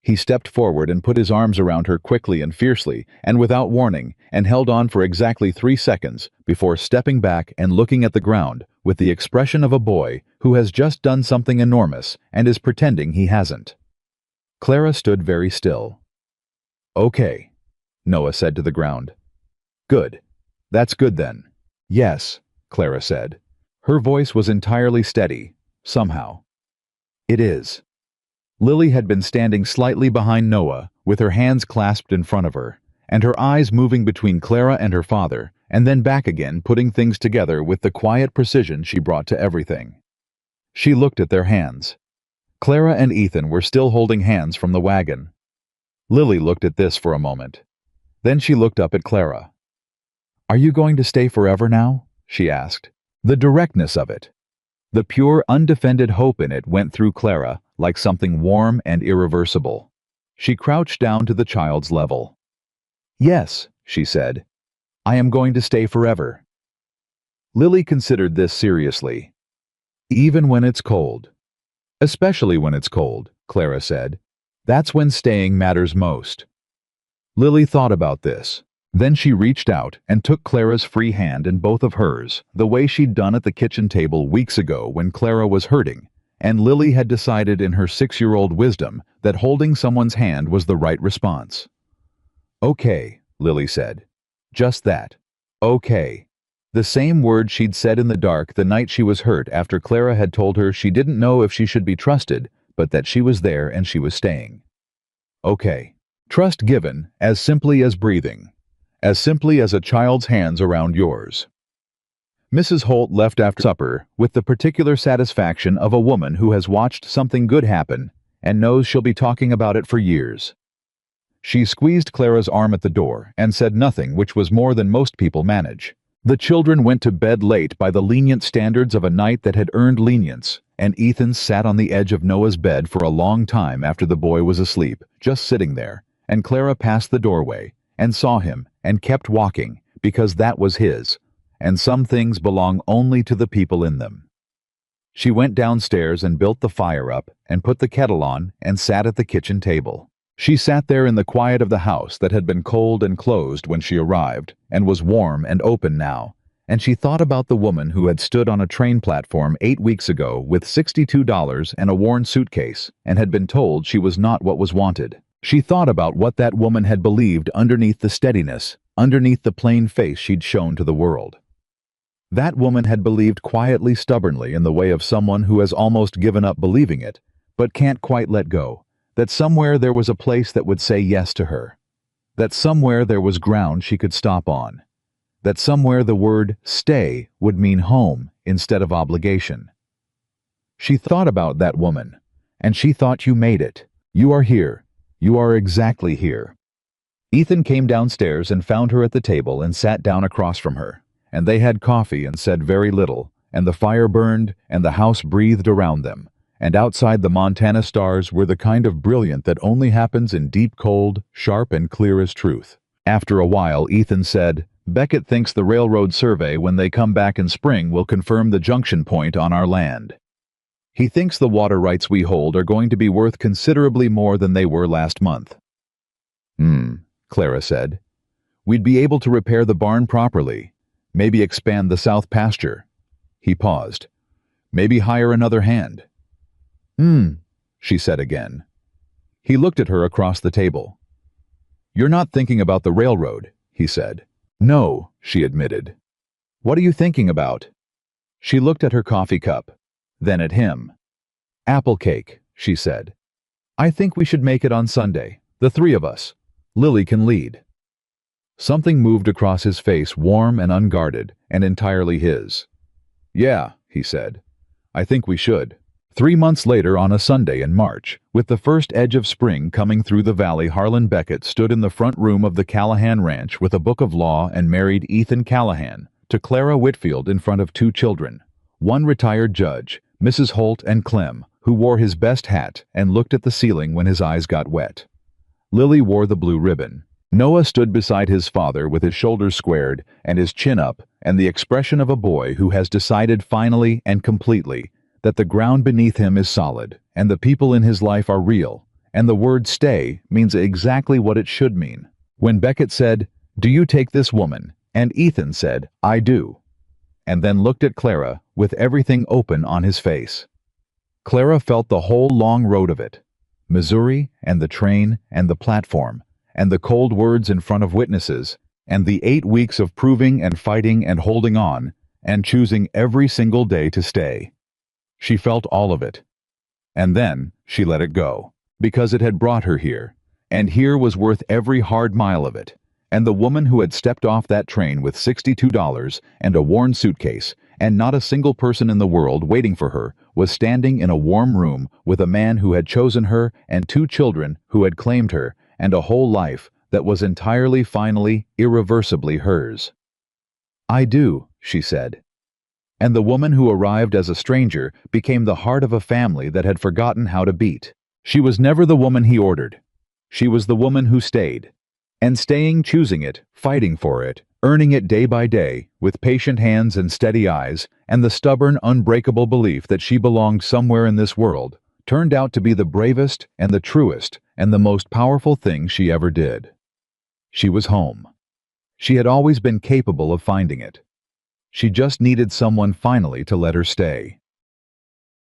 He stepped forward and put his arms around her quickly and fiercely and without warning, and held on for exactly 3 seconds before stepping back and looking at the ground with the expression of a boy who has just done something enormous and is pretending he hasn't. Clara stood very still. Okay, Noah said to the ground. Good. That's good then. Yes, Clara said. Her voice was entirely steady, somehow. It is. Lily had been standing slightly behind Noah, with her hands clasped in front of her, and her eyes moving between Clara and her father, and then back again, putting things together with the quiet precision she brought to everything. She looked at their hands. Clara and Ethan were still holding hands from the wagon. Lily looked at this for a moment. Then she looked up at Clara. "Are you going to stay forever now?" she asked. The directness of it, the pure, undefended hope in it went through Clara like something warm and irreversible. She crouched down to the child's level. "Yes," she said. "I am going to stay forever." Lily considered this seriously. "Even when it's cold." "Especially when it's cold," Clara said. "That's when staying matters most." Lily thought about this. Then she reached out and took Clara's free hand in both of hers, the way she'd done at the kitchen table weeks ago when Clara was hurting, and Lily had decided in her 6-year-old wisdom that holding someone's hand was the right response. "Okay," Lily said. Just that. Okay. The same word she'd said in the dark the night she was hurt after Clara had told her she didn't know if she should be trusted, but that she was there and she was staying. Okay. Trust given as simply as breathing. As simply as a child's hands around yours. Mrs. Holt left after supper with the particular satisfaction of a woman who has watched something good happen and knows she'll be talking about it for years. She squeezed Clara's arm at the door and said nothing, which was more than most people manage. The children went to bed late by the lenient standards of a night that had earned lenience, and Ethan sat on the edge of Noah's bed for a long time after the boy was asleep, just sitting there, and Clara passed the doorway and saw him and kept walking because that was his, and some things belong only to the people in them. She went downstairs and built the fire up and put the kettle on and sat at the kitchen table. She sat there in the quiet of the house that had been cold and closed when she arrived and was warm and open now, and she thought about the woman who had stood on a train platform 8 weeks ago with $62 and a worn suitcase and had been told she was not what was wanted. She thought about what that woman had believed underneath the steadiness, underneath the plain face she'd shown to the world. That woman had believed quietly, stubbornly in the way of someone who has almost given up believing it, but can't quite let go, that somewhere there was a place that would say yes to her, that somewhere there was ground she could stop on, that somewhere the word stay would mean home instead of obligation. She thought about that woman, and she thought, you made it. You are here. You are exactly here. Ethan came downstairs and found her at the table and sat down across from her, and they had coffee and said very little, and the fire burned and the house breathed around them, and outside the Montana stars were the kind of brilliant that only happens in deep cold, sharp and clear as truth. After a while Ethan said, "Beckett thinks the railroad survey when they come back in spring will confirm the junction point on our land. He thinks the water rights we hold are going to be worth considerably more than they were last month." Clara said. "We'd be able to repair the barn properly, maybe expand the south pasture." He paused. "Maybe hire another hand." She said again. He looked at her across the table. "You're not thinking about the railroad," he said. "No," she admitted. "What are you thinking about?" She looked at her coffee cup, then at him. "Apple cake," she said. "I think we should make it on Sunday, the three of us. Lily can lead." Something moved across his face, warm and unguarded, and entirely his. "Yeah," he said. "I think we should." 3 months later, on a Sunday in March, with the first edge of spring coming through the valley, Harlan Beckett stood in the front room of the Callahan Ranch with a book of law and married Ethan Callahan to Clara Whitfield in front of 2 children, one retired judge, Mrs. Holt, and Clem, who wore his best hat and looked at the ceiling when his eyes got wet. Lily wore the blue ribbon. Noah stood beside his father with his shoulders squared and his chin up and the expression of a boy who has decided finally and completely that the ground beneath him is solid, and the people in his life are real, and the word stay means exactly what it should mean. When Beckett said, "Do you take this woman?" and Ethan said, "I do," and then looked at Clara with everything open on his face. Clara felt the whole long road of it, Missouri and the train and the platform, and the cold words in front of witnesses, and the 8 weeks of proving and fighting and holding on, and choosing every single day to stay. She felt all of it. And then she let it go, because it had brought her here, and here was worth every hard mile of it. And the woman who had stepped off that train with $62 and a worn suitcase And not a single person in the world waiting for her was standing in a warm room with a man who had chosen her and 2 children who had claimed her and a whole life that was entirely, finally, irreversibly hers. "I do," she said. And the woman who arrived as a stranger became the heart of a family that had forgotten how to beat. She was never the woman he ordered. She was the woman who stayed. And staying, choosing it, fighting for it, earning it day by day, with patient hands and steady eyes, and the stubborn, unbreakable belief that she belonged somewhere in this world, turned out to be the bravest and the truest and the most powerful thing she ever did. She was home. She had always been capable of finding it. She just needed someone finally to let her stay.